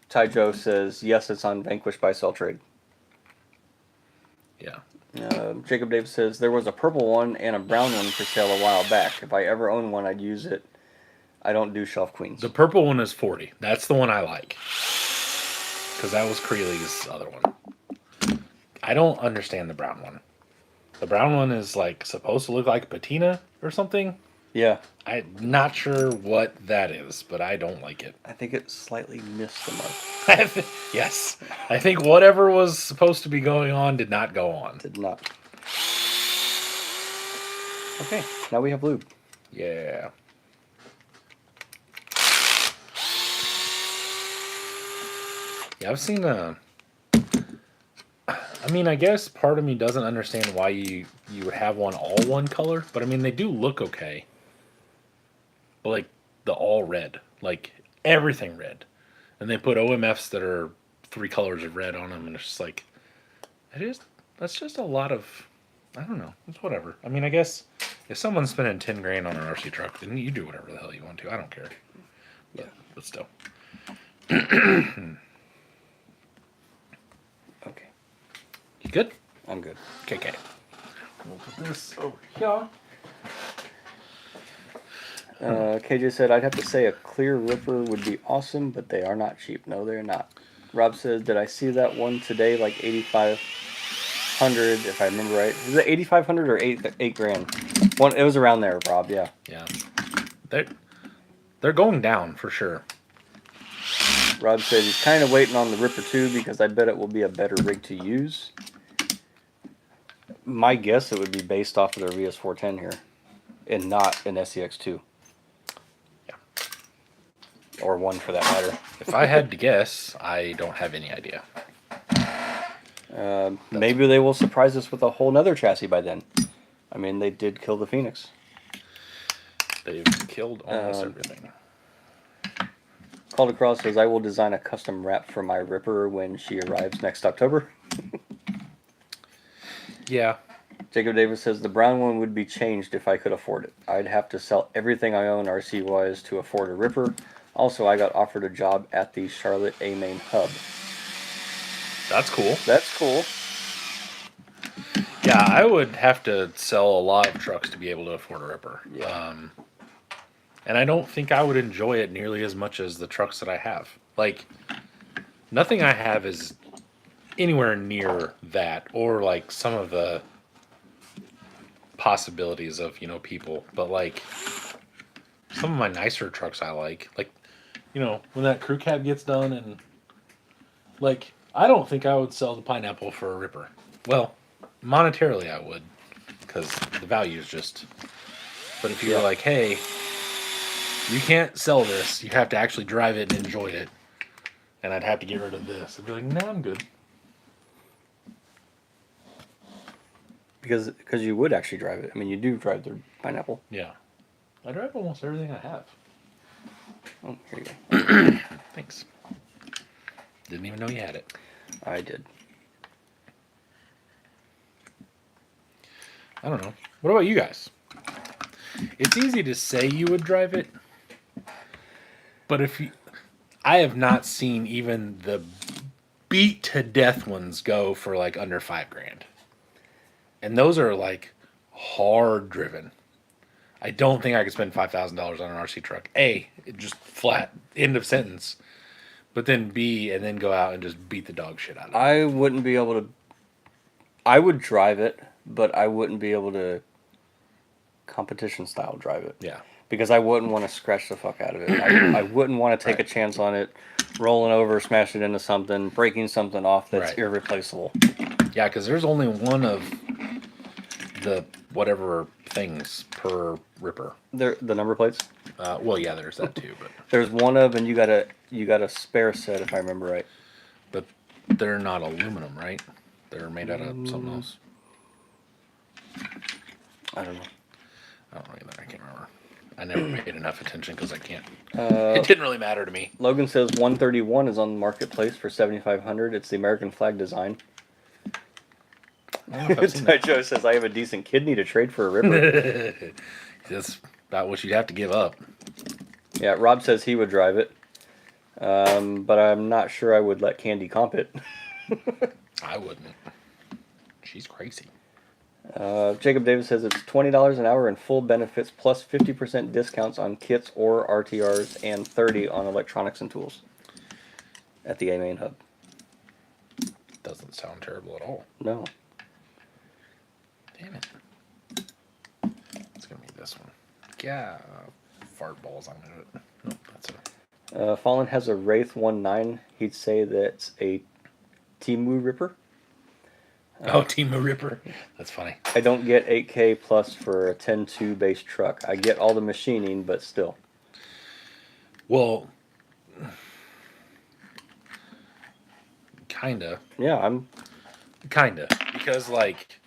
Ty Joe says, yes, it's on Vanquish by Sell Trade.
yeah.
Jacob Davis says, there was a purple one and a brown one for sale a while back. If I ever own one, I'd use it. I don't do shelf queens.
The purple one is 40. That's the one I like. Because that was Creeley's other one. I don't understand the brown one. The brown one is like supposed to look like patina or something.
Yeah.
I'm not sure what that is, but I don't like it.
I think it slightly missed the mark.
Yes. I think whatever was supposed to be going on did not go on.
Did not. Okay, now we have lube.
Yeah. Yeah, I've seen I mean, I guess part of me doesn't understand why you would have one all one color, but I mean they do look okay. But like the all red, like everything red, and they put OMFs that are 3 colors of red on them, and it's just like that's just a lot of, I don't know, it's whatever. I mean, I guess if someone's spending 10 grand on an RC truck, then you do whatever the hell you want to. I don't care.
Yeah.
But still.
Okay,
You good?
I'm good.
Okay.
We'll put this over here.
KJ said, I'd have to say a clear Ripper would be awesome, but they are not cheap. No, they're not. Rob says, did I see that one today, like 8,500, if I remember right? Is it 8,500 or eight grand? One, it was around there, Rob, yeah.
Yeah. They're going down for sure.
Rob said he's kind of waiting on the Ripper 2 because I bet it will be a better rig to use. My guess it would be based off of their VS410 here and not an SCX2.
Yeah.
Or one for that matter.
If I had to guess, I don't have any idea.
Maybe they will surprise us with a whole nother chassis by then. I mean, they did kill the Phoenix.
They've killed almost everything.
Called Across says, I will design a custom wrap for my Ripper when she arrives next October.
Yeah.
Jacob Davis says, the brown one would be changed if I could afford it. I'd have to sell everything I own RC-wise to afford a Ripper. Also, I got offered a job at the Charlotte A-Main Hub.
That's cool.
That's cool.
Yeah, I would have to sell a lot of trucks to be able to afford a Ripper.
Yeah.
And I don't think I would enjoy it nearly as much as the trucks that I have. Like, nothing I have is anywhere near that, or like some of the possibilities of, people. But like, some of my nicer trucks I like, when that crew cab gets done, and like, I don't think I would sell the Pineapple for a Ripper. Well, monetarily I would, because the value is just. But if you were like, hey, you can't sell this, you have to actually drive it and enjoy it, and I'd have to get rid of this, I'd be like, nah, I'm good.
Because you would actually drive it. I mean, you do drive the Pineapple.
Yeah. I drive almost everything I have.
Oh, here you go.
Thanks. Didn't even know you had it.
I did.
I don't know. What about you guys? It's easy to say you would drive it, but I have not seen even the beat to death ones go for like under $5,000. And those are like hard driven. I don't think I could spend $5,000 on an RC truck. A, just flat, end of sentence. But then B, and then go out and just beat the dog shit out of it.
I wouldn't be able to. I would drive it, but I wouldn't be able to competition style drive it.
Yeah.
Because I wouldn't want to scratch the fuck out of it. I wouldn't want to take a chance on it, rolling over, smashing it into something, breaking something off that's irreplaceable.
Yeah, because there's only one of the whatever things per Ripper.
The number plates.
Well, yeah, there's that too, but
There's one of, and you got a spare set if I remember right.
but they're not aluminum, right? They're made out of something else.
I don't know.
I don't know either. I can't remember. I never paid enough attention because I can't. It didn't really matter to me.
Logan says 131 is on the marketplace for 7,500. It's the American flag design.
I don't know if I've seen that.
Joe says I have a decent kidney to trade for a Ripper.
That's about what you'd have to give up.
Yeah, Rob says he would drive it, but I'm not sure I would let Candy comp it.
I wouldn't. She's crazy.
Jacob Davis says it's $20 an hour and full benefits plus 50% discounts on kits or RTRs and 30 on electronics and tools at the A-Main Hub.
Doesn't sound terrible at all.
No.
Damn it. It's going to be this one. Yeah. Fart balls on it. Nope, that's it.
Fallen has a Wraith 1.9. He'd say that's a Timu Ripper.
Oh, Timu Ripper. That's funny.
I don't get 8K plus for a 10.2 base truck. I get all the machining, but still.
Well, kinda.
Yeah,
Kinda. Because, like,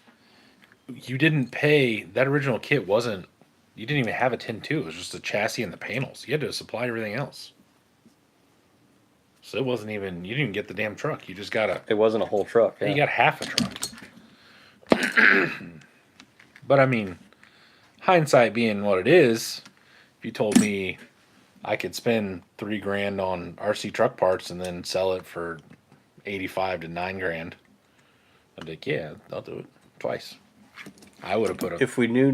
you didn't pay... That original kit wasn't... You didn't even have a 10.2. It was just a chassis and the panels. You had to supply everything else. So it wasn't even... You didn't even get the damn truck. You just got a...
It wasn't a whole truck. Yeah.
You got half a truck. But, I mean, hindsight being what it is, if you told me I could spend $3,000 on RC truck parts and then sell it for 85 to $9,000, I'd be like, yeah, I'll do it twice. I would have put a
If we knew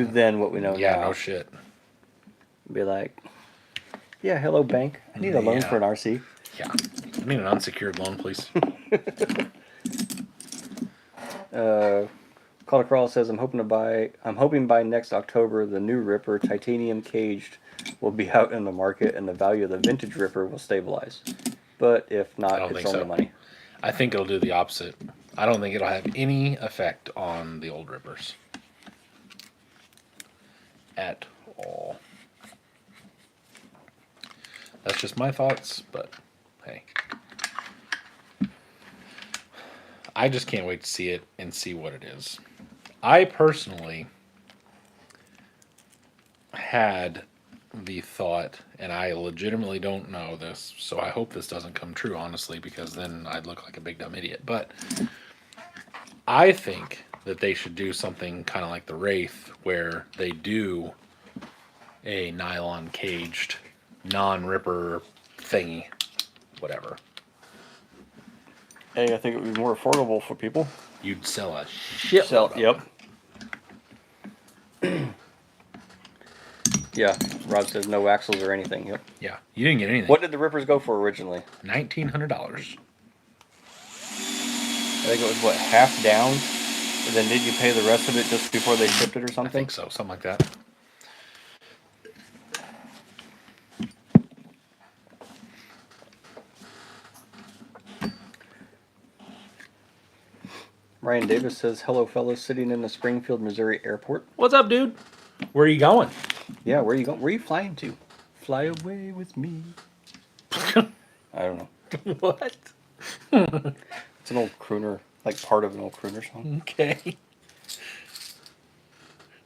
then what we know
yeah,
now,
no shit.
be like, yeah, hello bank. I need a loan
Yeah.
for an RC.
Yeah, I need an unsecured loan, please.
Calder Crawl says I'm hoping by next October the new Ripper titanium caged will be out in the market and the value of the vintage Ripper will stabilize. But if
I
not,
don't
it's
think
only
so.
money.
I think it'll do the opposite. I don't think it'll have any effect on the old Rippers at all. That's just my thoughts, but hey. I just can't wait to see it and see what it is. I personally had the thought, and I legitimately don't know this, so I hope this doesn't come true, honestly, because then I'd look like a big dumb idiot. But I think that they should do something kind of like the Wraith, where they do a nylon caged, non-ripper thingy, whatever.
Hey, I think it would be more affordable for people.
You'd sell a shit.
Yep. Yeah, Rob says no axles or anything. Yep.
Yeah, you didn't get anything.
What did the Rippers go for originally?
$1,900.
I think it was what, half down? And then did you pay the rest of it just before they shipped it or
I
something?
think so, something like that.
Ryan Davis says, hello fellows sitting in the Springfield, Missouri airport.
What's up, dude? Where are you going?
Yeah, where are you going? Where are you flying to? Fly away with me. I don't know.
What?
It's an old crooner, like part of an old crooner song.
Okay.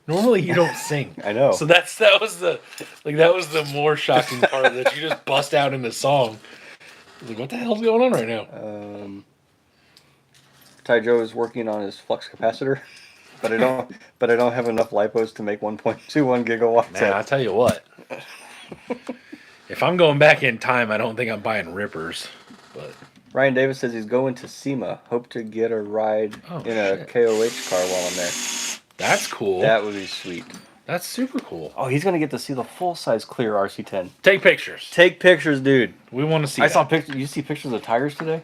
Normally you don't sing.
I know.
So that was the more shocking part that you just bust out into song. Like, what the hell's going on right now?
Ty Joe is working on his flux capacitor, but I don't have enough lipos to make 1.21 gigawatts.
Man, I tell you what. If I'm going back in time, I don't think I'm buying Rippers. But
Ryan Davis says he's going to SEMA. Hope to get a ride in a
shit.
KOH car while I'm there.
that's cool.
That would be sweet.
That's super cool.
Oh, he's gonna get to see the full size clear RC10.
Take pictures.
Take pictures, dude.
We want to see.
I
that.
saw pictures. You see pictures of tires today?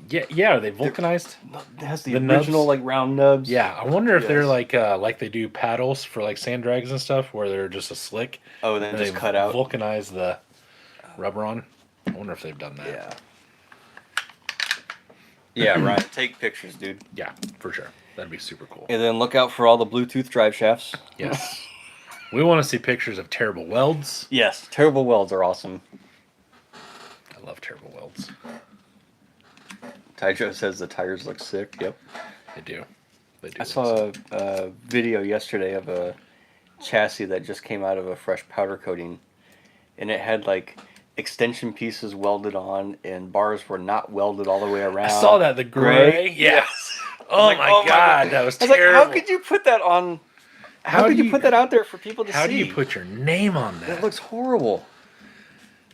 Yeah. Are they vulcanized?
It has the,
The
original
nubs?
like round nubs.
Yeah, I wonder if they're
Yes.
like they do paddles for like sand drags and stuff, where they're just a slick.
Oh, and then
and
just
they
cut out.
vulcanize the rubber on. I wonder if they've done that.
Yeah. Yeah, Ryan. Take pictures, dude.
Yeah, for sure. That'd be super cool.
And then look out for all the Bluetooth drive shafts.
Yes. We want to see pictures of terrible welds.
Yes, terrible welds are awesome.
I love terrible welds.
Ty Joe says the tires look sick. Yep.
They do. They do.
I saw a video yesterday of a chassis that just came out of a fresh powder coating, and it had like extension pieces welded on, and bars were not welded all the way around.
I saw that. The gray. Yes. Oh,
like,
my
oh my
God.
God.
That was
I was
terrible.
like, how could you put that on? How could you put that out there for people to see?
How do you put your name on that?
That looks horrible.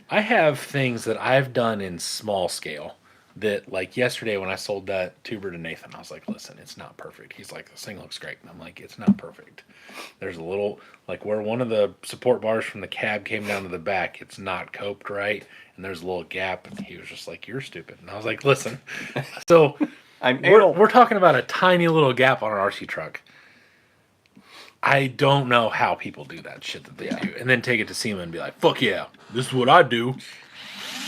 I have things that I've done in small scale that, like yesterday when I sold that tuber to Nathan, I was like, listen, it's not perfect. He's like, this thing looks great. And I'm like, it's not perfect. There's a little, like where one of the support bars from the cab came down to the back, it's not coped right. And there's a little gap. And he was just like, you're stupid. And I was like, listen. So we're talking about a tiny little gap on an RC truck. I don't know how people do that shit that they do. And then take it to SEMA and be like, fuck yeah, this is what I do.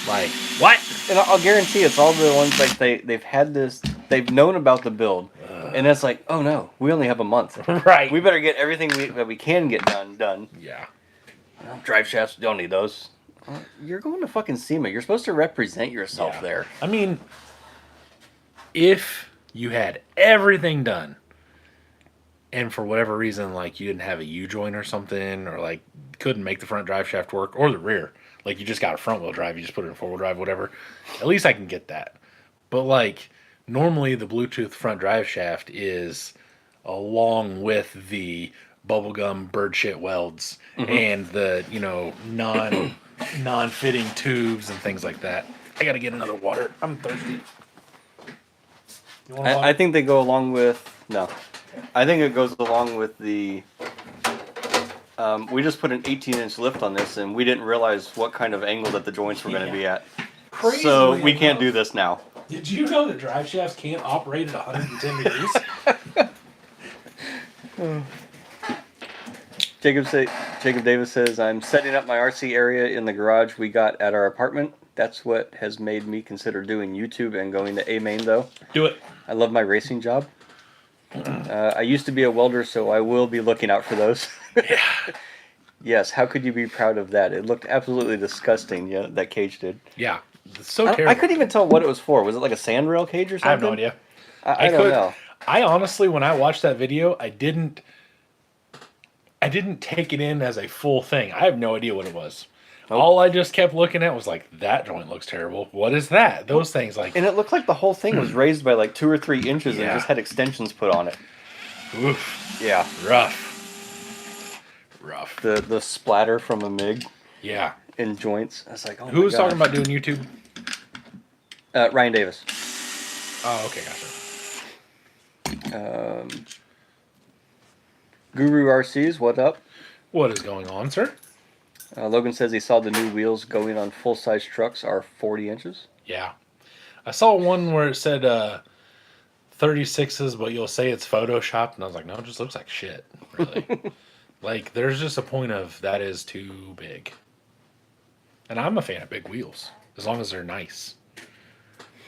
Like, what?
And I'll guarantee it's all the ones like they've had this, they've known about the build, and it's like, oh no, we only have a month.
Right.
We better get everything that we can get done.
Yeah.
Drive shafts, don't need those. You're going to fucking SEMA. You're supposed to represent yourself
Yeah.
there.
I mean, if you had everything done, and for whatever reason, like you didn't have a U-joint or something, or like couldn't make the front drive shaft work, or the rear, like you just got a front wheel drive, you just put it in 4-wheel drive, whatever, at least I can get that. But like, normally the Bluetooth front drive shaft is along with the bubblegum bird shit welds and the, non-fitting tubes and things like that. I gotta get another water. I'm thirsty. You want
I think they go along with, no. I think it goes along with the. We just put an 18-inch lift on this, and we didn't realize what kind of angle that the joints were going to be at.
Crazily
So we can't
enough.
do this now.
Did you know that drive shafts can't operate at 110 degrees?
Jacob Davis says, I'm setting up my RC area in the garage we got at our apartment. That's what has made me consider doing YouTube and going to A-Main, though.
Do it.
I love my racing job. I used to be a welder, so I will be looking out for those.
Yeah.
Yes, how could you be proud of that? It looked absolutely disgusting, yeah, that cage did.
Yeah. It's so
I
terrible.
couldn't even tell what it was for. Was it like a sandrail cage or something?
I have no idea.
I don't know.
I honestly, when I watched that video, I didn't take it in as a full thing. I have no idea what it was.
Nope.
All I just kept looking at was like, that joint looks terrible. What is that? Those things like,
And it looked like the whole thing was raised by like 2 or 3 inches
Yeah.
and just had extensions put on it.
oof,
Yeah.
rough.
The splatter from a MIG
Yeah.
in joints. I was like, oh
Who was
my
talking
gosh.
about doing YouTube?
Ryan Davis.
Oh, okay, gotcha.
Guru RCs, what up?
What is going on, sir?
Logan says he saw the new wheels going on full-size trucks are 40 inches.
Yeah. I saw one where it said 36s, but you'll say it's photoshopped, and I was like, no, it just looks like shit, really. Like, there's just a point of that is too big. And I'm a fan of big wheels, as long as they're nice.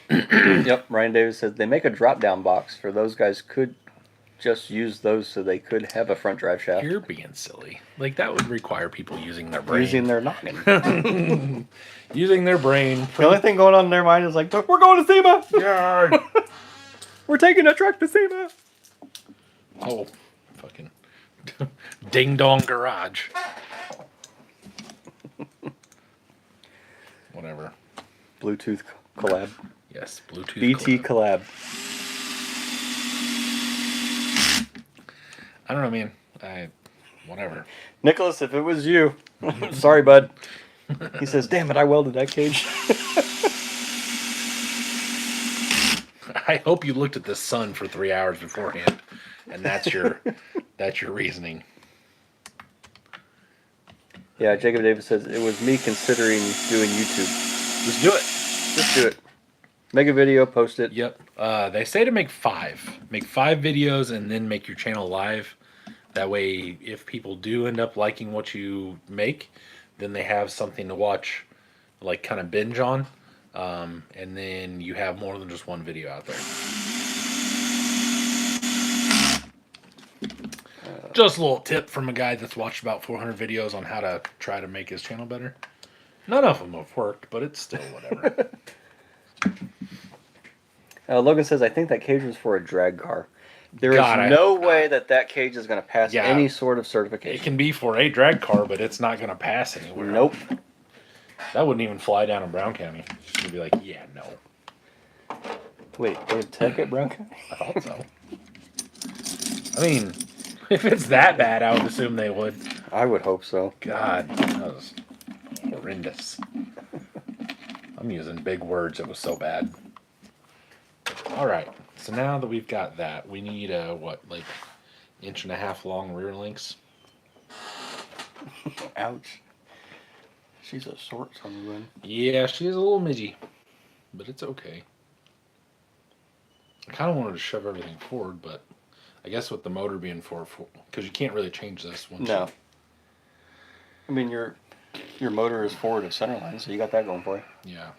Yep, Ryan Davis says they make a drop-down box for those guys could just use those so they could have a front drive shaft.
You're being silly. Like, that would require people using their brain.
Using their noggin.
Using their brain.
The only thing going on in their mind is like, we're going to SEMA!
Yard.
We're taking a truck to SEMA!
Oh, fucking ding dong garage. Whatever.
Bluetooth collab.
Yes, Bluetooth.
BT
collab.
collab.
I don't know, man. Whatever.
Nicholas, if it was you, sorry, bud. He says, damn it, I welded that cage.
I hope you looked at the sun for 3 hours beforehand, and that's your reasoning.
Yeah, Jacob Davis says, it was me considering doing YouTube.
Just do it.
Just do it. Make a video, post it.
Yep. They say to make 5. Make 5 videos and then make your channel live. That way, if people do end up liking what you make, then they have something to watch, like kind of binge on. And then you have more than just one video out there. Just a little tip from a guy that's watched about 400 videos on how to try to make his channel better. None of them have worked, but it's still whatever.
Logan says, I think that cage was for a drag car. There is
God, I
no
hope
way that cage is going to pass
Yeah.
any sort of
It
certification.
can be for a drag car, but it's not going to pass anywhere.
Nope.
That wouldn't even fly down in Brown County. You'd be like, yeah, no.
Wait, they have tech at Brown County?
I thought so. I mean, if it's that bad, I would assume they would.
I would hope so.
God, that was horrendous. I'm using big words. It was so bad. All right. So now that we've got that, we need what, like 1.5 long rear links?
Ouch. She's a short son of a
Yeah, she's a little midgy, but it's okay. I kind of wanted to shove everything forward, but I guess with the motor being forward, because you can't really change this once.
No. I mean, your motor is forward of centerline, so you got that going for you.
Yeah.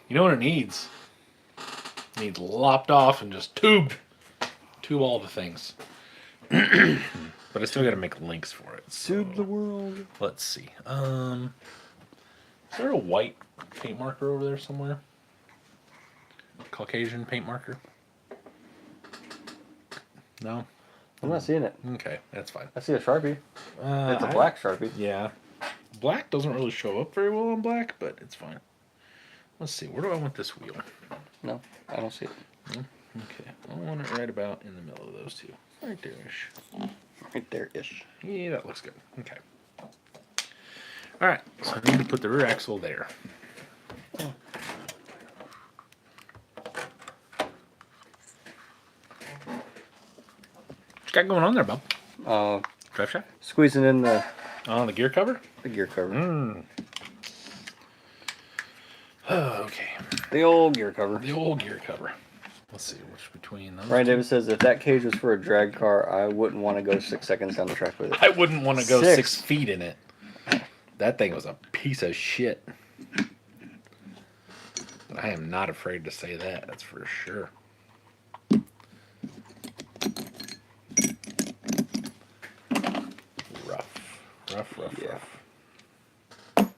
You know what it needs? It needs lopped off and just tubed. Tube all the things. But I still got to make links for it. So
world.
let's see. Is there a white paint marker over there somewhere? Caucasian paint marker? No?
I'm not seeing it.
Okay, that's fine.
I see a Sharpie. It's a black Sharpie.
Yeah. Black doesn't really show up very well on black, but it's fine. Let's see. Where do I want this wheel?
No, I don't see it.
Okay. I want it right about in the middle of those two. Right there-ish.
Right there-ish.
Yeah, that looks good. Okay. Alright, so I need to put the rear axle there. you got going on there, Bob?
Uh,
Drive shaft?
squeezing in the
On the gear cover?
gear cover.
Okay.
The old gear cover.
The old gear cover. Let's see which between those.
Ryan
two.
Davis says if that cage was for a drag car, I wouldn't want to go 6 seconds down the track with it.
I wouldn't want to go
6.
6 feet in it. That thing was a piece of shit. I am not afraid to say that. That's for sure. Rough.
Yeah.
Let's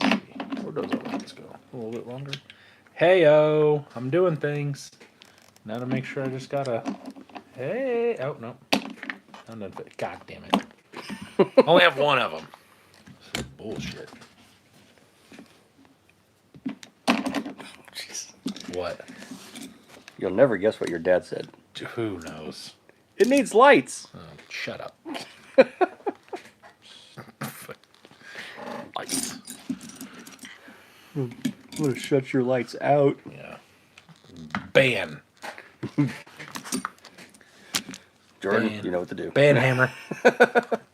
see. Where does all this go? A little bit longer. Hey-o, I'm doing things. Now to make sure I just gotta... Hey... Oh, no. I'm done. God damn it. I only have one of them. This is bullshit.
Jeez.
What?
You'll never guess what your dad said.
Who knows?
It needs lights.
Oh, shut up. Lights.
I'm going to shut your lights out.
Yeah. Ban.
Jordan,
Ban.
you know what to do.
Ban hammer.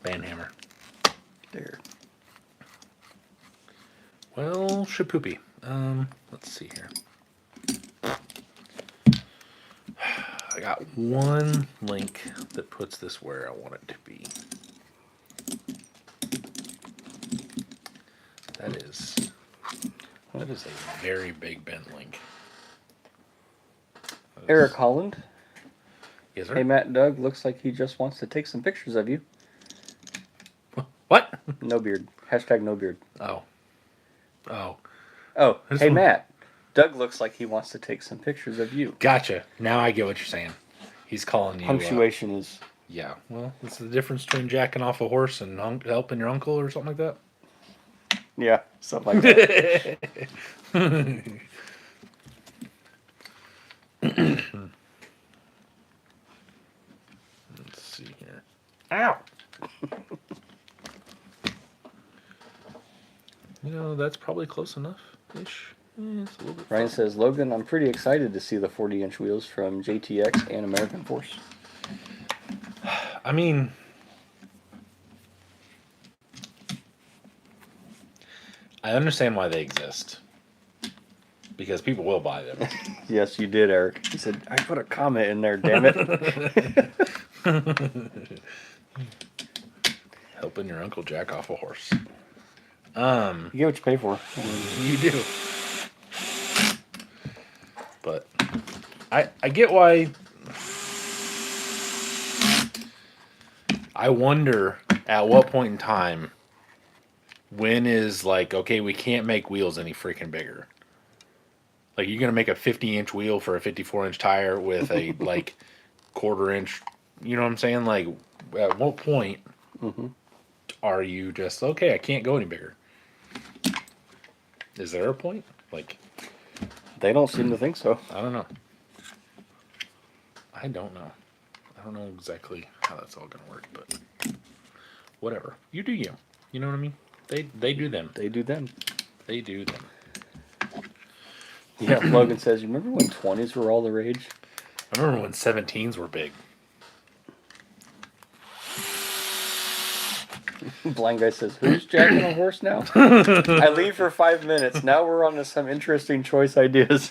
Ban hammer.
There.
Well, shapoopy. Let's see here. I got one link that puts this where I want it to be. That is a very big bent link. That is-
Eric Holland.
Yes, sir.
Hey, Matt Doug, looks like he just wants to take some pictures of you.
What?
No beard. Hashtag no beard.
Oh.
Oh,
This
hey,
one-
Matt. Doug looks like he wants to take some pictures of you.
Gotcha. Now I get what you're saying. He's calling you.
Punctuation is...
Yeah. Well, it's the difference between jacking off a horse and helping your uncle or something like that.
Yeah, something like that.
Let's see here.
Ow!
You know, that's probably close enough ish. It's a little bit.
Ryan says, Logan, I'm pretty excited to see the 40-inch wheels from JTX and American Force.
I mean, I understand why they exist. Because people will buy them.
Yes, you did, Eric. He said, I put a comment in there, damn it.
Helping your uncle jack off a horse.
You get what you pay for.
You do. But I get why. I wonder at what point in time, when is like, okay, we can't make wheels any freaking bigger. Like, you're going to make a 50-inch wheel for a 54-inch tire with a, like, quarter-inch, you know what I'm saying? Like, at what point are you just, okay, I can't go any bigger? Is there a point? Like,
They don't seem to think so.
I don't know. I don't know exactly how that's all going to work, but whatever. You do you. You know what I mean? They do them.
They do them.
They do them.
Yeah, Logan says, you remember when 20s were all the rage?
I remember when 17s were big.
Blind guy says, who's jacking a horse now? I leave for 5 minutes. Now we're on to some interesting choice ideas.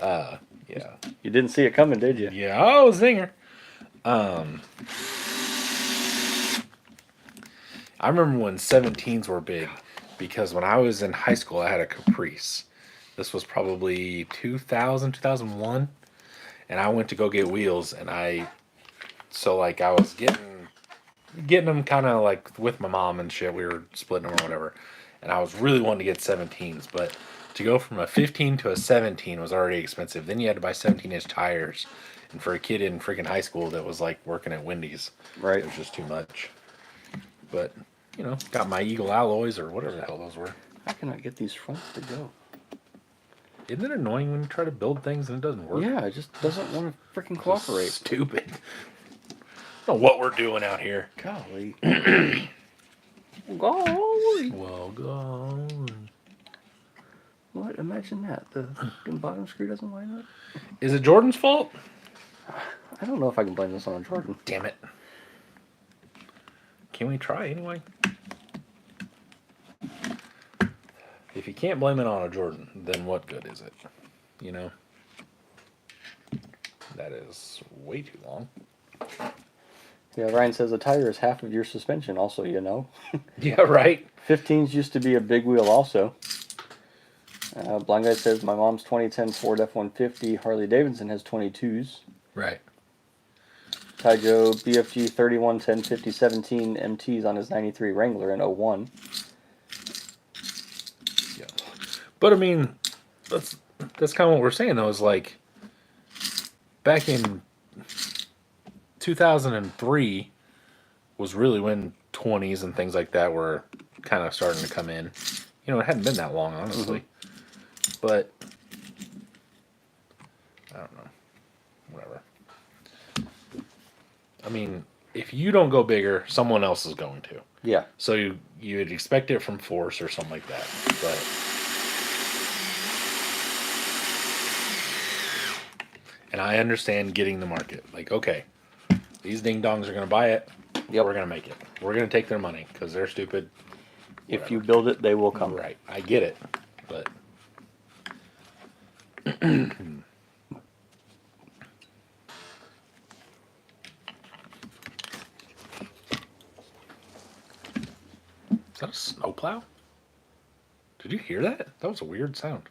Yeah.
You didn't see it coming, did you?
Yeah, oh, zinger. I remember when 17s were big because when I was in high school, I had a Caprice. This was probably 2000, 2001. And I went to go get wheels and I was getting them kind of like with my mom and shit. We were splitting them or whatever. And I was really wanting to get 17s, but to go from a 15 to a 17 was already expensive. Then you had to buy 17-inch tires. And for a kid in freaking high school that was like working at Wendy's,
Right.
it was just too much. But, you know, got my Eagle alloys or whatever the hell those were.
How can I get these fronts to go?
Isn't it annoying when you try to build things and it doesn't work?
Yeah, it just doesn't want to freaking
It's
cooperate.
stupid. I don't know what we're doing out here.
Golly. Golly.
Well, go.
What? Imagine that. The fucking bottom screw doesn't line up.
Is it Jordan's fault?
I don't know if I can blame this on a Jordan.
Damn it. Can we try anyway? If you can't blame it on a Jordan, then what good is it? You know? That is way too long.
Yeah, Ryan says a tire is half of your suspension, also, you know.
Yeah, right.
15s used to be a big wheel, also. Blind Guy says my mom's 2010 Ford F-150 Harley Davidson has 22s.
Right.
Ty Joe BFG 3110 5017 MTs on his 93 Wrangler in 01.
Yeah. But I mean, that's kind of what we're saying though, is like back in 2003 was really when 20s and things like that were kind of starting to come in. You know, it hadn't been that long, honestly. But I don't know. Whatever. I mean, if you don't go bigger, someone else is going to.
Yeah.
So you would expect it from Force or something like that. But and I understand getting the market. Like, okay, these ding dongs are going to buy it.
Yep.
We're going to make it. We're going to take their money because they're stupid.
If you build it, they will come.
Right. I get it. But is that a snowplow? Did you hear that? That was a weird sound.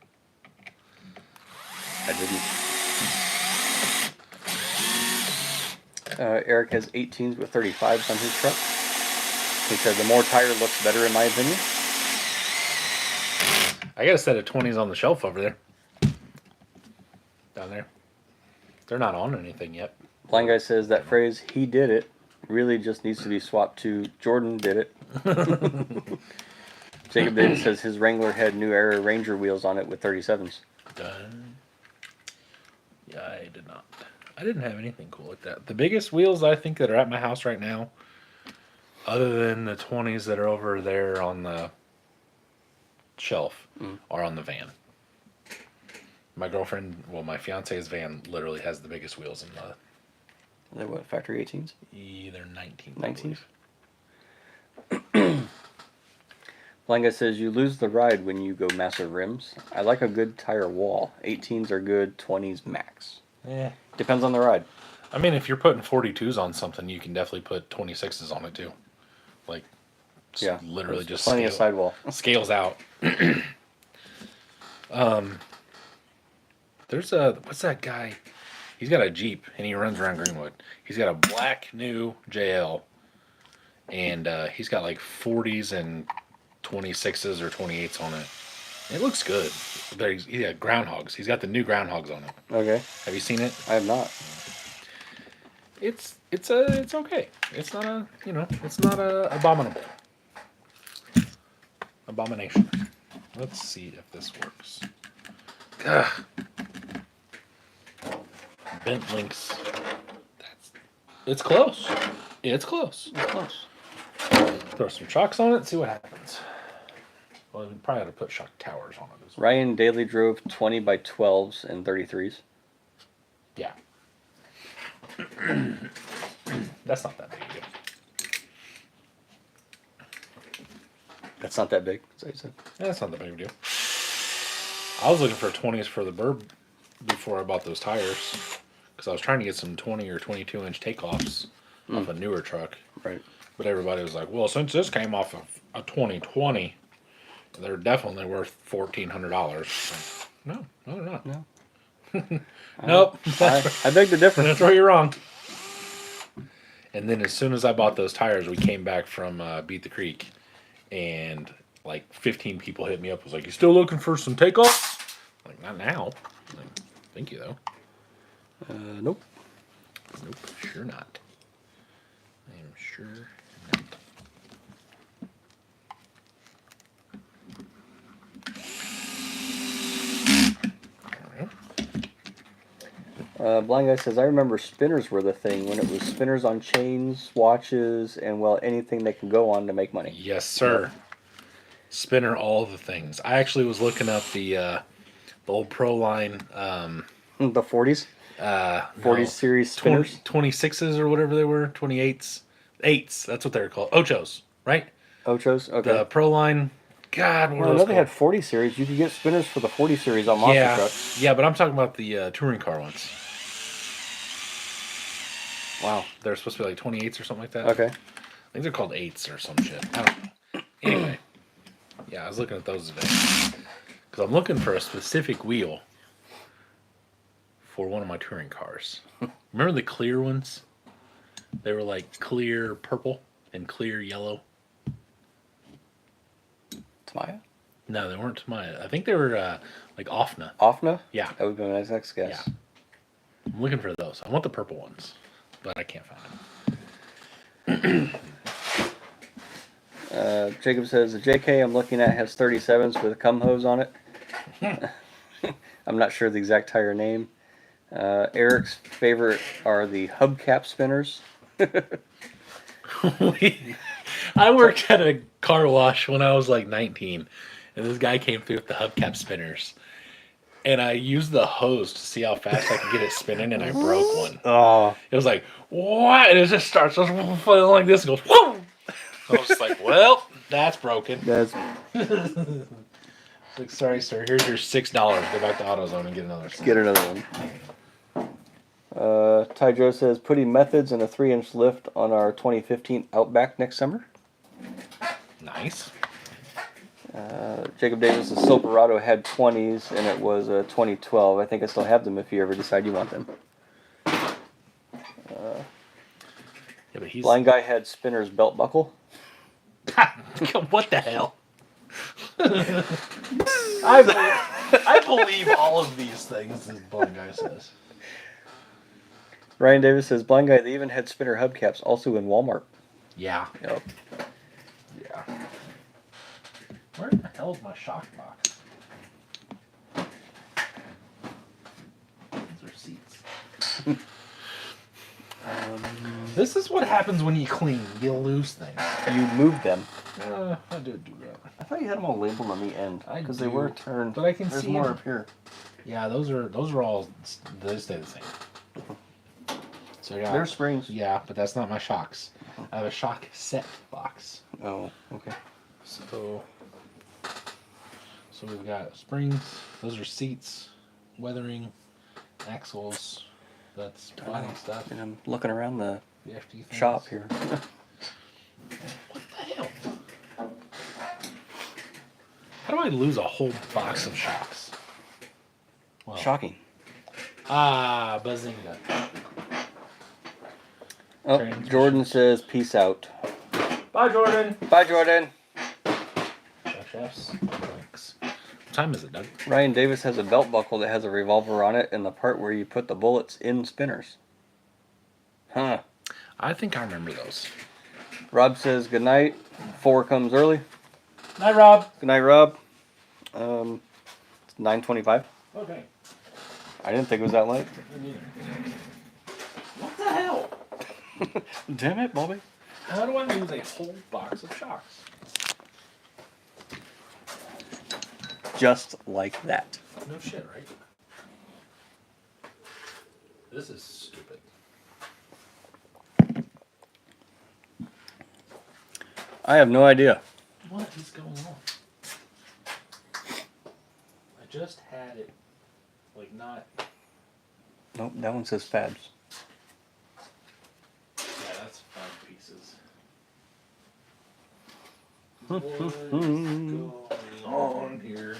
I didn't. Eric has 18s with 35s on his truck. He said the more tire looks better in my opinion.
I got a set of 20s on the shelf over there. Down there. They're not on anything yet.
Blind Guy says that phrase, he did it, really just needs to be swapped to Jordan did it. Jacob Davis says his Wrangler had New Era Ranger wheels on it with 37s.
Done. Yeah, I did not. I didn't have anything cool like that. The biggest wheels I think that are at my house right now, other than the 20s that are over there on the shelf, are on the van. My girlfriend, well, my fiance's van literally has the biggest wheels in the.
Are they what, factory 18s?
They're 19.
19s? Blind Guy says you lose the ride when you go massive rims. I like a good tire wall. 18s are good, 20s max.
Yeah.
Depends on the ride.
I mean, if you're putting 42s on something, you can definitely put 26s on it too. Like,
Yeah.
literally
There's
just
plenty of sidewall.
scales out. There's what's that guy? He's got a Jeep and he runs around Greenwood. He's got a black new JL, and he's got like 40s and 26s or 28s on it. It looks good. But he's got groundhogs. He's got the new groundhogs on it.
Okay.
Have you seen it?
I have not.
It's okay. It's not a it's not a abomination. Let's see if this works. Ugh. Bent links. It's close. It's close.
It's close.
Throw some shocks on it. See what happens. Well, we probably ought to put shock towers on it as well.
Ryan Daly drove 20 by 12s and 33s.
Yeah. That's not that big a deal.
That's not that big. That's what you said.
Yeah, that's not that big of a deal. I was looking for 20s for the Burb before I bought those tires. Because I was trying to get some 20 or 22 inch takeoffs off a newer truck.
Right.
But everybody was like, well, since this came off of a 2020, they're definitely worth $1,400. No, they're not.
No.
Nope.
I beg the difference.
That's where you're wrong. And then as soon as I bought those tires, we came back from Beat the Creek, and like 15 people hit me up. Was like, "You still looking for some takeoffs?" Like, not now. Like, thank you though.
Nope.
Nope, sure not. I am sure not.
Blind Guy says, I remember spinners were the thing when it was spinners on chains, watches, and, well, anything they can go on to make money.
Yes, sir. Spinner, all the things. I actually was looking up the old Pro line.
The 40s? 40
no,
series
20,
spinners.
26s or whatever they were, 28s, eights. That's what they're called. Ochos, right?
Ochos. Okay.
The Pro line. God, what
Well,
are
I know
those
they
called?
had 40 series. You could get spinners for the 40 series on Monster
Yeah,
Truck.
yeah, but I'm talking about the touring car ones.
Wow.
They're supposed to be like 28s or something like that.
Okay.
I think they're called eights or some shit. I don't know. Anyway, yeah, I was looking at those today because I'm looking for a specific wheel for one of my touring cars. Remember the clear ones? They were like clear purple and clear yellow.
Tamaya?
No, they weren't Tamaya. I think they were like Offna.
Offna?
Yeah,
That would be my next guess.
yeah. I'm looking for those. I want the purple ones, but I can't find them.
Jacob says the JK I'm looking at has 37s with a cum hose on it. I'm not sure the exact tire name. Eric's favorite are the hubcap spinners.
I worked at a car wash when I was like 19, and this guy came through with the hubcap spinners. And I used the hose to see how fast I could get it spinning, and I broke one.
Oh,
It was like, what? And it just starts just like this and goes, whoa! I was just like, well, that's broken.
that's
Like, sorry, sir, here's your $6. Go back to AutoZone and get another set.
get another one. Ty Joe says putting methods and a 3-inch lift on our 2015 Outback next summer.
Nice.
Jacob Davis' Silverado had 20s and it was 2012. I think I still have them if you ever decide you want them.
Yeah, but he's...
Blind Guy had Spinner's belt buckle.
What the hell? I believe all of these things, this blind guy says.
Ryan Davis says Blind Guy, they even had Spinner hubcaps also in Walmart.
Yeah.
Yep.
Yeah. Where the hell is my shock box? These are seats. This is what happens when you clean. You lose things.
You moved them.
I did do that.
I thought you had them all labeled on the end
I
because they
do,
were turned.
but I can
There's
see
more
them.
up here.
Yeah, those are all, they stay the same. So yeah.
They're springs.
Yeah, but that's not my shocks. I have a shock set box.
Oh, okay.
So we've got springs. Those are seats, weathering, axles. That's body stuff.
And I'm looking around the
VFD things.
shop here.
What the hell? How do I lose a whole box of shocks? Well,
Shocking.
Bazinga.
Oh,
Transmission.
Jordan says peace out.
Bye, Jordan.
Bye, Jordan.
Shock shafts. Thanks. What time is it, Doug?
Ryan Davis has a belt buckle that has a revolver on it and the part where you put the bullets in spinners. Huh.
I think I remember those.
Rob says good night. 4 comes early.
Night, Rob.
Good night, Rob. It's 9:25.
Okay.
I didn't think it was that late.
What the hell?
Damn it, Bobby.
How do I lose a whole box of shocks?
Just like that.
No shit, right? This is stupid.
I have no idea.
What is going on? I just had it, like, not...
Nope, that one says Fabs.
Yeah, that's 5 pieces. What is going on here?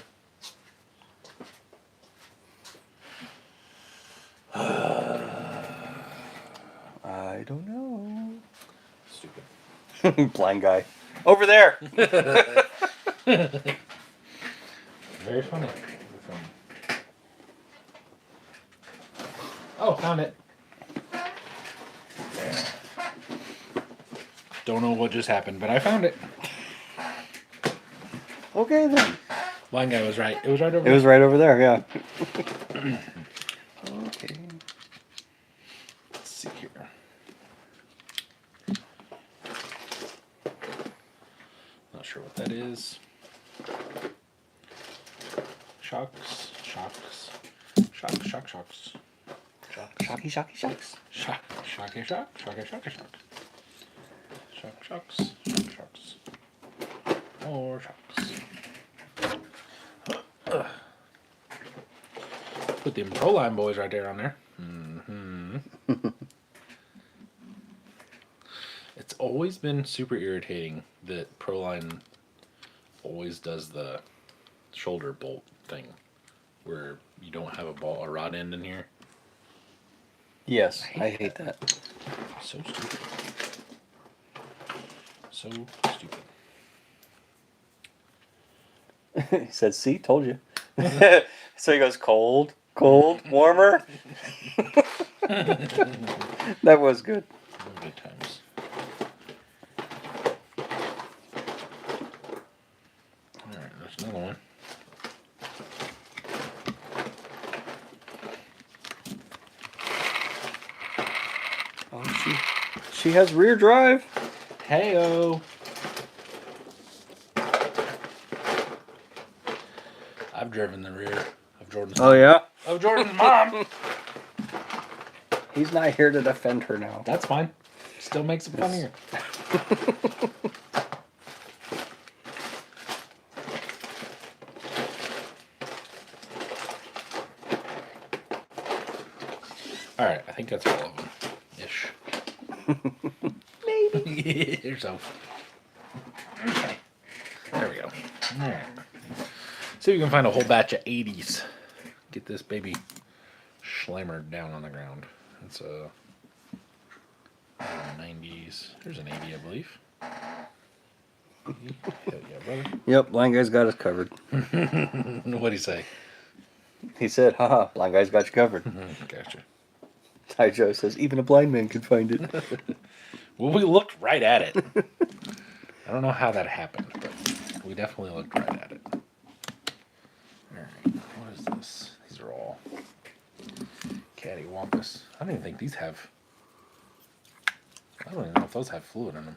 I don't know.
Stupid.
Blind guy. Over there.
Very funny. Oh, found it. Don't know what just happened, but I found it.
Okay then.
Blind guy was right. It was right over
It was right over there, yeah. Okay.
Let's see here. Not sure what that is. Shocks.
Shocky, shocky, shocks.
Shock, shocky, shock, shocky, shocky, shock. Shock, shocks, shock, shocks. More shocks. Put them Proline boys right there on there. It's always been super irritating that Proline always does the shoulder bolt thing where you don't have a rod end in here.
Yes, I hate that.
So stupid. So stupid.
He said, see, told you. So he goes, cold, warmer. That was good.
Good times. Alright, there's another one.
Oh, she has rear drive.
Heyo. I've driven the rear of Jordan's
Oh, yeah?
of Jordan's mom.
He's not here to defend her now.
That's fine. Still makes it funnier. Alright, I think that's all of them. Ish. Maybe. Here's some. Okay. There we go. Alright. See if we can find a whole batch of 80s. Get this baby schlammered down on the ground. It's a 90s. There's an 80, I believe. Hell yeah, brother.
Yep, blind guy's got us covered.
What'd he say?
He said, haha, blind guy's got you covered.
Gotcha.
Ty Joe says, even a blind man can find it.
Well, we looked right at it. I don't know how that happened, but we definitely looked right at it. Alright, what is this? These are all cattywampus. I don't even think these have... I don't even know if those have fluid in them.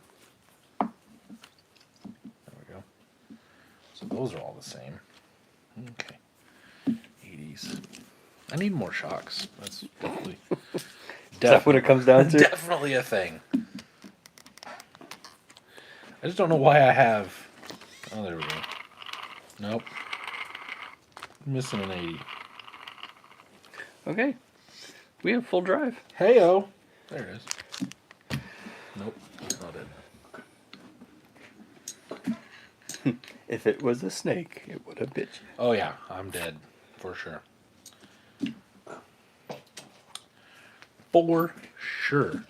There we go. So those are all the same. Okay. 80s. I need more shocks. That's definitely...
Is that what it comes down to?
Definitely a thing. I just don't know why I have... Oh, there we go. Nope. Missing an 80.
Okay. We have full drive.
Heyo. There it is. Nope, that's not it.
If it was a snake, it would have bit you.
Oh yeah, I'm dead. For sure. For sure.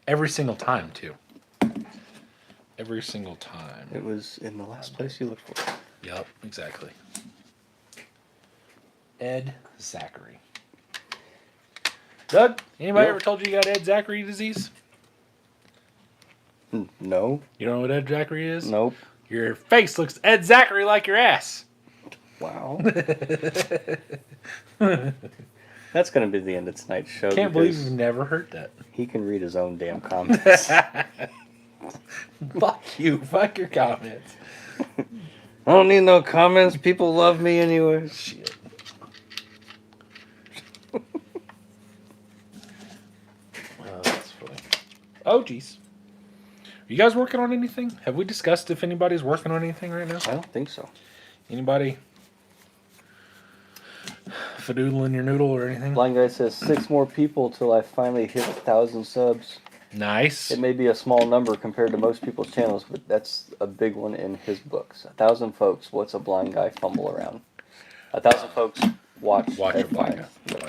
Every single time, too. Every single time.
It was in the last place you looked for.
Yep, exactly. Ed Zachary. Doug, anybody
Yep.
ever told you you got Ed Zachary disease?
No.
You don't know what Ed Zachary is?
Nope.
Your face looks Ed Zachary like your ass.
Wow. That's going to be the end of tonight's show.
Can't believe
because
you've never heard that.
he can read his own damn comments.
Fuck you. Fuck your comments.
I don't need no comments. People love me anyway.
Shit. Oh, that's funny. Oh, jeez. Are you guys working on anything? Have we discussed if anybody's working on anything right now?
I don't think so.
Anybody fadoodling your noodle or anything?
Blind guy says 6 more people till I finally hit 1,000 subs.
Nice.
It may be a small number compared to most people's channels, but that's a big one in his books. 1,000 folks. What's a blind guy fumble around? 1,000 folks watch
Watch a
Ed
blind
Fine.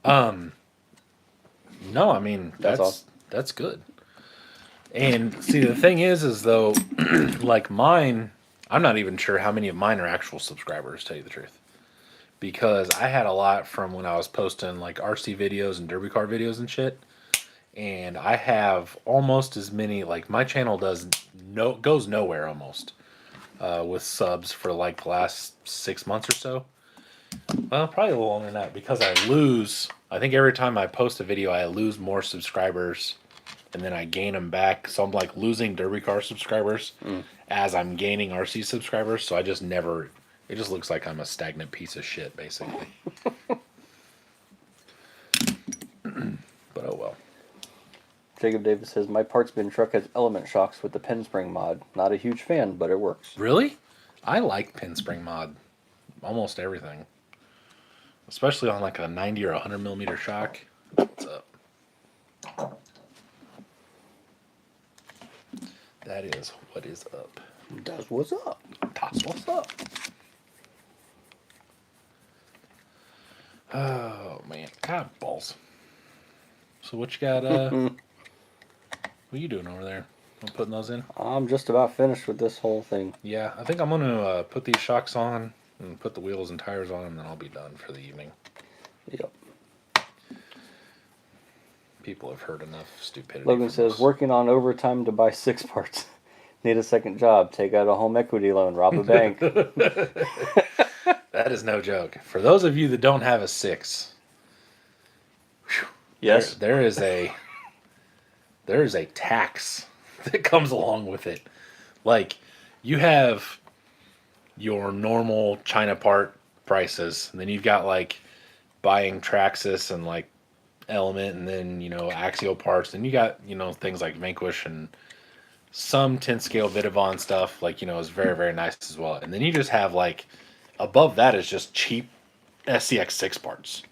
guy. No, I mean
That's awesome.
that's good. And see, the thing is though, like mine, I'm not even sure how many of mine are actual subscribers, to tell you the truth, because I had a lot from when I was posting like RC videos and derby car videos and shit, and I have almost as many. Like my channel goes nowhere almost with subs for like the last 6 months or so. Well, probably a little longer than that because I lose. I think every time I post a video, I lose more subscribers, and then I gain them back. So I'm like losing derby car subscribers as I'm gaining RC subscribers. So I just never. It just looks like I'm a stagnant piece of shit, basically.
Jacob Davis says, my parts bin truck has element shocks with the pin spring mod. Not a huge fan, but it works.
Really? I like pin spring mod. Almost everything. Especially on like a 90 or 100 millimeter shock. What's up? That is what is up.
That's what's up.
That's what's up. Oh man, God balls. So what you got? What are you doing over there? I'm putting those in.
I'm just about finished with this whole thing.
Yeah, I think I'm gonna put these shocks on and put the wheels and tires on, and then I'll be done for the evening.
Yep.
People have heard enough stupidity.
Logan
from
says,
us.
working on overtime to buy 6 parts. Need a second job. Take out a home equity loan. Rob a bank.
That is no joke. For those of you that don't have a 6,
Yes.
there is a tax that comes along with it. Like, you have your normal China part prices, and then you've got like buying Traxxas and like Element, and then Axial parts, and you got things like Vanquish and some 10 scale Vidavon stuff, like is very, very nice as well. And then you just have like above that is just cheap SCX6 parts.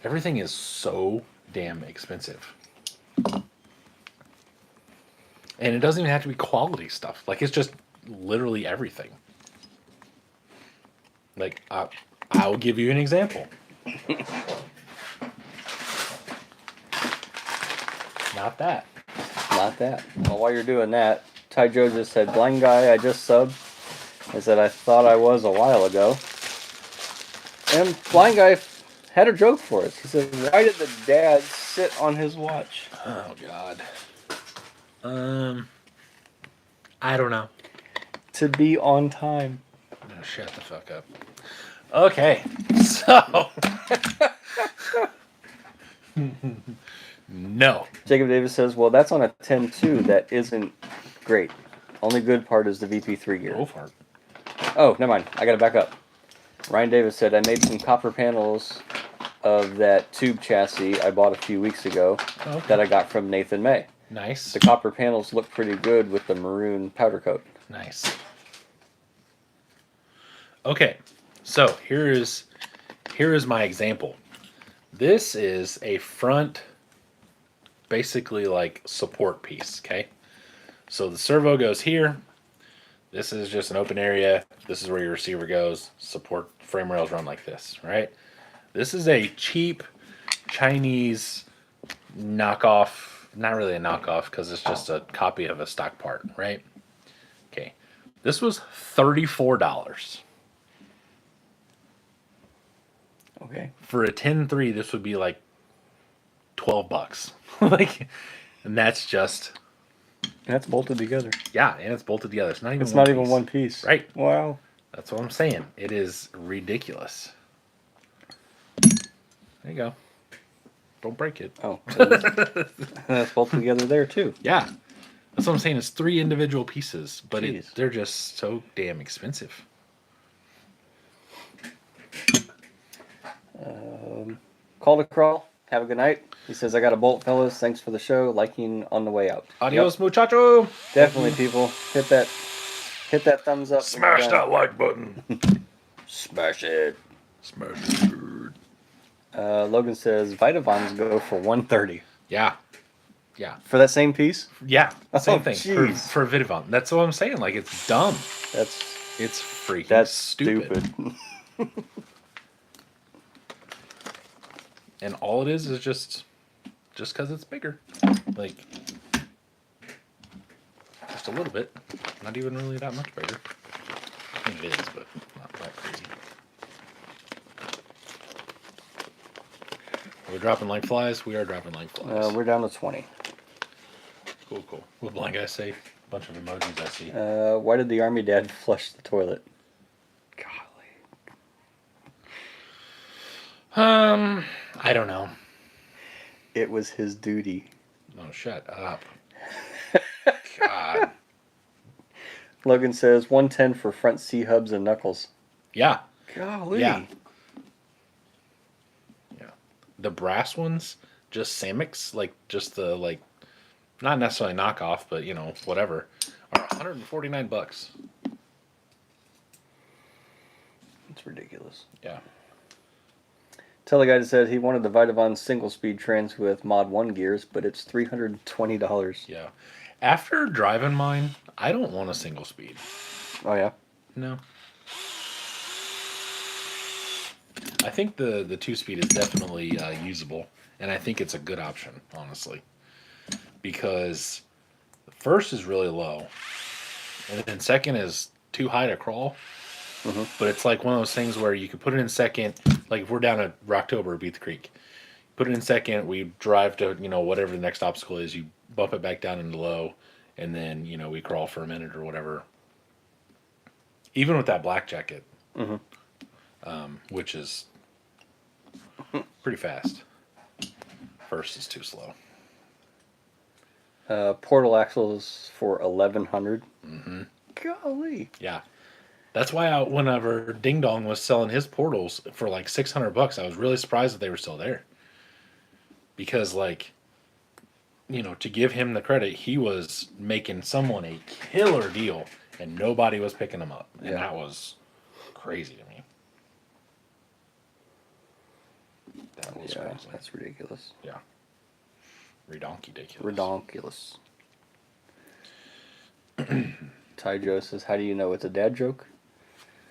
Everything is so damn expensive. And it doesn't even have to be quality stuff. Like, it's just literally everything. Like, I'll give you an example. Not that.
Not that. Well, while you're doing that, Ty Joe just said, blind guy, I just subbed. I said, I thought I was a while ago. And blind guy had a joke for us. He said, why did the dad sit on his watch?
Oh, God. I don't know.
To be on time.
No, shut the fuck up. Okay, so... No.
Jacob Davis says, well, that's on a 10-2. That isn't great. Only good part is the VP3 gear.
Go for it.
Oh, never mind. I gotta back up. Ryan Davis said, I made some copper panels of that tube chassis I bought a few weeks ago
Okay.
that I got from Nathan May.
Nice.
The copper panels look pretty good with the maroon powder coat.
Nice. Okay, so here is my example. This is a front, basically like support piece, okay? So the servo goes here. This is just an open area. This is where your receiver goes. Support frame rails run like this, right? This is a cheap Chinese knockoff, not really a knockoff because it's just a copy of a stock part, right? Okay. This was $34.
Okay.
For a 10-3, this would be like $12. Like, and that's just,
And that's bolted together.
yeah, and it's bolted together. It's not even
It's
one
not even
piece.
one piece.
Right.
Wow.
That's what I'm saying. It is ridiculous. There you go. Don't break it.
Oh. That's bolted together there, too.
Yeah. That's what I'm saying. It's 3 individual pieces, but
Jeez.
they're just so damn expensive.
Call to crawl. Have a good night. He says, I got a bolt, fellas. Thanks for the show. Liking on the way out.
Adios, muchacho.
Yep, definitely, people. Hit that thumbs up.
Smash that like button.
Smash it.
Smash it.
Logan says, Vitavons go for $130.
Yeah. Yeah.
For that same piece?
Yeah. Same
Oh,
thing.
jeez.
For Vidavon. That's what I'm saying. Like, it's dumb.
That's
It's freaking
that's
stupid.
stupid.
And all it is just because it's bigger. Like, just a little bit. Not even really that much bigger. I mean, it is, but not that crazy. Are we dropping like flies? We are dropping like flies.
We're down to 20.
Cool, cool. What blind guy say? A bunch of emojis I see.
Why did the army dad flush the toilet? Golly.
I don't know.
It was his duty.
No, shut up. God.
Logan says 110 for front C hubs and knuckles.
Yeah.
Golly.
Yeah. Yeah. The brass ones, just Samix, like just the not necessarily knockoff, but you know, whatever, are $149.
It's ridiculous.
Yeah.
Teleguide said he wanted the Vitavon single speed trans with Mod 1 gears, but it's $320.
Yeah. After driving mine, I don't want a single speed.
Oh, yeah?
No. I think the two speed is definitely usable, and I think it's a good option, honestly, because the first is really low, and then second is too high to crawl.
Mm-hmm.
But it's like one of those things where you could put it in second, like if we're down at Rocktober or Beat the Creek, put it in second, we drive to, you know, whatever the next obstacle is, you bump it back down into low, and then, you know, we crawl for a minute or whatever. Even with that black jacket, which is pretty fast. First is too slow.
Portal axles for 1100. Mm-hmm. Golly.
Yeah. That's why whenever Ding Dong was selling his portals for like $600, I was really surprised that they were still there. Because, like, you know, to give him the credit, he was making someone a killer deal, and nobody was picking them up. And that was crazy to me. That was crazy.
That's ridiculous.
Yeah. Redonkulous.
Redonkulous. Ty Joe says, how do you know it's a dad joke?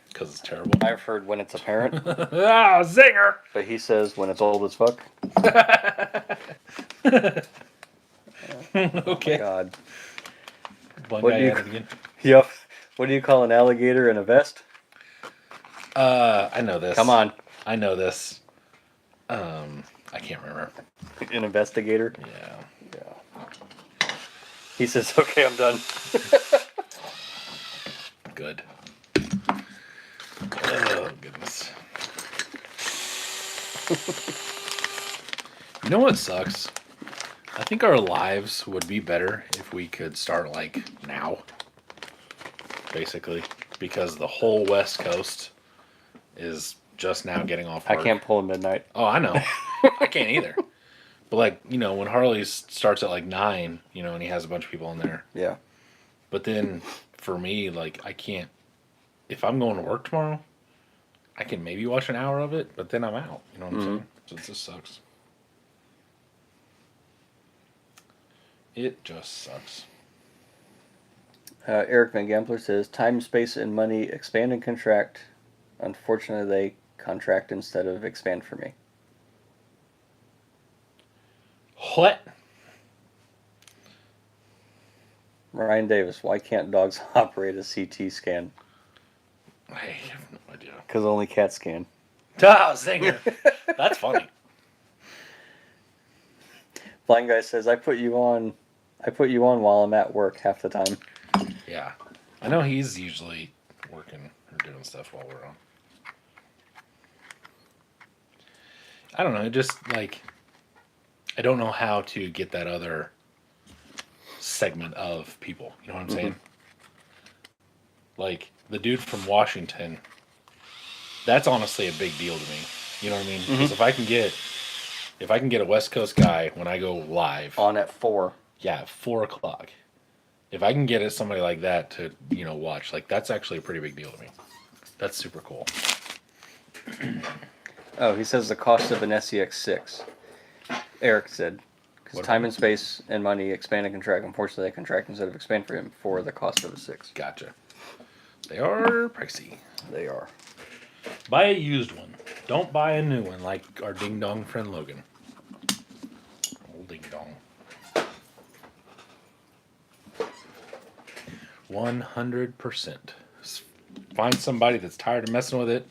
Because it's terrible.
I've heard when it's apparent,
Ah, zinger!
but he says when it's old as fuck.
Okay.
God.
One
What
guy
do you-
at it again.
Yep. What do you call an alligator in a vest?
I know this.
Come on.
I know this. I can't remember.
An investigator?
Yeah.
Yeah. He says, okay, I'm done.
Good. Oh, goodness. You know what sucks? I think our lives would be better if we could start, like, now. Basically. Because the whole West Coast is just now getting off work.
I can't pull a midnight.
Oh, I know. I can't either. But, like, you know, when Harley's starts at, like, 9, you know, and he has a bunch of people in there.
Yeah.
But then, for me, like, I can't... If I'm going to work tomorrow, I can maybe watch an hour of it, but then I'm out. You know what I'm saying? So it just sucks. It just sucks.
Eric Van Gampler says, time, space, and money expand and contract. Unfortunately, they contract instead of expand for me.
What?
Ryan Davis, why can't dogs operate a CT scan?
I have no idea.
Because only cats can.
Ah, zinger. That's funny.
Blind Guy says, I put you on while I'm at work half the time.
Yeah. I know he's usually working or doing stuff while we're on. I don't know. Just, like, I don't know how to get that other segment of people. You know what I'm saying? Like, the dude from Washington, that's honestly a big deal to me. You know what I mean? Because if I can get a West Coast guy when I go live
On at 4.
yeah, 4 o'clock. If I can get it somebody like that to, you know, watch, like, that's actually a pretty big deal to me. That's super cool.
Oh, he says the cost of an SEX6. Eric said, because
What
time
about
and space and money expand and contract. Unfortunately, they contract instead of expand for him for the cost of a 6.
Gotcha. They are pricey.
They are.
Buy a used one. Don't buy a new one like our Ding Dong friend Logan. Old Ding Dong. 100%. Find somebody that's tired of messing with it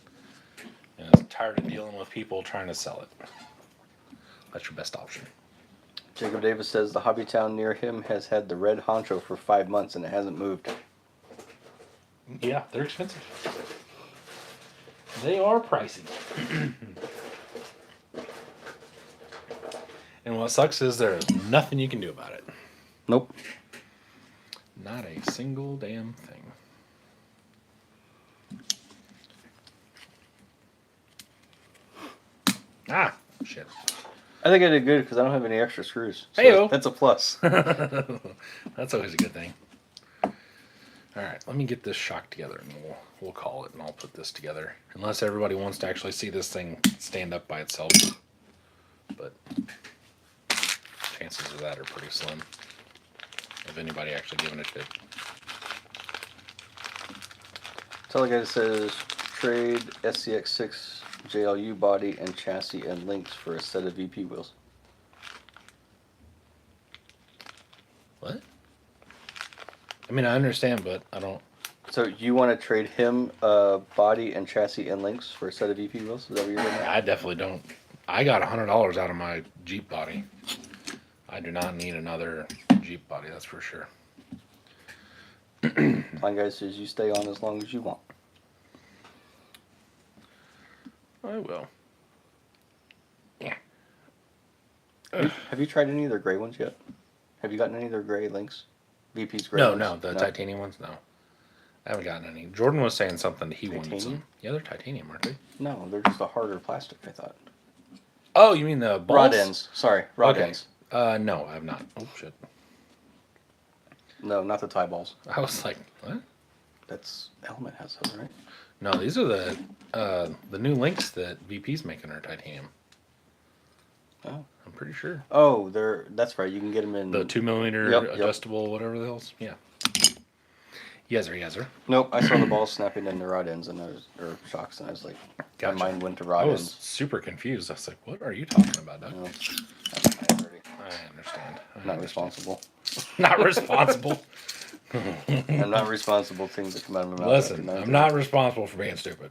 and is tired of dealing with people trying to sell it. That's your best option.
Jacob Davis says the hobby town near him has had the red honcho for 5 months and it hasn't moved.
Yeah, they're expensive. They are pricey. And what sucks is there's nothing you can do about it.
Nope.
Not a single damn thing. Ah, shit.
I think I did good because I don't have any extra screws. So
Heyo.
that's a plus.
That's always a good thing. All right, let me get this shock together, and we'll call it, and I'll put this together. Unless everybody wants to actually see this thing stand up by itself, but chances of that are pretty slim. Of anybody actually giving a shit.
Teleguide says trade SCX6 JLU body and chassis and links for a set of VP wheels.
What? I mean, I understand, but I don't.
So you want to trade him body and chassis and links for a set of VP wheels? Is that what you're getting at?
I definitely don't. I got $100 out of my Jeep body. I do not need another Jeep body, that's for sure.
Blind Guy says you stay on as long as you want.
I will. Yeah.
Have you tried any of their gray ones yet? Have you gotten any of their gray links? VP's gray
No,
ones?
no, the titanium ones, no. I haven't gotten any. Jordan was saying something he wanted some.
Titanium?
Yeah, they're titanium, aren't they?
No, they're just a harder plastic, I thought.
Oh, you mean the balls?
Rod ends. Sorry, rod
Okay.
ends.
No, I have not. Oh, shit.
No, not the tie balls.
I was like, what?
That's Element has those, right?
No, these are the new links that VP's making are titanium.
Oh.
I'm pretty sure.
Oh, that's right. You can get them in
The 2mm
Yep, yep.
adjustable, whatever the hell's. Yeah. Yes, sir.
Nope, I saw the balls snapping in the rod ends and or shocks, and I was like,
Gotcha.
my mind went to
I
rod
was
ends.
super confused. I was like, what are you talking about, Doug?
No,
I understand. I
not
understand.
responsible.
Not responsible.
I'm not responsible for things that come out of my mouth.
Listen,
after
I'm not responsible for being stupid.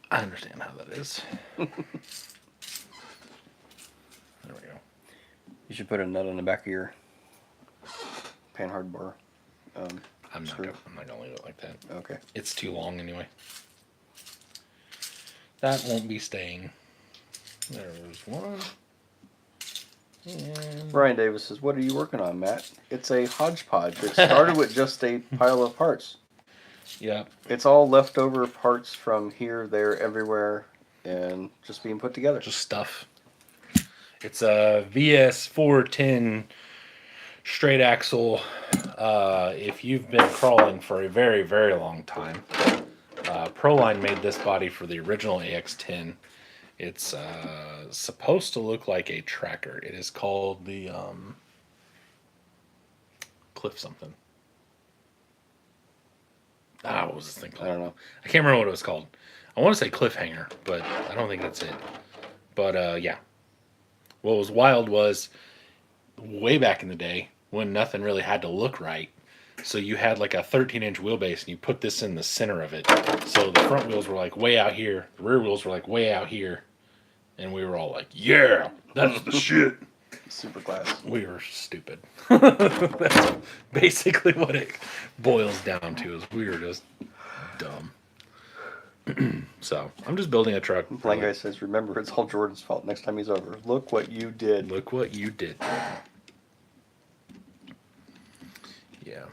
I understand how that is. There we go.
You should put a nut on the back of your panhard bar.
I'm not
Screw.
gonna leave it like that.
Okay.
It's too long anyway. That won't be staying. There's one. And
Brian Davis says, "What are you working on, Matt?" It's a hodgepodge. It started with just a pile of parts.
yeah,
It's all leftover parts from here, there, everywhere, and just being put together.
just stuff. It's a VS410 straight axle. If you've been crawling for a very, very long time, Proline made this body for the original AX10. It's supposed to look like a tracker. It is called the Cliff something. What was this thing
I
called?
don't know.
I can't remember what it was called. I want to say Cliffhanger, but I don't think that's it. But yeah. What was wild was way back in the day when nothing really had to look right. So you had like a 13-inch wheelbase and you put this in the center of it. So the front wheels were like way out here. The rear wheels were like way out here. And we were all like, yeah, that's the shit.
Super class.
We were stupid. That's basically what it boils down to is we were just dumb. So I'm just building a truck.
Blind Guy says, "Remember, it's all Jordan's fault. Next time he's over, look what you did."
Look what you did. Yeah.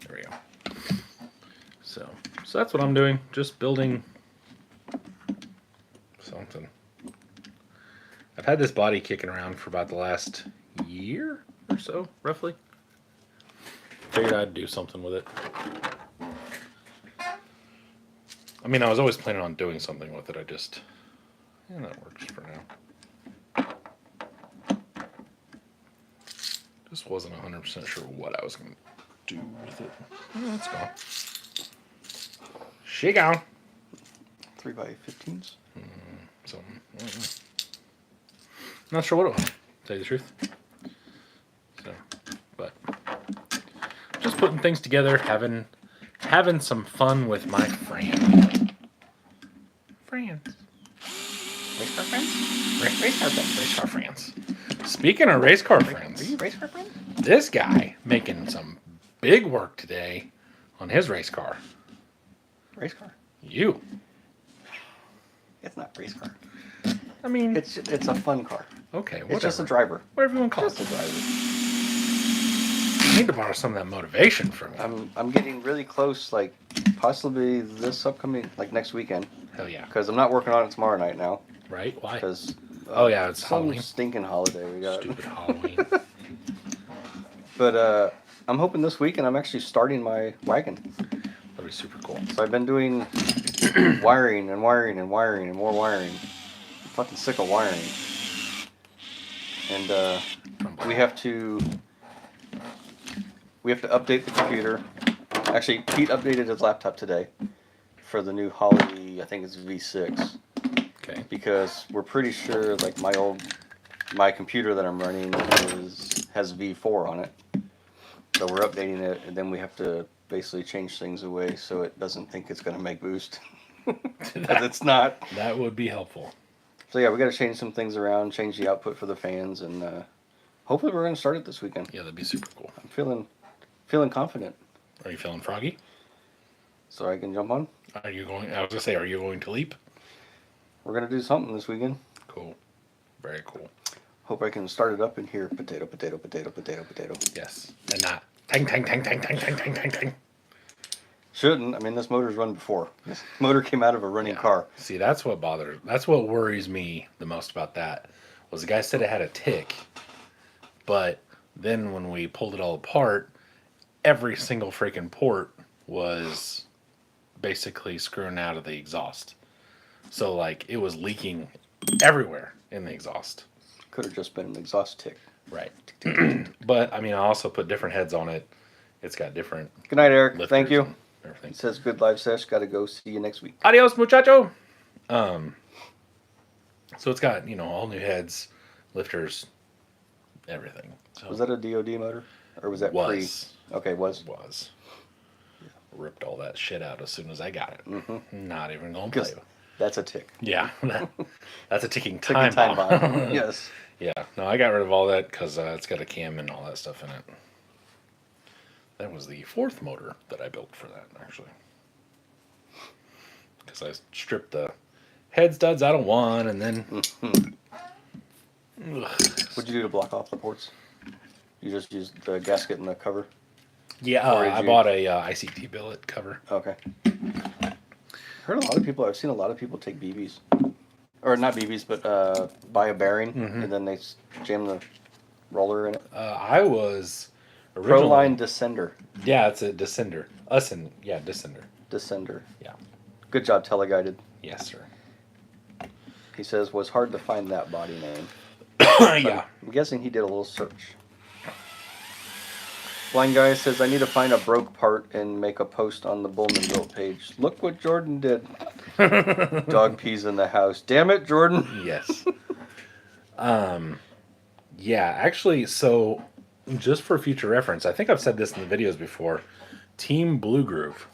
There we go. So that's what I'm doing. Just building something. I've had this body kicking around for about the last year or so, roughly. Figured I'd do something with it. I mean, I was always planning on doing something with it. I just, that works for now. Just wasn't 100% sure what I was going to do with it. Oh, it's gone. She gone.
3x15s.
So, I don't know. Not sure what it was, to tell you the truth. So, but just putting things together, having some fun with my friends.
Race car friends?
Race car friends. Speaking of race car friends,
Are you a race car friend?
this guy making some big work today on his race car.
Race car?
You.
It's not race car.
I mean,
It's a fun car.
okay,
It's
whatever.
just a driver.
Whatever you want to call
Just a
it.
driver.
I need to borrow some of that motivation from you.
I'm getting really close. Like possibly this upcoming, like next weekend,
Hell yeah.
Because I'm not working on it tomorrow night now.
Right? Why?
Because
Oh, yeah, it's
some
Halloween.
stinking holiday we got.
Stupid Halloween.
But I'm hoping this weekend I'm actually starting my wagon.
That'd be super cool.
So I've been doing wiring and wiring and wiring and more wiring. I'm fucking sick of wiring. And we have to update the computer. Actually, Pete updated his laptop today for the new Holly, I think it's V6,
Okay.
because we're pretty sure like my computer that I'm running has V4 on it. So we're updating it, and then we have to basically change things away so it doesn't think it's going to make boost. Because it's not.
That would be helpful.
So yeah, we got to change some things around, change the output for the fans, and hopefully we're going to start it this weekend.
Yeah, that'd be super cool.
I'm feeling confident.
Are you feeling froggy?
So I can jump on.
Are you going? I was gonna say, are you going to leap?
We're going to do something this weekend.
Cool. Very cool.
Hope I can start it up in here. Potato, potato, potato, potato, potato.
Yes, and not tang tang tang tang tang tang tang tang tang.
Shouldn't. I mean, this motor's run before. This motor came out of a running car.
See, that's what bothers. That's what worries me the most about that. Was the guy said it had a tick, but then when we pulled it all apart, every single freaking port was basically screwing out of the exhaust. So like it was leaking everywhere in the exhaust.
Could have just been an exhaust tick.
Right. But I mean, I also put different heads on it. It's got different.
Good night, Eric.
lifters
Thank you.
and Everything.
It says good live sesh. Got to go. See you next week.
Adios, muchacho. So it's got all new heads, lifters, everything. So
Was that a DOD motor, or was that
was
pre? Okay, was.
Ripped all that shit out as soon as I got it.
Mm-hmm.
Not even gonna
'Cause
play.
that's a tick.
Yeah, that's a ticking
Ticking
time bomb.
bomb. Yes.
Yeah, no, I got rid of all that because it's got a cam and all that stuff in it. That was the fourth motor that I built for that, actually. Because I stripped the head studs out of one, and then...
What'd you do to block off the ports? You just used the gasket and the cover?
Yeah,
Or did
I
you-
bought a ICT billet cover.
Okay. I've seen a lot of people take BBs. Or not BBs, but buy a bearing, and then they jam the roller in it.
I was originally...
Proline Descender.
Yeah, it's a Descender. Descender.
Descender.
Yeah.
Good job, teleguided.
Yes, sir.
He says, was hard to find that body name.
Yeah.
I'm guessing he did a little search. Blind Guy says, I need to find a broke part and make a post on the Bullman Built page. Look what Jordan did. Dog pees in the house. Damn it, Jordan.
Yes. Yeah, actually, so just for future reference, I think I've said this in the videos before. Team Blue Groove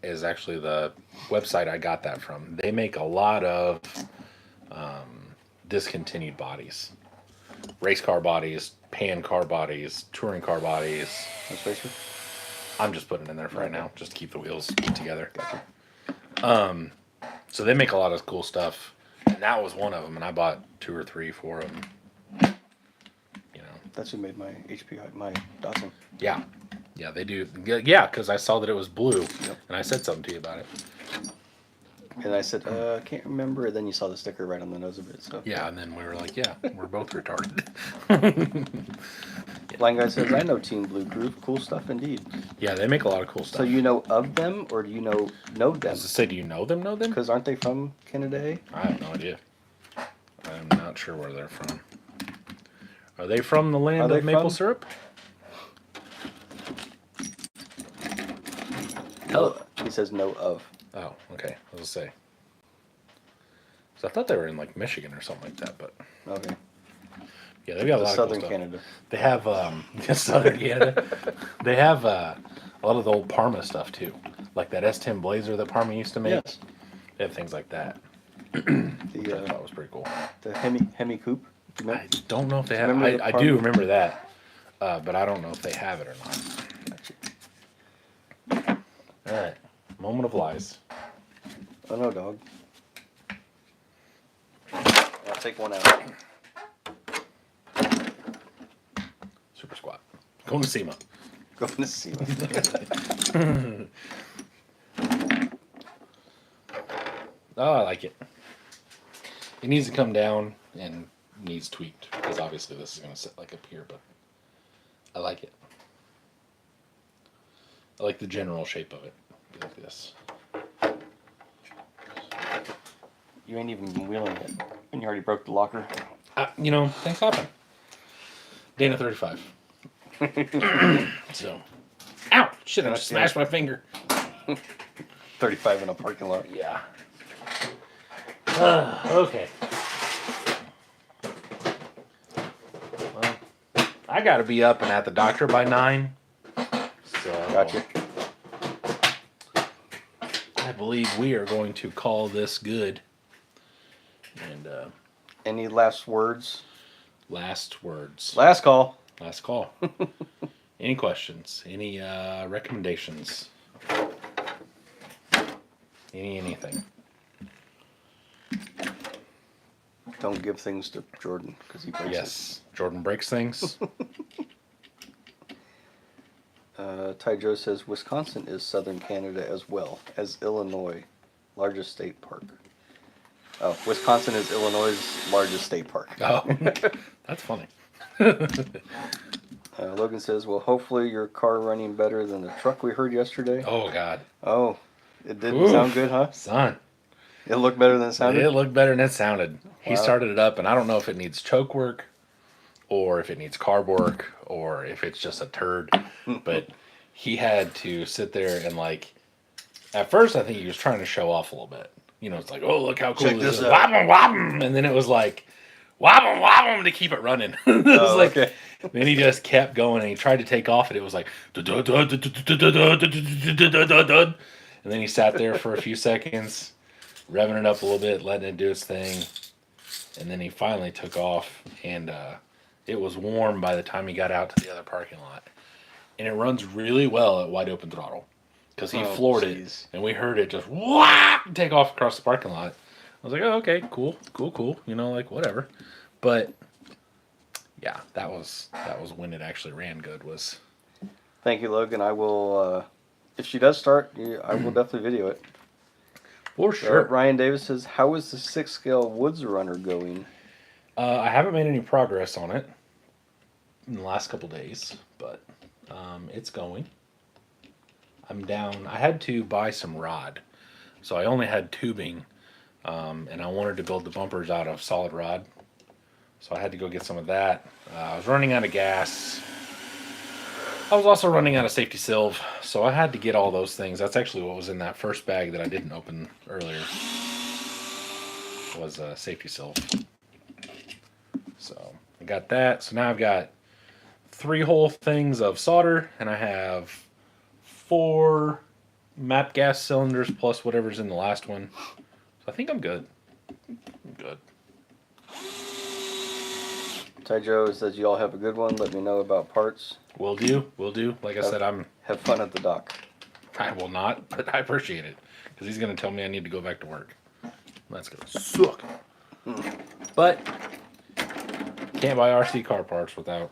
is actually the website I got that from. They make a lot of discontinued bodies. Race car bodies, pan car bodies, touring car bodies.
Miss Fisher?
I'm just putting it in there for right now, just to keep the wheels together.
Gotcha.
So they make a lot of cool stuff, and that was one of them. And I bought 2 or 3, 4 of them.
That's who made my my Datsun.
Yeah, they do. Yeah, because I saw that it was blue,
Yep.
and I said something to you about it.
And I said, I can't remember. Then you saw the sticker right on the nose of it. So
Yeah, and then we were like, yeah, we're both retarded.
Blind Guy says, I know Team Blue Groove. Cool stuff indeed.
Yeah, they make a lot of cool stuff.
So you know of them, or do you know them?
As I say, do you know them?
Because aren't they from Canada?
I have no idea. I'm not sure where they're from. Are they from the land
Are
of
they
maple
from-
syrup?
Oh, he says no of.
Oh, okay. I was gonna say. So I thought they were in like Michigan or something like that, but
Okay.
yeah, they've got a lot
Southern
of cool stuff.
Canada.
They have Southern Canada. They have a lot of the old Parma stuff too, like that S10 Blazer that Parma used to make.
Yes.
They have things like that. Which I
The
thought was pretty cool.
Hemi Coupe. Do you
I
remember?
don't know if they have.
Remember the
I
Parma?
do remember that, but I don't know if they have it or not. All right, moment of lies.
Oh no, dog. I'll take one out.
Super squat. Going to SEMA.
Going to see one.
Oh, I like it. It needs to come down and needs tweaked because obviously this is going to sit like up here, but I like it. I like the general shape of it. Like this.
You ain't even been wheeling it, and you already broke the locker.
You know, things happen. Dana 35. So, ow! Shit! I just smashed my finger.
35 in a parking lot.
Yeah. Okay. Well, I got to be up and at the doctor by 9. So
Gotcha.
I believe we are going to call this good. And
Any last words?
last words.
Last call.
Last call. Any questions? Any recommendations? Anything?
Don't give things to Jordan because he breaks
Yes. Jordan breaks things.
it. Ty Joe says Wisconsin is southern Canada as well as Illinois, largest state park. Oh, Wisconsin is Illinois' largest state park.
Oh, that's funny.
Logan says, well, hopefully your car running better than the truck we heard yesterday.
Oh, God.
Oh, it didn't
Oof.
sound good, huh?
Son.
It looked better than it sounded?
It looked better than it sounded. He
Wow.
started it up, and I don't know if it needs choke work, or if it needs carb work, or if it's just a turd. But he had to sit there and, like, at first I think he was trying to show off a little bit. You know, it's like, oh, look how cool
Check
this
this
is.
out.
Wop 'em, wop 'em. And then it was like, wop 'em, wop 'em to keep it running. It was
Oh,
like,
okay.
then he just kept going, and he tried to take off, and it was like, and then he sat there for a few seconds, revving it up a little bit, letting it do its thing, and then he finally took off, and it was warm by the time he got out to the other parking lot. And it runs really well at wide open throttle, because he
Oh,
floored
jeez.
it, and we heard it just whap take off across the parking lot. I was like, oh, okay, cool, you know, like whatever. But yeah, that was when it actually ran good. Was
Thank you, Logan. I will, if she does start, I will definitely video it.
for sure.
Ryan Davis says, how is the 6-scale Woods Runner going?
I haven't made any progress on it in the last couple days, but it's going. I'm down. I had to buy some rod, so I only had tubing, and I wanted to build the bumpers out of solid rod, so I had to go get some of that. I was running out of gas. I was also running out of safety silv, so I had to get all those things. That's actually what was in that first bag that I didn't open earlier. Was safety silv. So I got that. So now I've got 3 whole things of solder, and I have 4 map gas cylinders plus whatever's in the last one. So I think I'm good. I'm good.
Ty Joe says, you all have a good one. Let me know about parts.
Will do. Will do. Like I said,
Have fun at the dock.
I will not, but I appreciate it because he's going to tell me I need to go back to work. That's going to suck. But can't buy RC car parts without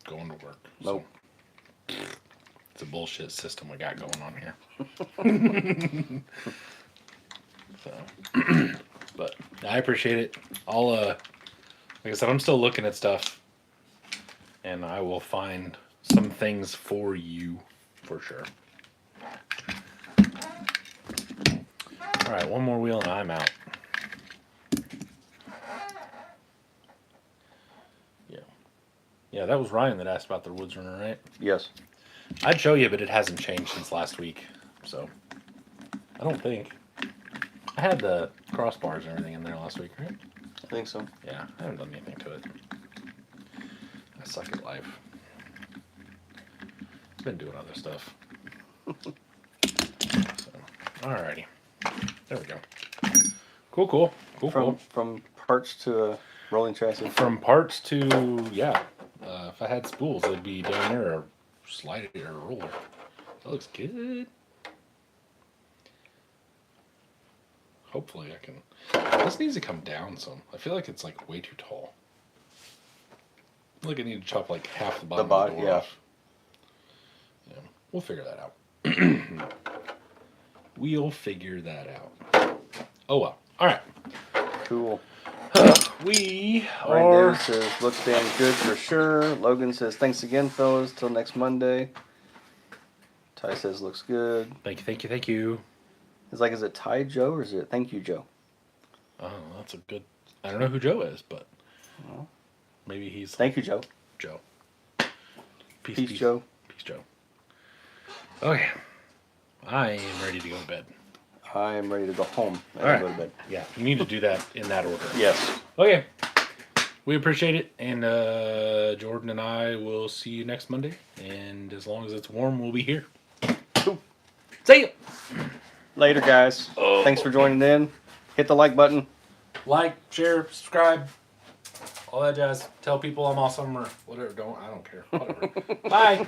going to work.
Nope.
So, it's a bullshit system we got going on here. So, but I appreciate it. I'll, like I said, I'm still looking at stuff, and I will find some things for you for sure. All right, one more wheel and I'm out. Yeah, that was Ryan that asked about the Woods Runner, right?
Yes.
I'd show you, but it hasn't changed since last week, so I don't think. I had the crossbars and everything in there last week, right?
I think so.
Yeah, I haven't done anything to it. I suck at life. Been doing other stuff. So, alrighty. There we go. Cool.
From parts to a rolling chassis.
From parts to, yeah. If I had spools, it'd be down there or slide it or a roller. That looks good. Hopefully I can. This needs to come down some. I feel like it's like way too tall. I feel like I need to chop like half the bottom of the door off. Yeah, we'll figure that out. We'll figure that out. Oh well. All right.
Cool.
We
Ryan
are.
Davis says, looks damn good for sure. Logan says, thanks again, fellas. Till next Monday. Ty says, looks good.
Thank you. Thank you. Thank you.
It's like, is it Ty Joe or is it thank you, Joe?
Oh, that's a good. I don't know who Joe is, but
Well,
maybe he's
thank you, Joe.
Joe.
Peace, Joe.
Peace, Joe. Okay. I am ready to go to bed.
I am ready to go home and
All right.
go to bed.
Yeah, you need to do that in that order.
Yes.
Okay. We appreciate it, and Jordan and I will see you next Monday. And as long as it's warm, we'll be here.
Cool.
See you.
Later, guys.
Oh.
Thanks for joining in. Hit the like button.
Like, share, subscribe, all that jazz. Tell people I'm awesome or whatever. I don't care. Whatever. Bye.